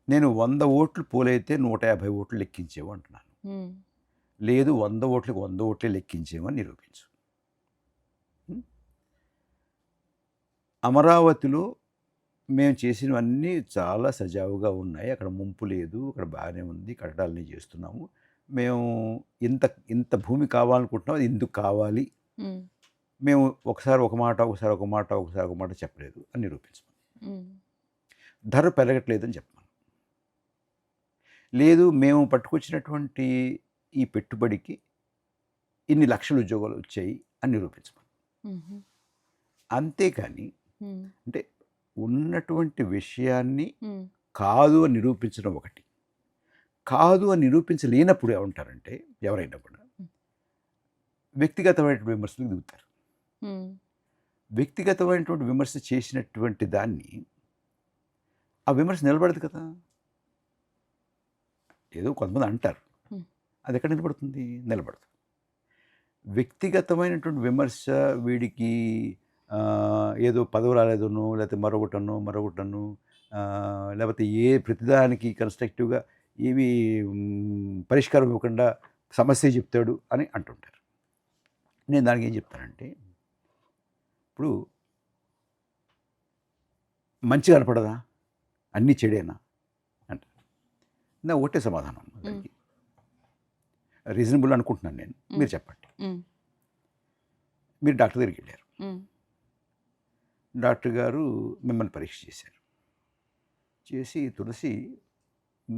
నేను 100 ఓట్లు పోలైతే 150 ఓట్లు లెక్కించేవు అంటున్నాను, లేదు 100 ఓట్లకు 100 ఓట్లే లెక్కించేమని నిరూపించు. అమరావతిలో మేము చేసినవన్నీ చాలా సజావుగా ఉన్నాయి, అక్కడ ముంపు లేదు, అక్కడ బాగానే ఉంది, కట్టడాలని చేస్తున్నాము, మేము ఇంత భూమి కావాలనుకుంటున్నాం, అది ఎందుకు కావాలి, మేము ఒకసారి ఒక మాట ఒకసారి ఒక మాట ఒకసారి ఒక మాట చెప్పలేదు అని నిరూపించమని. ధర పెరగట్లేదని చెప్పమను. లేదు మేము పట్టుకొచ్చినటువంటి ఈ పెట్టుబడికి ఇన్ని లక్షల ఉద్యోగాలు వచ్చాయి అని నిరూపించమని. అంతేకాని అంటే ఉన్నటువంటి విషయాన్ని కాదు అని నిరూపించడం ఒకటి, కాదు అని నిరూపించలేనప్పుడు ఏమంటారంటే ఎవరైనా కూడా వ్యక్తిగతమైనటువంటి విమర్శలకు దిగుతారు. వ్యక్తిగతమైనటువంటి విమర్శ చేసినటువంటి దాన్ని ఆ విమర్శ నిలబడదు కదా. ఏదో కొంతమంది అంటారు, అది ఎక్కడ నిలబడుతుంది? నిలబడదు. వ్యక్తిగతమైనటువంటి విమర్శ వీడికి ఏదో పదవి రాలేదనో, లేకపోతే మరొకటను లేకపోతే ఏ ప్రతిదానికి కన్స్ట్రక్టివ్గా ఏవి పరిష్కారం ఇవ్వకుండా సమస్య చెప్తాడు అని అంటుంటారు. నేను దానికి ఏం చెప్తానంటే, ఇప్పుడు మంచి కనపడదా, అన్నీ చెడేనా అంటారు. నా ఒకటే సమాధానం దానికి, రీజనబుల్ అనుకుంటున్నాను నేను, మీరు చెప్పండి. మీరు డాక్టర్ దగ్గరికి వెళ్ళారు, డాక్టర్ గారు మిమ్మల్ని పరీక్ష చేశారు, చేసి తులసి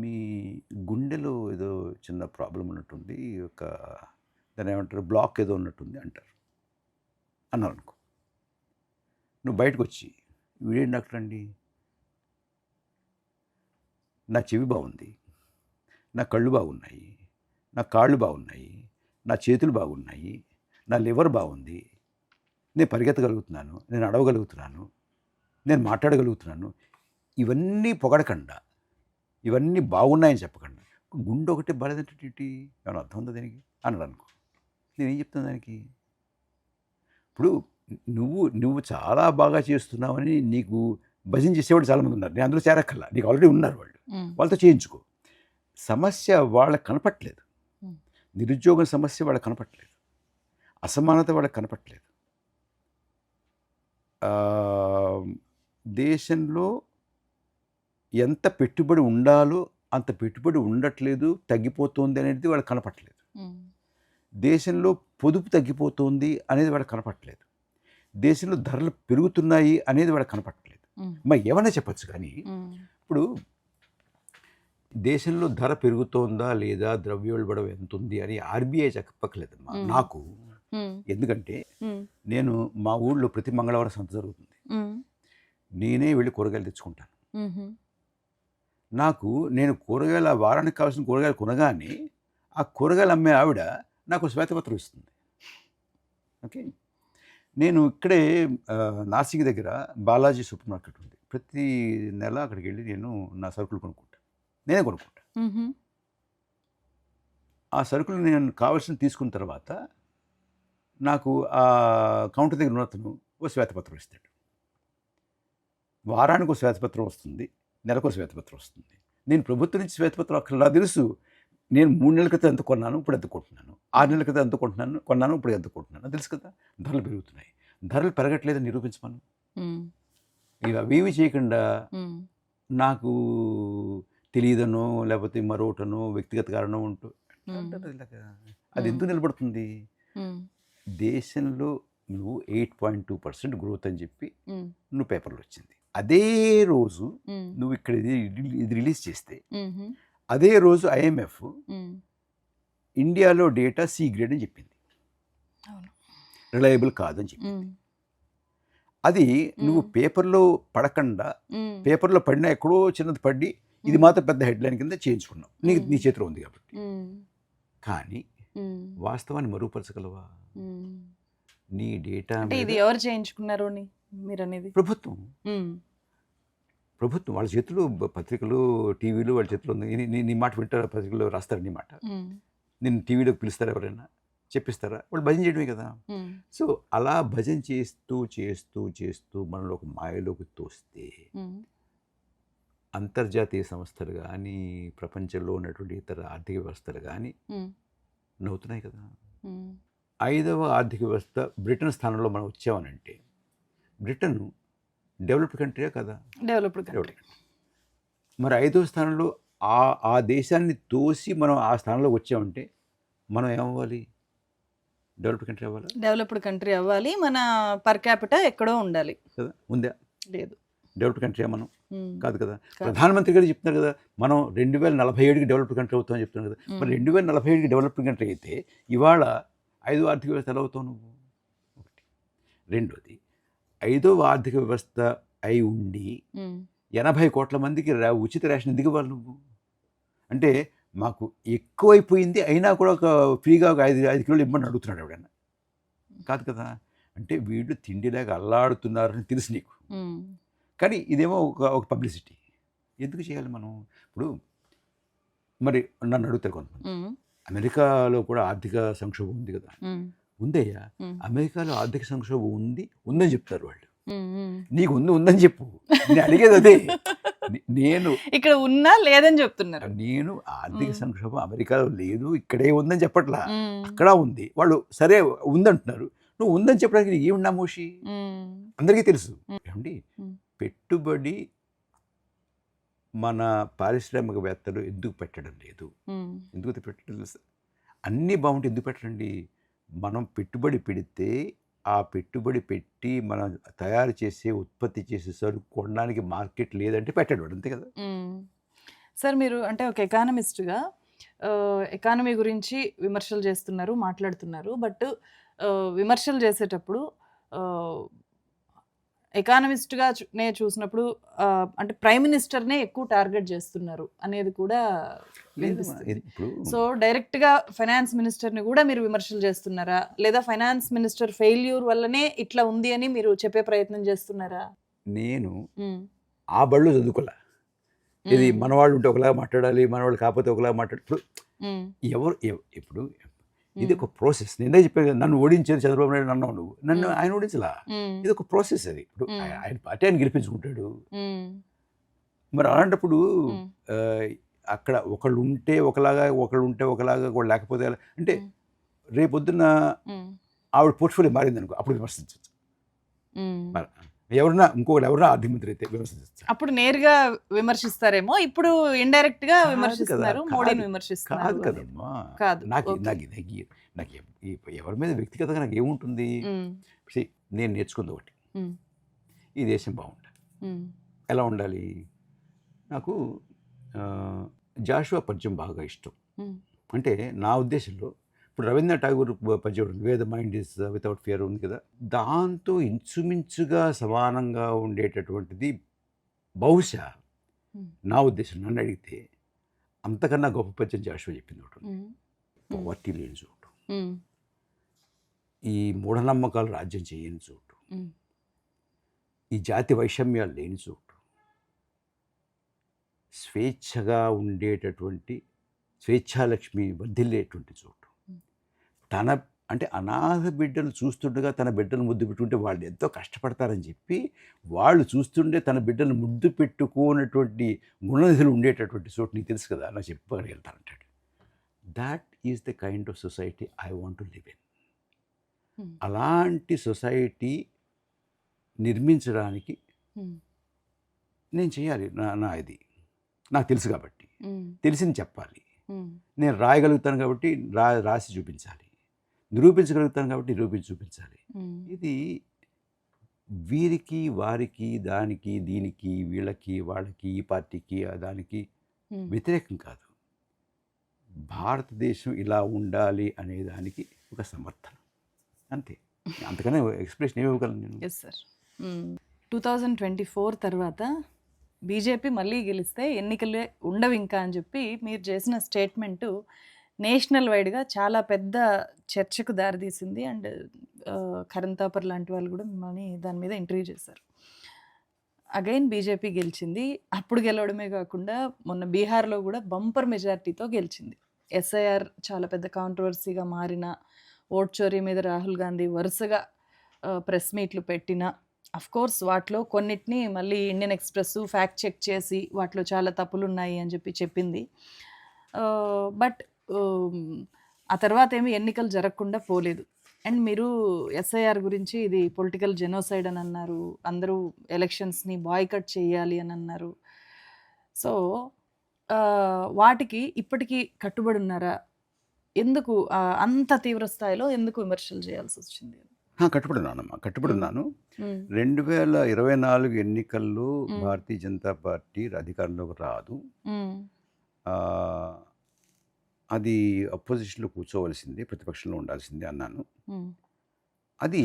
మీ గుండెలో ఏదో చిన్న ప్రాబ్లం ఉన్నట్టుంది, ఒక దాన్ని ఏమంటారు బ్లాక్ ఏదో ఉన్నట్టుంది అన్నారు అనుకో. నువ్వు బయటకు వచ్చి వీడేం డాక్టర్ అండి, నా చెవి బాగుంది, నా కళ్ళు బాగున్నాయి, నా కాళ్ళు బాగున్నాయి, నా చేతులు బాగున్నాయి, నా లివర్ బాగుంది, నేను పరిగెత్తగలుగుతున్నాను, నేను అడవగలుగుతున్నాను, నేను మాట్లాడగలుగుతున్నాను, ఇవన్నీ పొగడకుండా, ఇవన్నీ బాగున్నాయని చెప్పకుండా గుండె ఒకటి బాలేదంటే ఏమైనా అర్థం ఉందా దానికి అన్నాడు అనుకో. నేనేం చెప్తాను దానికి? ఇప్పుడు నువ్వు చాలా బాగా చేస్తున్నావని నీకు భజన చేసేవాళ్ళు చాలామంది ఉన్నారు, నేను అందులో చేరక్కల్లా, నీకు ఆల్రెడీ ఉన్నారు వాళ్ళు, వాళ్ళతో చేయించుకో. సమస్య వాళ్ళకి కనపట్లేదు, నిరుద్యోగం సమస్య వాళ్ళకి కనపట్లేదు, అసమానత వాళ్ళకి కనపట్లేదు, దేశంలో ఎంత పెట్టుబడి ఉండాలో అంత పెట్టుబడి ఉండట్లేదు, తగ్గిపోతుంది అనేది వాళ్ళకి కనపట్లేదు, దేశంలో పొదుపు తగ్గిపోతుంది అనేది వాళ్ళకి కనపట్లేదు, దేశంలో ధరలు పెరుగుతున్నాయి అనేది వాళ్ళకి కనపట్లేదు. మరి ఏమన్నా చెప్పచ్చు, కానీ ఇప్పుడు దేశంలో ధర పెరుగుతోందా లేదా, ద్రవ్యోల్బణం ఎంత ఉంది అని ఆర్బీఐ చెప్పక్కర్లేదమ్మా నాకు. ఎందుకంటే నేను మా ఊళ్ళో ప్రతి మంగళవారం సంత జరుగుతుంది, నేనే వెళ్ళి కూరగాయలు తెచ్చుకుంటాను. నేను కూరగాయల వారానికి కావాల్సిన కూరగాయలు కొనగానే ఆ కూరగాయలు అమ్మే ఆవిడ నాకు శ్వేతపత్రం ఇస్తుంది. ఓకే, నేను ఇక్కడే నాసిక్ దగ్గర బాలాజీ సూపర్ మార్కెట్ ఉంది, ప్రతి నెల అక్కడికి వెళ్ళి నేను నా సరుకులు కొనుక్కుంటాను, నేనే కొనుక్కుంటాను. ఆ సరుకులు నేను కావాల్సిన తీసుకున్న తర్వాత నాకు ఆ కౌంటర్ దగ్గర ఉన్నతను ఓ శ్వేతపత్రం ఇస్తాడు. వారానికి ఒక శ్వేతపత్రం వస్తుంది, నెలకు ఒక శ్వేతపత్రం వస్తుంది. నేను ప్రభుత్వం నుంచి శ్వేతపత్రం అక్కడ నాకు తెలుసు. నేను 3 నెలల క్రితం ఎంత కొన్నాను, ఇప్పుడు ఎంత కొంటున్నాను, 6 నెలల క్రితం ఎంత కొన్నాను, ఇప్పుడు ఎంత కొంటున్నాను తెలుసు కదా. ధరలు పెరుగుతున్నాయి. ధరలు పెరగట్లేదని నిరూపించమను. ఇవి అవేవి చేయకుండా నాకు తెలియదనో లేకపోతే మరొకటనో వ్యక్తిగత కారణం ఉంటూ అది ఎందుకు నిలబడుతుంది? దేశంలో నువ్వు 8.2% గ్రోత్ అని చెప్పి నువ్వు పేపర్లో వచ్చింది. అదే రోజు నువ్వు ఇక్కడ ఇది రిలీజ్ చేస్తే అదే రోజు IMF ఇండియాలో డేటా C గ్రేడ్ అని చెప్పింది, రిలయబుల్ కాదని చెప్పింది. అది నువ్వు పేపర్లో పడకుండా, పేపర్లో పడినా ఎక్కడో చిన్నది పడి ఇది మాత్రం పెద్ద హెడ్లైన్ కింద చేయించుకున్నావు, నీ చేతిలో ఉంది కాబట్టి. కానీ వాస్తవాన్ని మరుగుపరచగలవా? నీ డేటా ఇది ఎవరు చేయించుకున్నారు మీరు అనేది? ప్రభుత్వం వాళ్ళ చేతిలో, పత్రికలు టీవీలు వాళ్ళ చేతిలో ఉంది. నీ మాట వింటారా? పత్రికలో రాస్తారు నీ మాట, నేను టీవీలోకి పిలుస్తారా? ఎవరైనా చెప్పిస్తారా? వాళ్ళు భజన చేయడమే కదా. సో అలా భజన చేస్తూ చేస్తూ చేస్తూ మనలో ఒక మాయలోకి తోస్తే అంతర్జాతీయ సంస్థలు కానీ ప్రపంచంలో ఉన్నటువంటి ఇతర ఆర్థిక వ్యవస్థలు కానీ నవ్వుతున్నాయి కదా. 5వ ఆర్థిక వ్యవస్థ బ్రిటన్ స్థానంలో మనం వచ్చామనంటే, బ్రిటన్ డెవలప్డ్ కంట్రీయే కదా, డెవలప్డ్ కంట్రీ. మరి 5వ స్థానంలో ఆ దేశాన్ని తోసి మనం ఆ స్థానంలోకి వచ్చామంటే మనం ఏమవ్వాలి? డెవలప్డ్ కంట్రీ అవ్వాలి. డెవలప్డ్ కంట్రీ అవ్వాలి. మన పర్ క్యాపిటా ఎక్కడో ఉండాలి కదా. ఉందా? లేదు. డెవలప్డ్ కంట్రీ మనం కాదు కదా. ప్రధానమంత్రి గారు చెప్తున్నారు కదా, మనం 2047కి డెవలప్డ్ కంట్రీ అవుతామని చెప్తున్నారు కదా. మరి 2047కి డెవలప్డ్ కంట్రీ అయితే ఇవాళ 5వ ఆర్థిక వ్యవస్థ ఎలా అవుతావు నువ్వు? ఒకటి. రెండోది, 5వ ఆర్థిక వ్యవస్థ అయి ఉండి 80 కోట్ల మందికి ఉచిత రేషన్ ఎందుకు ఇవ్వాలి నువ్వు? అంటే మాకు ఎక్కువైపోయింది అయినా కూడా ఒక ఫ్రీగా ఒక 5 కిలోలు ఇవ్వమని అడుగుతున్నాడు ఎవడన్నా. కాదు కదా. అంటే వీళ్ళు తిండిలాగా అల్లాడుతున్నారని తెలుసు నీకు, కానీ ఇదేమో ఒక పబ్లిసిటీ. ఎందుకు చేయాలి మనం? ఇప్పుడు మరి నన్ను అడుగుతారు కొంతమంది, అమెరికాలో కూడా ఆర్థిక సంక్షోభం ఉంది కదా. ఉందయ్యా, అమెరికాలో ఆర్థిక సంక్షోభం ఉందని చెప్తారు వాళ్ళు. నీకు ఉందని చెప్పు. నేను అడిగేది అదే. నేను ఇక్కడ ఉన్నా లేదని చెప్తున్నారు. నేను ఆర్థిక సంక్షోభం అమెరికాలో లేదు, ఇక్కడే ఉందని చెప్పట్లా, అక్కడ ఉంది. వాళ్ళు సరే ఉందంటున్నారు, నువ్వు ఉందని చెప్పడానికి ఏమి నామోషి? అందరికీ తెలుసు. ఏమండి, పెట్టుబడి మన పారిశ్రామికవేత్తలు ఎందుకు పెట్టడం లేదు? ఎందుకు పెట్టడం తెలుసు? అన్నీ బాగుంటే ఎందుకు పెట్టండి? మనం పెట్టుబడి పెడితే ఆ పెట్టుబడి పెట్టి మనం తయారు చేసే, ఉత్పత్తి చేసే సరుకు కొనడానికి మార్కెట్ లేదంటే పెట్టడం, అంతే కదా. సార్, మీరు అంటే ఒక ఎకానమిస్ట్గా ఎకానమీ గురించి విమర్శలు చేస్తున్నారు, మాట్లాడుతున్నారు. బట్ విమర్శలు చేసేటప్పుడు ఎకానమిస్ట్గా నే చూసినప్పుడు అంటే ప్రైమ్ మినిస్టర్నే ఎక్కువ టార్గెట్ చేస్తున్నారు అనేది కూడా వినిపిస్తుంది. సో డైరెక్ట్గా ఫైనాన్స్ మినిస్టర్ని కూడా మీరు విమర్శలు చేస్తున్నారా, లేదా ఫైనాన్స్ మినిస్టర్ ఫెయిల్యూర్ వల్లనే ఇట్లా ఉంది అని మీరు చెప్పే ప్రయత్నం చేస్తున్నారా? నేను ఆ బళ్ళు చదువుకోలే. ఇది మనవాళ్ళు ఉంటే ఒకలాగా మాట్లాడాలి, మనవాళ్ళు కాకపోతే ఒకలాగా మాట్లాడు. ఇప్పుడు ఇది ఒక ప్రాసెస్. నేనే చెప్పాను కదా, నన్ను ఓడించేది చంద్రబాబు నాయుడు అన్నావు నువ్వు, నన్ను ఆయన ఓడించలా. ఇది ఒక ప్రాసెస్. అది ఇప్పుడు ఆయన పార్టీ ఆయన గెలిపించుకుంటాడు. మరి అలాంటప్పుడు అక్కడ ఒకళ్ళు ఉంటే ఒకలాగా, ఒకళ్ళు ఉంటే ఒకలాగా, ఒకళ్ళు లేకపోతే అంటే రేపొద్దున్న ఆవిడ పోర్ట్ఫోలియో మారింది అనుకో, అప్పుడు విమర్శించవచ్చు. ఎవరైనా ఆర్థిక మంత్రి అయితే విమర్శించవచ్చు. అప్పుడు నేరుగా విమర్శిస్తారేమో, ఇప్పుడు ఇండైరెక్ట్ గా విమర్శిస్తున్నారు, మోడీని విమర్శిస్తున్నారు. కాదు కదమ్మా, నాకు ఎవరి మీద వ్యక్తిగతంగా నాకు ఏముంటుంది? నేను నేర్చుకుంది ఒకటి, ఈ దేశం బాగుండాలి. ఎలా ఉండాలి? నాకు జాషువా పద్యం బాగా ఇష్టం. అంటే నా ఉద్దేశంలో ఇప్పుడు రవీంద్రనాథ్ ఠాగూర్ పద్యం wear the mind is without fear ఉంది కదా, దాంతో ఇంచుమించుగా సమానంగా ఉండేటటువంటిది బహుశా నా ఉద్దేశం. నన్ను అడిగితే అంతకన్నా గొప్ప పద్యం జాషువా చెప్పింది ఒకటి. పవర్టీ లేని చోటు, ఈ మూఢనమ్మకాలు రాజ్యం చేయని చోటు, ఈ జాతి వైషమ్యాలు లేని చోటు, స్వేచ్ఛగా ఉండేటటువంటి స్వేచ్ఛాలక్ష్మి వర్ధిల్లేటువంటి చోటు, తన అంటే అనాథ బిడ్డలు చూస్తుండగా తన బిడ్డలు ముద్దు పెట్టుకుంటే వాళ్ళు ఎంతో కష్టపడతారని చెప్పి వాళ్ళు చూస్తుండే తన బిడ్డలు ముద్దు పెట్టుకోనటువంటి గుణనిధులు ఉండేటటువంటి చోటు నీకు తెలుసు కదా నాకు చెప్పగలుగుతానంటాడు. That is the kind of society I want to live in. అలాంటి సొసైటీ నిర్మించడానికి నేను చేయాలి. నా ఇది నాకు తెలుసు కాబట్టి తెలిసింది చెప్పాలి. నేను రాయగలుగుతాను కాబట్టి రాసి చూపించాలి. నిరూపించగలుగుతాను కాబట్టి నిరూపించి చూపించాలి. ఇది వీరికి వారికి దానికి దీనికి వీళ్ళకి వాళ్ళకి ఈ పార్టీకి దానికి వ్యతిరేకం కాదు. భారతదేశం ఇలా ఉండాలి అనే దానికి ఒక సమర్థన అంతే. అంతకనే ఎక్స్ప్రెషన్ ఏమివ్వగలను నేను. Yes sir. 2024 తర్వాత బీజేపీ మళ్ళీ గెలిస్తే ఎన్నికలే ఉండవు ఇంకా అని చెప్పి మీరు చేసిన స్టేట్మెంటు నేషనల్ వైడ్గా చాలా పెద్ద చర్చకు దారితీసింది. అండ్ కరణ్ థాపర్ లాంటి వాళ్ళు కూడా మిమ్మల్ని దాని మీద ఇంటర్వ్యూ చేశారు. అగైన్ బీజేపీ గెలిచింది. అప్పుడు గెలవడమే కాకుండా మొన్న బీహార్లో కూడా బంపర్ మెజారిటీతో గెలిచింది. ఎస్ఐఆర్ చాలా పెద్ద కాంట్రవర్సీగా మారిన, ఓట్ చోరీ మీద రాహుల్ గాంధీ వరుసగా ప్రెస్ మీట్లు పెట్టిన, కోర్స్ వాటిలో కొన్నిటిని మళ్ళీ ఇండియన్ ఎక్స్ప్రెస్ ఫ్యాక్ట్ చెక్ చేసి వాటిలో చాలా తప్పులు ఉన్నాయి అని చెప్పి చెప్పింది. బట్ ఆ తర్వాత ఏమి ఎన్నికలు జరగకుండా పోలేదు. అండ్ మీరు ఎస్ఐఆర్ గురించి ఇది పొలిటికల్ జెనోసైడ్ అని అన్నారు. అందరూ ఎలక్షన్స్ని బాయ్కట్ చేయాలి అని అన్నారు. సో వాటికి ఇప్పటికీ కట్టుబడి ఉన్నారా? ఎందుకు అంత తీవ్ర స్థాయిలో ఎందుకు విమర్శలు చేయాల్సి వచ్చింది? కట్టుబడున్నానమ్మా, కట్టుబడున్నాను. 2024 ఎన్నికల్లో భారతీయ జనతా పార్టీ అధికారంలోకి రాదు. అది అపోజిషన్లో కూర్చోవలసింది, ప్రతిపక్షంలో ఉండాల్సిందే అన్నాను. అది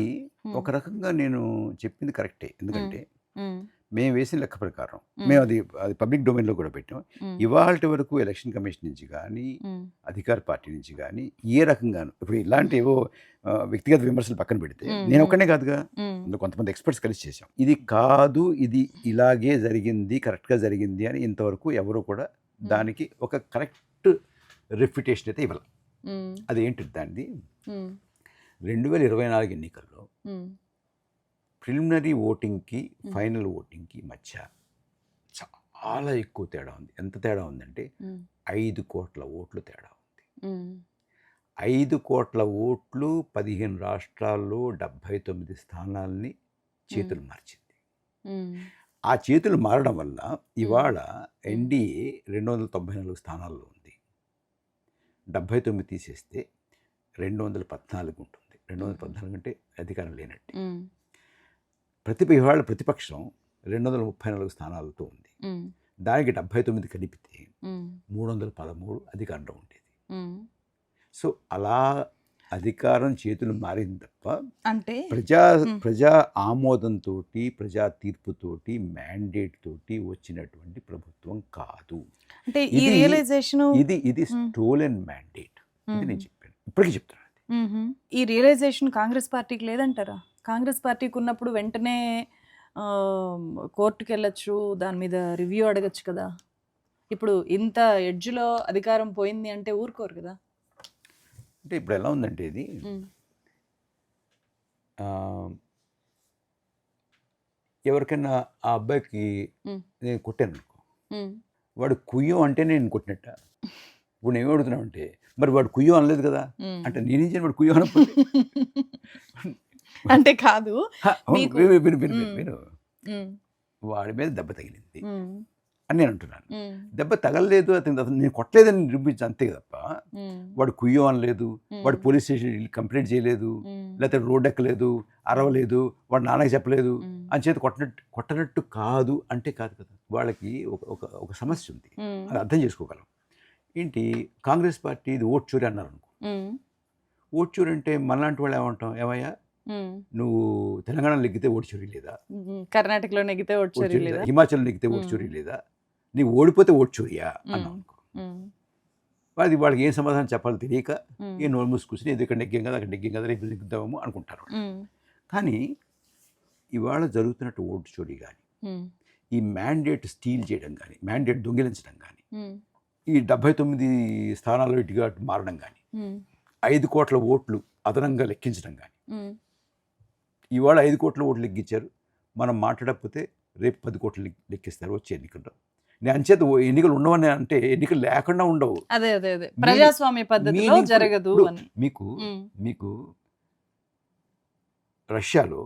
ఒక రకంగా నేను చెప్పింది కరెక్టే. ఎందుకంటే మేము వేసిన లెక్క ప్రకారం మేము అది పబ్లిక్ డొమైన్లో కూడా పెట్టాం. ఇవాళ వరకు ఎలక్షన్ కమిషన్ నుంచి కానీ అధికార పార్టీ నుంచి కానీ ఏ రకంగాను ఇప్పుడు ఇలాంటి ఏవో వ్యక్తిగత విమర్శలు పక్కన పెడితే నేను ఒక్కనే కాదుగా, కొంతమంది ఎక్స్పర్ట్స్ కలిసి చేశాం. ఇది కాదు, ఇది ఇలాగే జరిగింది, కరెక్ట్గా జరిగింది అని ఇంతవరకు ఎవరు కూడా దానికి ఒక కరెక్ట్ రెప్యుటేషన్ అయితే ఇవ్వాలి. అదేంటి దానిది 2024 ఎన్నికల్లో ప్రిలిమినరీ ఓటింగ్కి ఫైనల్ ఓటింగ్కి మధ్య చాలా ఎక్కువ తేడా ఉంది. ఎంత తేడా ఉందంటే 5 కోట్ల ఓట్లు తేడా ఉంది. 5 కోట్ల ఓట్లు 15 రాష్ట్రాల్లో 79 స్థానాల్ని చేతులు మార్చింది. ఆ చేతులు మారడం వల్ల ఇవాళ ఎన్డీఏ 294 స్థానాల్లో ఉంది. 79 తీసేస్తే 214 ఉంటుంది. 214 అంటే అధికారం లేనట్టు. ఇవాళ ప్రతిపక్షం 234 స్థానాలతో ఉంది. దానికి 79 కలిపితే 313 అధికారంలో ఉండేది. సో అలా అధికారం చేతులు మారింది తప్ప అంటే ప్రజా ఆమోదంతో, ప్రజా తీర్పుతోటి, మ్యాండేట్ తోటి వచ్చినటువంటి ప్రభుత్వం కాదు. అంటే ఈ రియలైజేషన్ ఇది స్టోలెన్ మ్యాండేట్. ఇది నేను చెప్పాను, ఇప్పటికీ చెప్తున్నాను. ఈ రియలైజేషన్ కాంగ్రెస్ పార్టీకి లేదంటారా? కాంగ్రెస్ పార్టీకి ఉన్నప్పుడు వెంటనే కోర్టుకు వెళ్ళొచ్చు, దాని మీద రివ్యూ అడగచ్చు కదా. ఇప్పుడు ఇంత ఎడ్జ్లో అధికారం పోయింది అంటే ఊరుకోరు కదా. అంటే ఇప్పుడు ఎలా ఉందంటే ఇది ఎవరికైనా ఆ అబ్బాయికి నేను కొట్టాను అనుకో, వాడు కుయ్యం అంటే నేను కొట్టినట్ట. ఇప్పుడు నేను అడుగుతున్నావు అంటే మరి వాడు కుయ్యం అనలేదు కదా అంటే నేనేం వాడు కుయ్యం అనకపోతే అంటే కాదు. విను వాడి మీద దెబ్బ తగిలింది అని నేను అంటున్నాను. దెబ్బ తగలలేదు, అతను నేను కొట్టలేదని నిరూపించి అంతే తప్ప వాడు కుయ్యం అనలేదు, వాడు పోలీస్ స్టేషన్ కంప్లైంట్ చేయలేదు, లేకపోతే రోడ్ ఎక్కలేదు, అరవలేదు, వాడు నాన్నకి చెప్పలేదు అని చేతి కొట్టనట్టు కాదు అంటే కాదు కదా. వాళ్ళకి ఒక సమస్య ఉంది, అది అర్థం చేసుకోగలం. ఏంటి కాంగ్రెస్ పార్టీ ఇది ఓట్ చోరీ అన్నారు అనుకో. ఓట్ చోరీ అంటే మనలాంటి వాళ్ళు ఏమంటాం, ఏమయ్యా నువ్వు తెలంగాణలో నెగ్గితే ఓటు చోరీ లేదా, కర్ణాటకలో నెగ్గితే ఓటు చోరీ లేదా, హిమాచల్ నెగ్గితే ఓటు చోరీ లేదా, నీవు ఓడిపోతే ఓటు చోరీయా అన్నావు అనుకో. వాళ్ళకి ఏం సమాధానం చెప్పాలో తెలియక ఏ నోరు మూసి కూర్చుని ఇది ఇక్కడ నెగ్గాం కదా, అక్కడ నెగ్గాం కదా, రేపు నెగ్గుతామేమో అనుకుంటారు. కానీ ఇవాళ జరుగుతున్నట్టు ఓటు చోరీ కానీ, ఈ మ్యాండేట్ స్టీల్ చేయడం కానీ, మ్యాండేట్ దొంగిలించడం కానీ, ఈ 79 స్థానాల్లో ఇటుగా మారడం కానీ 5 కోట్ల ఓట్లు అదనంగా లెక్కించడం కానీ, ఉమ్, ఇవాళ 5 కోట్ల ఓట్లు లెక్కించారు, మనం మాట్లాడకపోతే రేపు 10 కోట్లు లెక్కిస్తారు వచ్చే ఎన్నికల్లో. నేను అంచేత ఎన్నికలు ఉండవని అంటే ఎన్నికలు లేకుండా ఉండవు. అదే ప్రజాస్వామ్య పద్ధతిలో meaningful- జరగదు ఇప్పుడు అని. మీకు రష్యాలో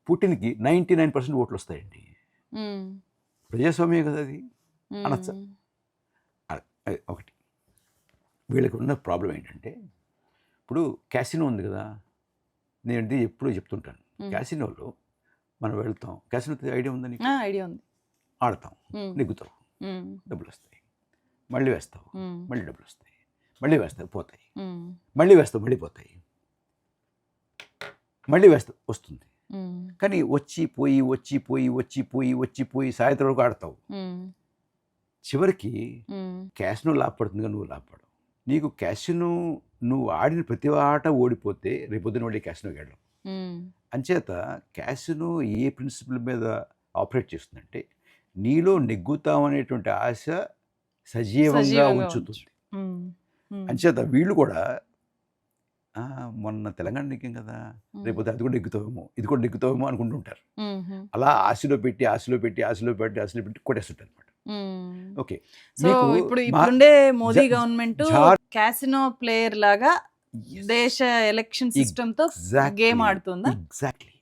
పుటిన్కి 99% ఓట్లు వస్తాయండి. ఉమ్, ప్రజాస్వామ్యం కదా అది. ఉమ్, అనొచ్చా? అది ఒకటి. వీళ్ళకి ఉన్న ప్రాబ్లం ఏంటంటే, ఇప్పుడు క్యాసినో ఉంది కదా, నేను ఎప్పుడూ చెప్తుంటాను, క్యాసినోలో మనం వెళ్తాం, క్యాసినో ఐడియా ఉందా నీకు? ఐడియా ఉంది. ఆడతాం, నెగ్గుతావు, ఉమ్, డబ్బులు వస్తాయి, మళ్ళీ వేస్తావు, ఉమ్, మళ్ళీ డబ్బులు వస్తాయి, మళ్ళీ వేస్తావు, పోతాయి, ఉమ్, మళ్ళీ వేస్తావు, మళ్ళీ పోతాయి, మళ్ళీ వేస్తావు, వస్తుంది. ఉమ్, కానీ వచ్చి సాయంత్రం వరకు ఆడతావు, ఉమ్, చివరికి ఉమ్, క్యాసినో లాభపడుతుందిగా నువ్వు లాభపడవు. నీకు క్యాసినో నువ్వు ఆడిన ప్రతి ఆట ఓడిపోతే రేపొద్దున మళ్ళీ క్యాసినోకి వెళ్ళడం. ఉమ్, అంచేత క్యాసినో ఏ ప్రిన్సిపల్ మీద ఆపరేట్ చేస్తుందంటే, నీలో నెగ్గుతామనేటువంటి ఆశ సజీవంగా సజీవంగా ఉంచుతుంది. ఉమ్, ఉమ్, అంచేత వీళ్ళు కూడా మొన్న తెలంగాణ నెగ్గాం కదా, రేపొద్దు అది కూడా నెగ్గుతావేమో, ఇది కూడా నెగ్గుతావేమో అనుకుంటుంటారు. ఉమ్, ఉమ్, అలా ఆశలో పెట్టి కొట్టేస్తుంటారు అనమాట. ఉమ్. ఓకే, సో ఇప్పుడు ఇప్పుడుండే మోదీ గవర్నమెంట్ క్యాసినో ప్లేయర్ లాగా దేశ ఎలక్షన్ సిస్టమ్ తో గేమ్ ఆడుతుందా? ఎగ్జాక్ట్లీ.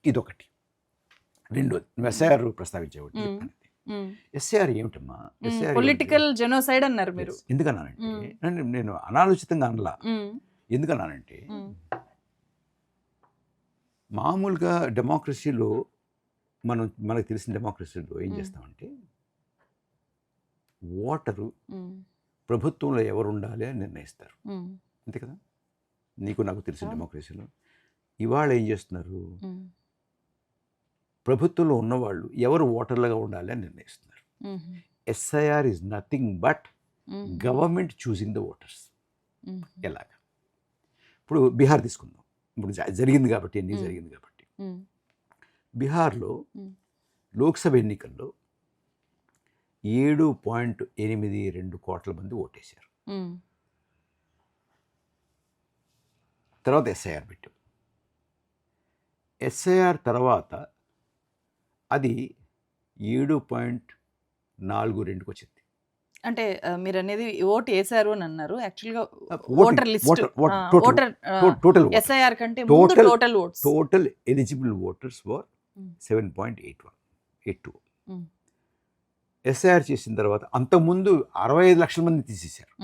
ఇదొకటి. రెండోది ఎస్ఐఆర్ ప్రస్తావించేవాడు. ఎస్ఐఆర్ ఏమిటమ్మా? ఎస్ఐఆర్ పొలిటికల్ జెనోసైడ్ అన్నారు మీరు. ఎందుకన్నానంటే, నేను అనాలోచితంగా అనలా. ఎందుకన్నానంటే, మామూలుగా డెమోక్రసీలో మనకు తెలిసిన డెమోక్రసీలో ఏం చేస్తామంటే, ఓటరు ప్రభుత్వంలో ఎవరు ఉండాలి అని నిర్ణయిస్తారు, అంతే కదా. నీకు నాకు తెలిసిన డెమోక్రసీలో ఇవాళ ఏం చేస్తున్నారు, ప్రభుత్వంలో ఉన్నవాళ్ళు ఎవరు ఓటర్లుగా ఉండాలి అని నిర్ణయిస్తున్నారు. SIR is nothing but government choosing the voters. ఎలాగా? ఇప్పుడు బీహార్ తీసుకుందాం. ఇప్పుడు జరిగింది కాబట్టి, ఎన్ని జరిగింది కాబట్టి, బీహార్లో లోక్సభ ఎన్నికల్లో 7.82 కోట్ల మంది ఓటేశారు. తర్వాత ఎస్ఐఆర్ పెట్టాం. ఎస్ఐఆర్ తర్వాత అది 7.42కి వచ్చింది. అంటే మీరు అనేది ఓటు వేసారు అని అన్నారు. యాక్చువల్గా Voting, voter list, total voter vote. SIR కంటే ముందు total votes, total eligible voters were 7.82. ఎస్ఐఆర్ చేసిన తర్వాత అంతకుముందు 65 లక్షల మంది తీసేశారు.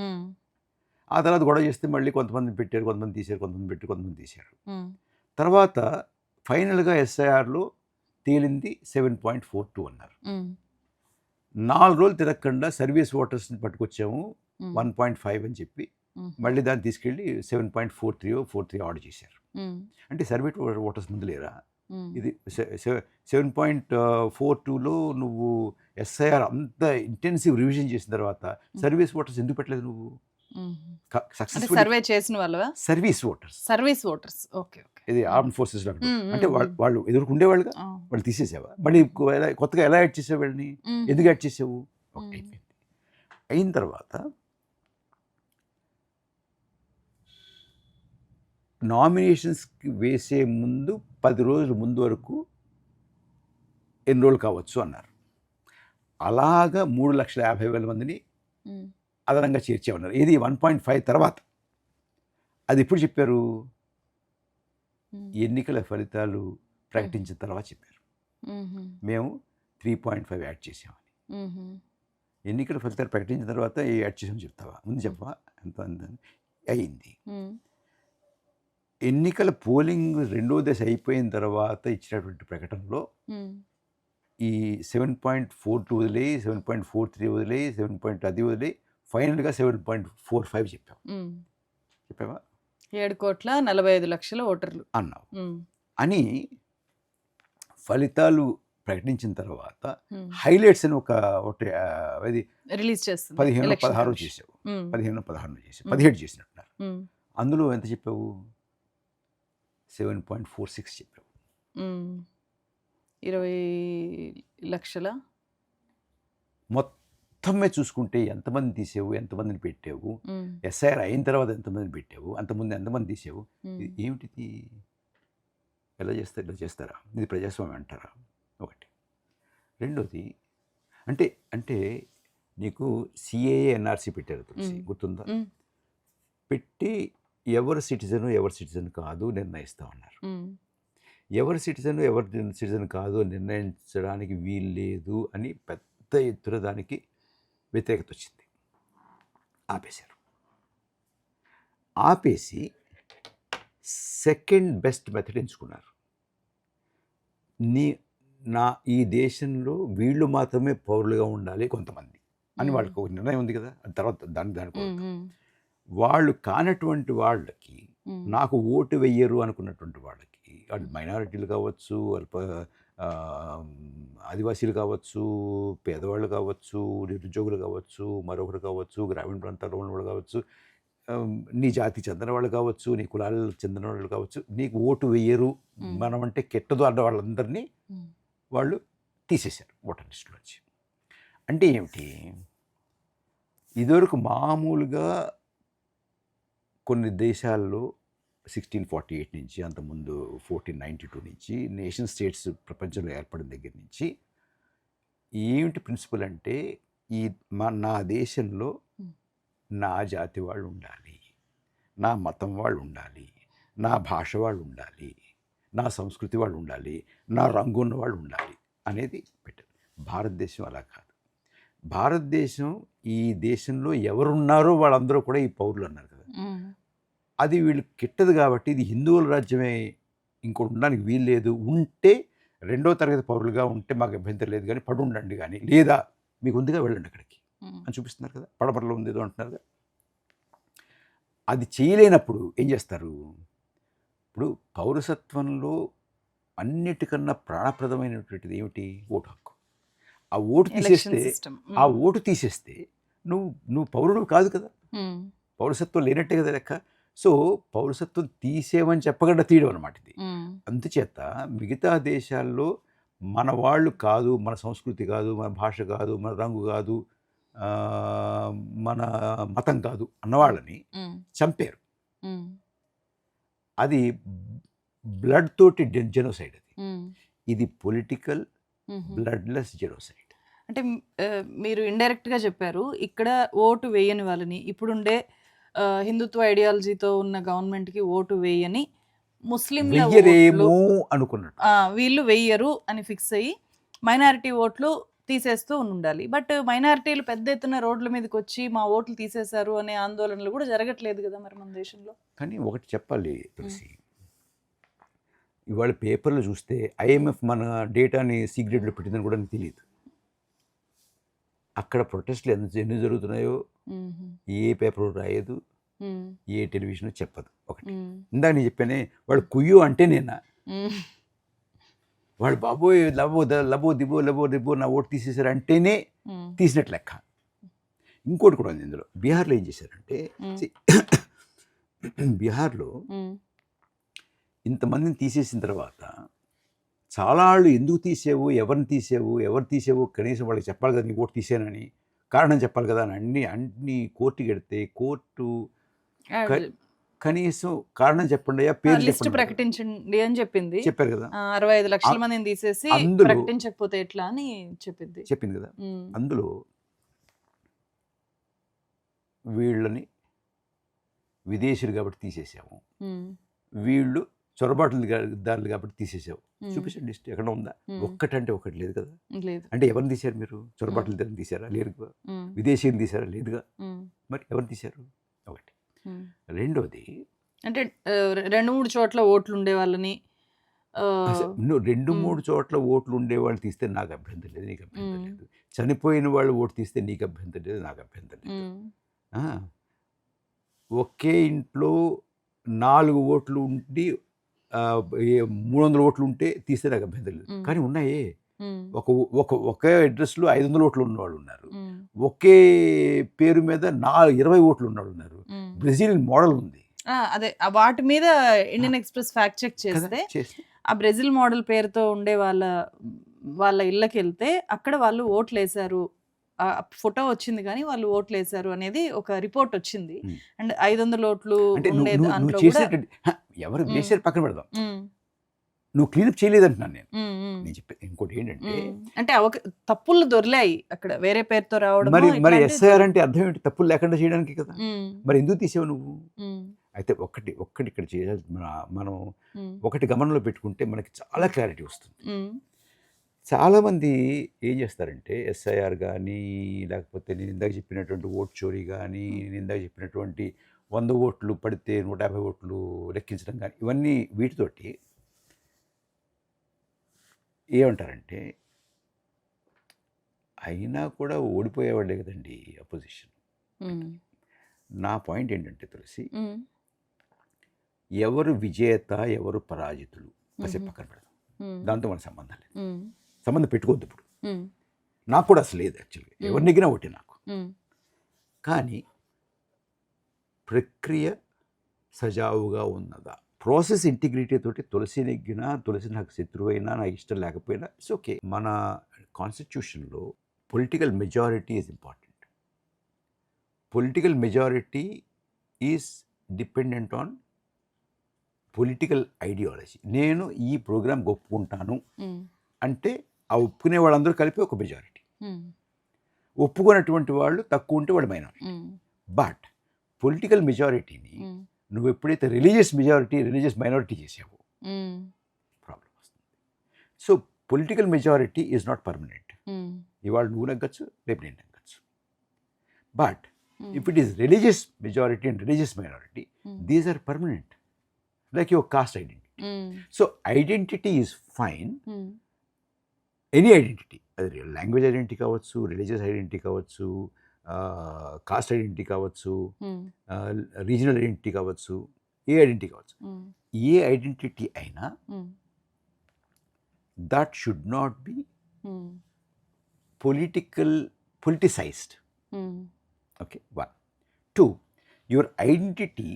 ఆ తర్వాత గొడవ చేస్తే మళ్ళీ కొంతమంది పెట్టారు, కొంతమంది తీశారు, కొంతమంది తీశారు. తర్వాత ఫైనల్గా ఎస్ఐఆర్లో తేలింది 7.42 అన్నారు. 4 రోజులు తిరగకుండా సర్వీస్ ఓటర్స్ని పట్టుకొచ్చాము 1.5 అని చెప్పి మళ్ళీ దాన్ని తీసుకెళ్ళి 7.43 ఆర్డర్ చేశారు. అంటే సర్వీస్ ఓటర్స్ ముందు లేరా? ఇది 7.42లో నువ్వు ఎస్ఐఆర్ అంత ఇంటెన్సివ్ రివిజన్ చేసిన తర్వాత సర్వీస్ ఓటర్స్ ఎందుకు పెట్టలేదు నువ్వు? సక్సెస్ఫుల్ సర్వే చేసిన వాళ్ళ సర్వీస్ ఓటర్స్. ఓకే. ఇది ఆర్మ్ ఫోర్సెస్ అంటే వాళ్ళు ఎదుర్కొండేవాళ్ళుగా, వాళ్ళు తీసేసావా? మళ్ళీ కొత్తగా ఎలా యాడ్ చేసావు వాళ్ళని? ఎందుకు యాడ్ చేసావు? అయిన తర్వాత నామినేషన్స్కి వేసే ముందు 10 రోజుల ముందు వరకు ఎన్రోల్ కావచ్చు అన్నారు. అలాగా 3,50,000 మందిని అదనంగా చేర్చేమన్నారు. ఇది 1.5 తర్వాత. అది ఎప్పుడు చెప్పారు? ఎన్నికల ఫలితాలు ప్రకటించిన తర్వాత చెప్పారు. మేము 3.5 యాడ్ చేసామని. ఎన్నికల ఫలితాలు ప్రకటించిన తర్వాత యాడ్ చేసామని చెప్తావా? ముందు చెప్పవా? ఎంత అయింది. ఎన్నికల పోలింగ్ 2వ దశ అయిపోయిన తర్వాత ఇచ్చినటువంటి ప్రకటనలో ఈ 7.42 వదిలేయి, 7.43 వదిలేయి, 7. అది వదిలేయి ఫైనల్గా 7.45 చెప్పావా? 7,45,00,000 ఓటర్లు అన్నావు. అని ఫలితాలు ప్రకటించిన తర్వాత హైలైట్స్ అని ఒకటి అది రిలీజ్ చేస్తుంది. 15-16 చేసావు, 15-16 చేసావు, 17 చేసినట్టున్నారు. అందులో ఎంత చెప్పావు? 7.46 చెప్పావు. 20 లక్షల మొత్తం మీద చూసుకుంటే ఎంతమంది తీసావు, ఎంతమందిని పెట్టావు, ఎస్ఐఆర్ అయిన తర్వాత ఎంతమందిని పెట్టావు, అంతకుముందు ఎంతమంది తీసావు, ఏమిటిది, ఎలా చేస్తారు, ఇలా చేస్తారా, ఇది ప్రజాస్వామ్యం అంటారా? ఒకటి. రెండోది అంటే అంటే నీకు సిఏఏ ఎన్ఆర్సీ పెట్టారు తులసి, గుర్తుందా? పెట్టి ఎవరు సిటిజన్ కాదు నిర్ణయిస్తామన్నారు. ఎవరు సిటిజన్ కాదు నిర్ణయించడానికి వీలు లేదు అని పెద్ద ఎత్తున దానికి వ్యతిరేకత వచ్చింది. ఆపేశారు. ఆపేసి సెకండ్ బెస్ట్ మెథడ్ ఎంచుకున్నారు. ఈ దేశంలో వీళ్ళు మాత్రమే పౌరులుగా ఉండాలి కొంతమంది అని వాళ్ళకి ఒక నిర్ణయం ఉంది కదా. తర్వాత దానికి వాళ్ళు కానటువంటి వాళ్ళకి, నాకు ఓటు వెయ్యరు అనుకున్నటువంటి వాళ్ళకి, వాళ్ళు మైనారిటీలు కావచ్చు, ఆదివాసీలు కావచ్చు, పేదవాళ్ళు కావచ్చు, నిరుద్యోగులు కావచ్చు, మరొకరు కావచ్చు, గ్రామీణ ప్రాంతాల్లో ఉన్న వాళ్ళు కావచ్చు, నీ జాతికి చెందిన వాళ్ళు కావచ్చు, నీ కులాలకు చెందిన వాళ్ళు కావచ్చు, నీకు ఓటు వెయ్యరు, మనం అంటే కెట్టదు అన్న వాళ్ళందరినీ వాళ్ళు తీసేశారు ఓటర్ లిస్టులోంచి. అంటే ఏమిటి, ఇదివరకు మామూలుగా కొన్ని దేశాల్లో 1648 నుంచి, అంతకుముందు 1492 నుంచి నేషన్ స్టేట్స్ ప్రపంచంలో ఏర్పడిన దగ్గర నుంచి ఏమిటి ప్రిన్సిపల్ అంటే, నా దేశంలో నా జాతి వాళ్ళు ఉండాలి, నా మతం వాళ్ళు ఉండాలి, నా భాష వాళ్ళు ఉండాలి, నా సంస్కృతి వాళ్ళు ఉండాలి, నా రంగు ఉన్న వాళ్ళు ఉండాలి అనేది పెట్టారు. భారతదేశం అలా కాదు. భారతదేశం, ఈ దేశంలో ఎవరున్నారో వాళ్ళందరూ కూడా ఈ పౌరులు అన్నారు కదా. అది వీళ్ళు కిట్టదు కాబట్టి ఇది హిందువుల రాజ్యమే, ఇంకోటి ఉండడానికి వీలు లేదు, ఉంటే 2వ తరగతి పౌరులుగా ఉంటే మాకు అభ్యంతరం లేదు కానీ పడి ఉండండి, కానీ లేదా మీకు ఉందిగా వెళ్ళండి అక్కడికి అని చూపిస్తున్నారు కదా. పడమరలో ఉంది ఏదో అంటున్నారు కదా. అది చేయలేనప్పుడు ఏం చేస్తారు, ఇప్పుడు పౌరసత్వంలో అన్నిటికన్నా ప్రాణప్రదమైనటువంటిది ఏమిటి, ఓటు హక్కు. ఆ ఓటు తీసేస్తే నువ్వు పౌరుడు కాదు కదా, పౌరసత్వం లేనట్టే కదా లెక్క. సో పౌరసత్వం తీసేమని చెప్పకుండా తీయడం అనమాట ఇది. అందుచేత మిగతా దేశాల్లో మన వాళ్ళు కాదు, మన సంస్కృతి కాదు, మన భాష కాదు, మన రంగు కాదు, మన మతం కాదు అన్నవాళ్ళని చంపారు. అది బ్లడ్ తోటి జెనోసైడ్. ఇది పొలిటికల్ బ్లడ్లెస్ జెనోసైడ్. అంటే మీరు ఇండైరెక్ట్గా చెప్పారు, ఇక్కడ ఓటు వేయని వాళ్ళని, ఇప్పుడుండే హిందుత్వ ఐడియాలజీతో ఉన్న గవర్నమెంట్కి ఓటు వేయని ముస్లింల అనుకున్నట్టు వీళ్ళు వెయ్యరు అని ఫిక్స్ అయ్యి మైనారిటీ ఓట్లు తీసేస్తూ ఉండాలి. బట్ మైనారిటీలు పెద్ద ఎత్తున రోడ్ల మీదకి వచ్చి మా ఓట్లు తీసేశారు అనే ఆందోళనలు కూడా జరగట్లేదు కదా మరి మన దేశంలో. కానీ ఒకటి చెప్పాలి తులసి, ఇవాళ పేపర్లు చూస్తే IMF మన డేటాని సీక్రెట్లో పెట్టిందని కూడా నాకు తెలియదు. అక్కడ ప్రొటెస్ట్లు ఎన్ని జరుగుతున్నాయో ఏ పేపర్ రాయదు, ఏ టెలివిజన్ చెప్పదు. ఒకటి ఇందాక నేను చెప్పానే, వాడు కుయ్యో అంటే నేనా, వాడు బాబోయ్ లబో దిబో నా ఓటు తీసేశారు అంటేనే తీసినట్టు లెక్క. ఇంకోటి కూడా ఉంది ఇందులో. బీహార్లో ఏం చేశారంటే, బీహార్లో ఇంతమందిని తీసేసిన తర్వాత చాలా వాళ్ళు ఎందుకు తీసేవు, ఎవరు తీసేవు కనీసం వాళ్ళకి చెప్పాలి కదా, నీ ఓటు తీసానని కారణం చెప్పాలి కదా అని అన్ని కోర్టుకి వెడితే కోర్టు కనీసం కారణం చెప్పండి, పేరు లిస్ట్ ప్రకటించండి అని చెప్పింది. చెప్పారు కదా, 65 లక్షల మందిని తీసేసి ప్రకటించకపోతే ఎట్లా అని చెప్పింది కదా. అందులో వీళ్ళని విదేశీయులు కాబట్టి తీసేసాము, వీళ్ళు చొరబాటుదారులు కాబట్టి తీసేసావు. చూపించండి లిస్ట్ ఎక్కడ ఉందా? ఒక్కటంటే ఒకటి లేదు కదా. అంటే ఎవరిని తీశారు మీరు? చొరబాటుదారులు తీసారా? లేదుగా. విదేశీయులు తీసారా? లేదుగా. మరి ఎవరు తీశారు? ఒకటి. రెండోది అంటే 2-3 చోట్ల ఓట్లు ఉండే వాళ్ళని, 2-3 చోట్ల ఓట్లు ఉండేవాళ్ళు తీస్తే నాకు అభ్యంతరం లేదు, నీకు అభ్యంతరం లేదు. చనిపోయిన వాళ్ళు ఓటు తీస్తే నీకు అభ్యంతరం లేదు, నాకు అభ్యంతరం లేదు. ఒకే ఇంట్లో 4 ఓట్లు ఉండి 300 ఓట్లు ఉంటే తీస్తే నాకు అభ్యంతరం లేదు. కానీ ఉన్నాయే, ఒకే అడ్రస్లో 500 ఓట్లు ఉన్నవాళ్ళు ఉన్నారు, ఒకే పేరు మీద 20 ఓట్లు ఉన్నవాళ్ళు ఉన్నారు. బ్రెజిల్ మోడల్ ఉంది, అదే వాటి మీద ఇండియన్ ఎక్స్ప్రెస్ ఫ్యాక్ట్ చెక్ చేస్తే ఆ బ్రెజిల్ మోడల్ పేరుతో ఉండే వాళ్ళ ఇళ్ళకి వెళ్తే అక్కడ వాళ్ళు ఓట్లు వేశారు ఫోటో వచ్చింది కానీ వాళ్ళు ఓట్లు వేశారు అనేది ఒక రిపోర్ట్ వచ్చింది. Hmm. అండ్ 500 ఓట్లు అంటే ఉండే నువ్వు దాంట్లో కూడా చేసినట్టు ఎవరు వేసారు పక్కన పెడదాం, ఉమ్, నువ్వు క్లీనప్ చేయలేదంటున్నాను నేను. ఉమ్, ఉమ్, నేను చెప్పే ఇంకోటి ఏంటంటే ఉమ్. అంటే తప్పులు దొర్లాయి అక్కడ వేరే పేరుతో రావడం. మరి ఎస్ఐఆర్ అంటే అర్థం ఏంటి? తప్పులు లేకుండా చేయడానికి కదా. మరి ఎందుకు తీసావు నువ్వు? అయితే ఒక్కటి ఇక్కడ చేయాలి మనం ఒకటి గమనంలో పెట్టుకుంటే మనకి చాలా క్లారిటీ వస్తుంది. చాలామంది ఏం చేస్తారంటే ఎస్ఐఆర్ కానీ లేకపోతే నేను ఇందాక చెప్పినటువంటి ఓట్ చోరీ కానీ నేను ఇందాక చెప్పినటువంటి 100 ఓట్లు పడితే 150 ఓట్లు లెక్కించడం కానీ ఇవన్నీ వీటితోటి ఏమంటారంటే అయినా కూడా ఓడిపోయేవాళ్ళే కదండి అపోజిషన్. నా పాయింట్ ఏంటంటే తులసి, ఎవరు విజేత ఎవరు పరాజితులు కాసేపు పక్కన పెడదాం, దాంతో మన సంబంధం లేదు, సంబంధం పెట్టుకోవద్దు. ఇప్పుడు నాకు కూడా అసలు లేదు యాక్చువల్గా, ఎవరు నెగ్గినా ఒకటి నాకు. కానీ ప్రక్రియ సజావుగా ఉన్నదా, ప్రాసెస్ ఇంటిగ్రిటీ తోటి తులసి నెగ్గినా తులసి నాకు శత్రువు అయినా నాకు ఇష్టం లేకపోయినా ఇట్స్ ఓకే. మన కాన్స్టిట్యూషన్లో political majority is important. Political majority is dependent on political ideology. నేను ఈ ప్రోగ్రామ్ ఒప్పుకుంటాను అంటే ఆ ఒప్పుకునే వాళ్ళందరూ కలిపి ఒక మెజారిటీ, ఒప్పుకున్నటువంటి వాళ్ళు తక్కువ ఉంటే వాళ్ళు మైనారిటీ. బట్ పొలిటికల్ మెజారిటీని నువ్వు ఎప్పుడైతే రిలీజియస్ మైనారిటీ చేసావో ప్రాబ్లం వస్తుంది. So political majority is not permanent. ఇవాళ నువ్వు నెగ్గచ్చు, రేపు నేను నెగ్గచ్చు. But if it is religious majority and religious minority, these are permanent, like your caste identity. So identity is fine, any identity, అది language identity కావచ్చు, religious identity కావచ్చు, caste identity కావచ్చు, రీజనల్ ఐడెంటిటీ కావచ్చు, ఏ ఐడెంటిటీ కావచ్చు, ఏ identity అయినా that should not be politicized. Okay, 1. 2, your identity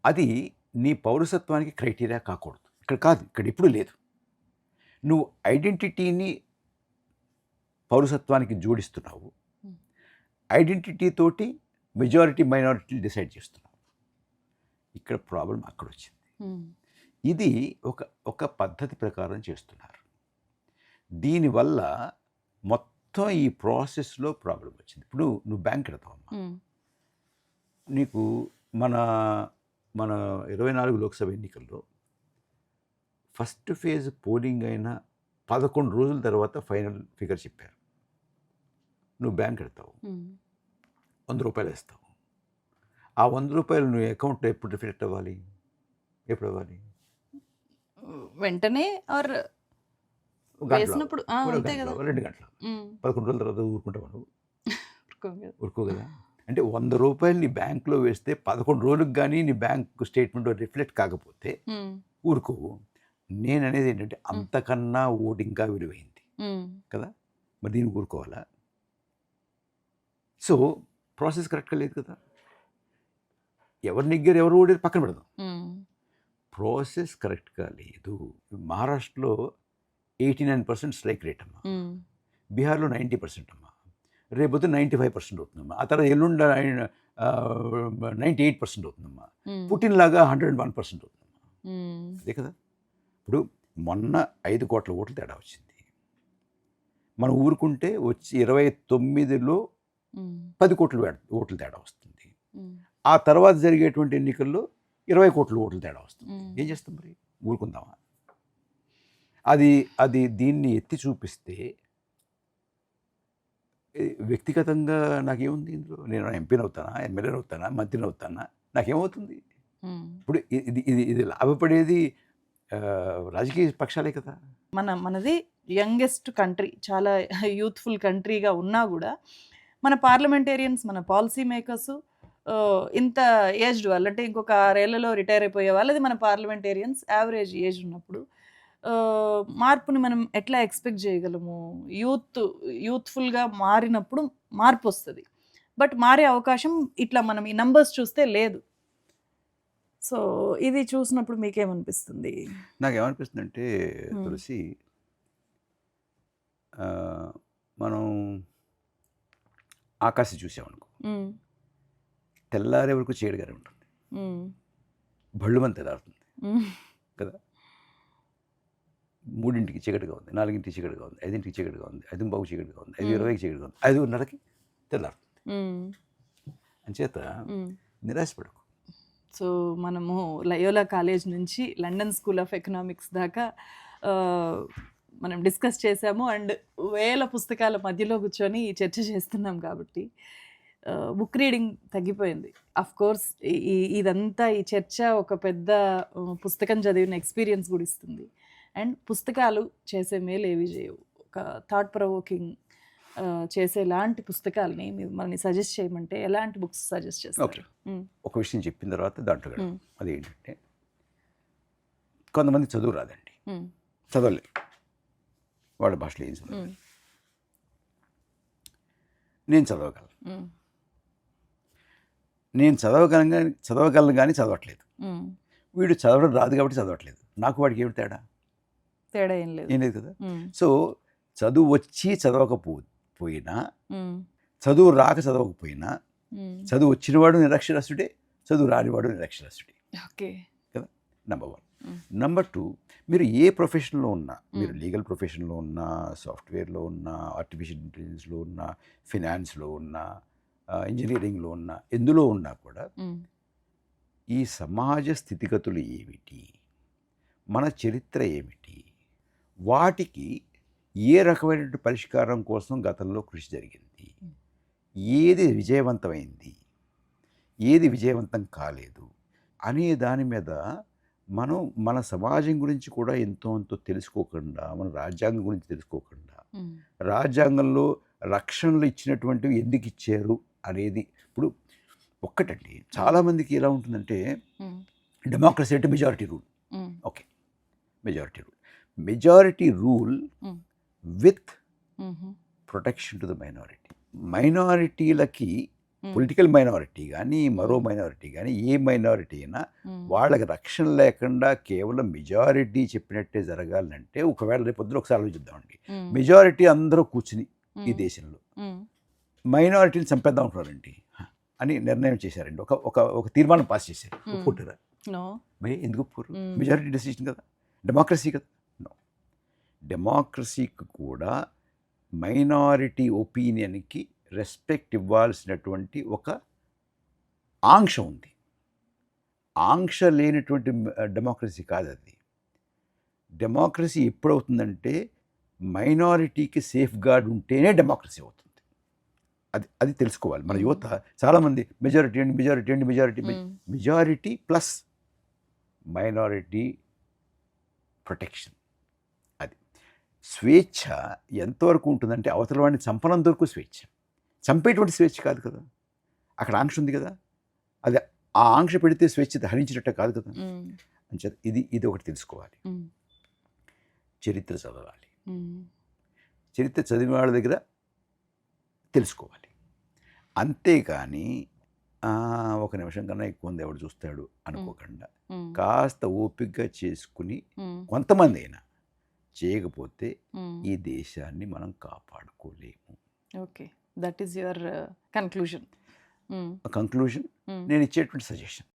అది నీ పౌరసత్వానికి క్రైటీరియా కాకూడదు. ఇక్కడ ఎప్పుడూ లేదు. నువ్వు ఐడెంటిటీని పౌరసత్వానికి జోడిస్తున్నావు, ఐడెంటిటీ తోటి మెజారిటీ మైనారిటీ డిసైడ్ చేస్తున్నావు. ఇక్కడ ప్రాబ్లం అక్కడ వచ్చింది. ఇది ఒక పద్ధతి ప్రకారం చేస్తున్నారు. దీనివల్ల మొత్తం ఈ ప్రాసెస్లో ప్రాబ్లం వచ్చింది. ఇప్పుడు నువ్వు బ్యాంక్ వెళ్తావమ్మా, నీకు మన 24 లోక్సభ ఎన్నికల్లో ఫస్ట్ ఫేజ్ పోలింగ్ అయిన 11 రోజుల తర్వాత ఫైనల్ ఫిగర్ చెప్పారు. నువ్వు బ్యాంక్ వెళ్తావు, 100 రూపాయలు వేస్తావు. ఆ 100 రూపాయలు నువ్వు అకౌంట్లో ఎప్పుడు రిఫ్లెక్ట్ అవ్వాలి? ఎప్పుడు అవ్వాలి? వెంటనే ఆర్ వేసినప్పుడు 2 గంటలు 11 రోజుల తర్వాత ఊరుకుంటావు నువ్వు? ఊరుకో కదా. అంటే 100 రూపాయలు నీ బ్యాంకులో వేస్తే 11 రోజులకు కానీ నీ బ్యాంక్ స్టేట్మెంట్ రిఫ్లెక్ట్ కాకపోతే ఊరుకోవు. నేను అనేది ఏంటంటే అంతకన్నా ఓటు ఇంకా విలువైంది కదా, మరి దీన్ని ఊరుకోవాలా? సో ప్రాసెస్ కరెక్ట్గా లేదు కదా. ఎవరు నెగ్గారు ఎవరు ఓడారు పక్కన పెడదాం, ప్రాసెస్ కరెక్ట్గా లేదు. మహారాష్ట్రలో 89% స్ట్రైక్ రేట్ అమ్మా, బీహార్లో 90% అమ్మా, రేపొద్దు 95% అవుతుందమ్మా, ఆ తర్వాత ఎల్లుండ 98% అవుతుందమ్మా, పుట్టినలాగా 101% అవుతుందమ్మా. అదే కదా. ఇప్పుడు మొన్న 5 కోట్ల ఓట్లు తేడా వచ్చింది. మనం ఊరుకుంటే వచ్చి 29లో 10 కోట్ల ఓట్లు తేడా వస్తుంది. ఆ తర్వాత జరిగేటువంటి ఎన్నికల్లో 20 కోట్ల ఓట్లు తేడా వస్తుంది. ఏం చేస్తాం మరి? ఊరుకుందామా? అది దీన్ని ఎత్తి చూపిస్తే వ్యక్తిగతంగా నాకేముంది ఇందులో? నేను ఎంపీని అవుతానా, ఎమ్మెల్యేని అవుతానా, మంత్రిని అవుతానా, నాకేమవుతుంది? ఇప్పుడు ఇది లాభపడేది రాజకీయ పక్షాలే కదా. మనది యంగెస్ట్ కంట్రీ, చాలా యూత్ఫుల్ కంట్రీగా ఉన్నా కూడా మన పార్లమెంటేరియన్స్, మన పాలసీ మేకర్స్ ఇంత ఏజ్డ్ వాళ్ళు, అంటే ఇంకొక 6 ఏళ్లలో రిటైర్ అయిపోయే వాళ్ళది మన పార్లమెంటేరియన్స్ యావరేజ్ ఏజ్ ఉన్నప్పుడు మార్పుని మనం ఎట్లా ఎక్స్పెక్ట్ చేయగలము? యూత్ఫుల్గా మారినప్పుడు మార్పు వస్తుంది, బట్ మారే అవకాశం ఇట్లా మనం ఈ నంబర్స్ చూస్తే లేదు. సో ఇది చూసినప్పుడు మీకేమనిపిస్తుంది? నాకేమనిపిస్తుంది అంటే తులసి, మనం ఆకాశం చూసామనుకో, తెల్లారే వరకు చీకటిగానే ఉంటుంది, బళ్ళు మంది తెల్లారుతుంది కదా. 3ంటికి చీకటిగా ఉంది, 4ంటికి చీకటిగా ఉంది, 5ంటికి చీకటిగా ఉంది, 5:15 చీకటిగా ఉంది, 5:20కి చీకటిగా ఉంది, 5:30కి తెల్లారుతుంది. అంచేత నిరాశపడకు. సో మనము లయోలా కాలేజ్ నుంచి లండన్ స్కూల్ ఆఫ్ ఎకనామిక్స్ దాకా మనం డిస్కస్ చేసాము. అండ్ వేల పుస్తకాల మధ్యలో కూర్చొని చర్చ చేస్తున్నాం కాబట్టి బుక్ రీడింగ్ తగ్గిపోయింది. అఫ్ కోర్స్ ఇదంతా ఈ చర్చ ఒక పెద్ద పుస్తకం చదివిన ఎక్స్పీరియన్స్ కూడా ఇస్తుంది. అండ్ పుస్తకాలు చేసే మేలు ఏవి చేయవు. ఒక థాట్ ప్రొవోకింగ్ చేసేలాంటి పుస్తకాలని మీరు మనని సజెస్ట్ చేయమంటే ఎలాంటి బుక్స్ సజెస్ట్ చేస్తారు? ఒక విషయం చెప్పిన తర్వాత దాంట్లో అదేంటంటే, కొంతమంది చదువు రాదండి, చదవలేదు, వాళ్ళ భాషలో ఏం చదవాలి. నేను చదవగలను, నేను చదవగలను కానీ చదవట్లేదు. వీడు చదవడం రాదు కాబట్టి చదవట్లేదు. నాకు వాడికి ఏమిటి తేడా? తేడా ఏం లేదు కదా. సో చదువు వచ్చి చదవకపోయినా, చదువు రాక చదవకపోయినా, చదువు వచ్చినవాడు నిరక్షరాస్యుడే, చదువు రానివాడు నిరక్షరాస్యుడే. ఓకే కదా, నెంబర్ 1. నెంబర్ 2, మీరు ఏ ప్రొఫెషన్లో ఉన్నా, మీరు లీగల్ ప్రొఫెషన్లో ఉన్నా, సాఫ్ట్వేర్లో ఉన్నా, ఆర్టిఫిషియల్ ఇంటెలిజెన్స్లో ఉన్నా, ఫినాన్స్లో ఉన్నా, ఇంజనీరింగ్లో ఉన్నా, ఎందులో ఉన్నా కూడా ఈ సమాజ స్థితిగతులు ఏమిటి, మన చరిత్ర ఏమిటి, వాటికి ఏ రకమైనటువంటి పరిష్కారం కోసం గతంలో కృషి జరిగింది, ఏది విజయవంతమైంది, ఏది విజయవంతం కాలేదు అనే దాని మీద మనం మన సమాజం గురించి కూడా ఎంతో తెలుసుకోకుండా, మన రాజ్యాంగం గురించి తెలుసుకోకుండా, రాజ్యాంగంలో రక్షణలు ఇచ్చినటువంటివి ఎందుకు ఇచ్చారు అనేది. ఇప్పుడు ఒక్కటండి, చాలామందికి ఎలా ఉంటుందంటే, డెమోక్రసీ అంటే majority rule. Okay, majority rule with protection to the minority. మైనారిటీలకి, పొలిటికల్ మైనారిటీ కానీ, మరో మైనారిటీ కానీ, ఏ మైనారిటీ అయినా వాళ్ళకి రక్షణ లేకుండా కేవలం మెజారిటీ చెప్పినట్టే జరగాలంటే, ఒకవేళ రేపొద్దున ఒకసారి ఆలోచిద్దామండి, మెజారిటీ అందరూ కూర్చుని ఈ దేశంలో మైనారిటీని చంపేద్దాం అనుకున్నారండి అని నిర్ణయం చేశారండి, ఒక తీర్మానం పాస్ చేశారు. ఒప్పుకుంటారా? మరి ఎందుకు ఒప్పుకోరు? మెజారిటీ డెసిషన్ కదా, డెమోక్రసీ కదా. నో, డెమోక్రసీకి కూడా మైనారిటీ ఒపీనియన్కి రెస్పెక్ట్ ఇవ్వాల్సినటువంటి ఒక ఆంక్ష ఉంది. ఆంక్ష లేనటువంటి డెమోక్రసీ కాదు అది. డెమోక్రసీ ఎప్పుడవుతుందంటే, మైనారిటీకి సేఫ్ గార్డ్ ఉంటేనే డెమోక్రసీ అవుతుంది. అది తెలుసుకోవాలి మన యువత. చాలామంది మెజారిటీ ప్లస్ మైనారిటీ ప్రొటెక్షన్. అది స్వేచ్ఛ ఎంతవరకు ఉంటుందంటే, అవతల వాడిని చంపనంత వరకు స్వేచ్ఛ, చంపేటువంటి స్వేచ్ఛ కాదు కదా. అక్కడ ఆంక్ష ఉంది కదా, అది ఆ ఆంక్ష పెడితే స్వేచ్ఛ హరించినట్టు కాదు కదా. అంచేత ఇది ఒకటి తెలుసుకోవాలి. చరిత్ర చదవాలి, చరిత్ర చదివిన వాళ్ళ దగ్గర తెలుసుకోవాలి. అంతేకాని ఒక నిమిషం కన్నా ఎక్కువ ఉంది ఎవడు చూస్తాడు అనుకోకుండా, కాస్త ఓపికగా చేసుకుని, కొంతమంది అయినా చేయకపోతే ఈ దేశాన్ని మనం కాపాడుకోలేము. Okay, that is your conclusion. నేను ఇచ్చేటువంటి సజెషన్.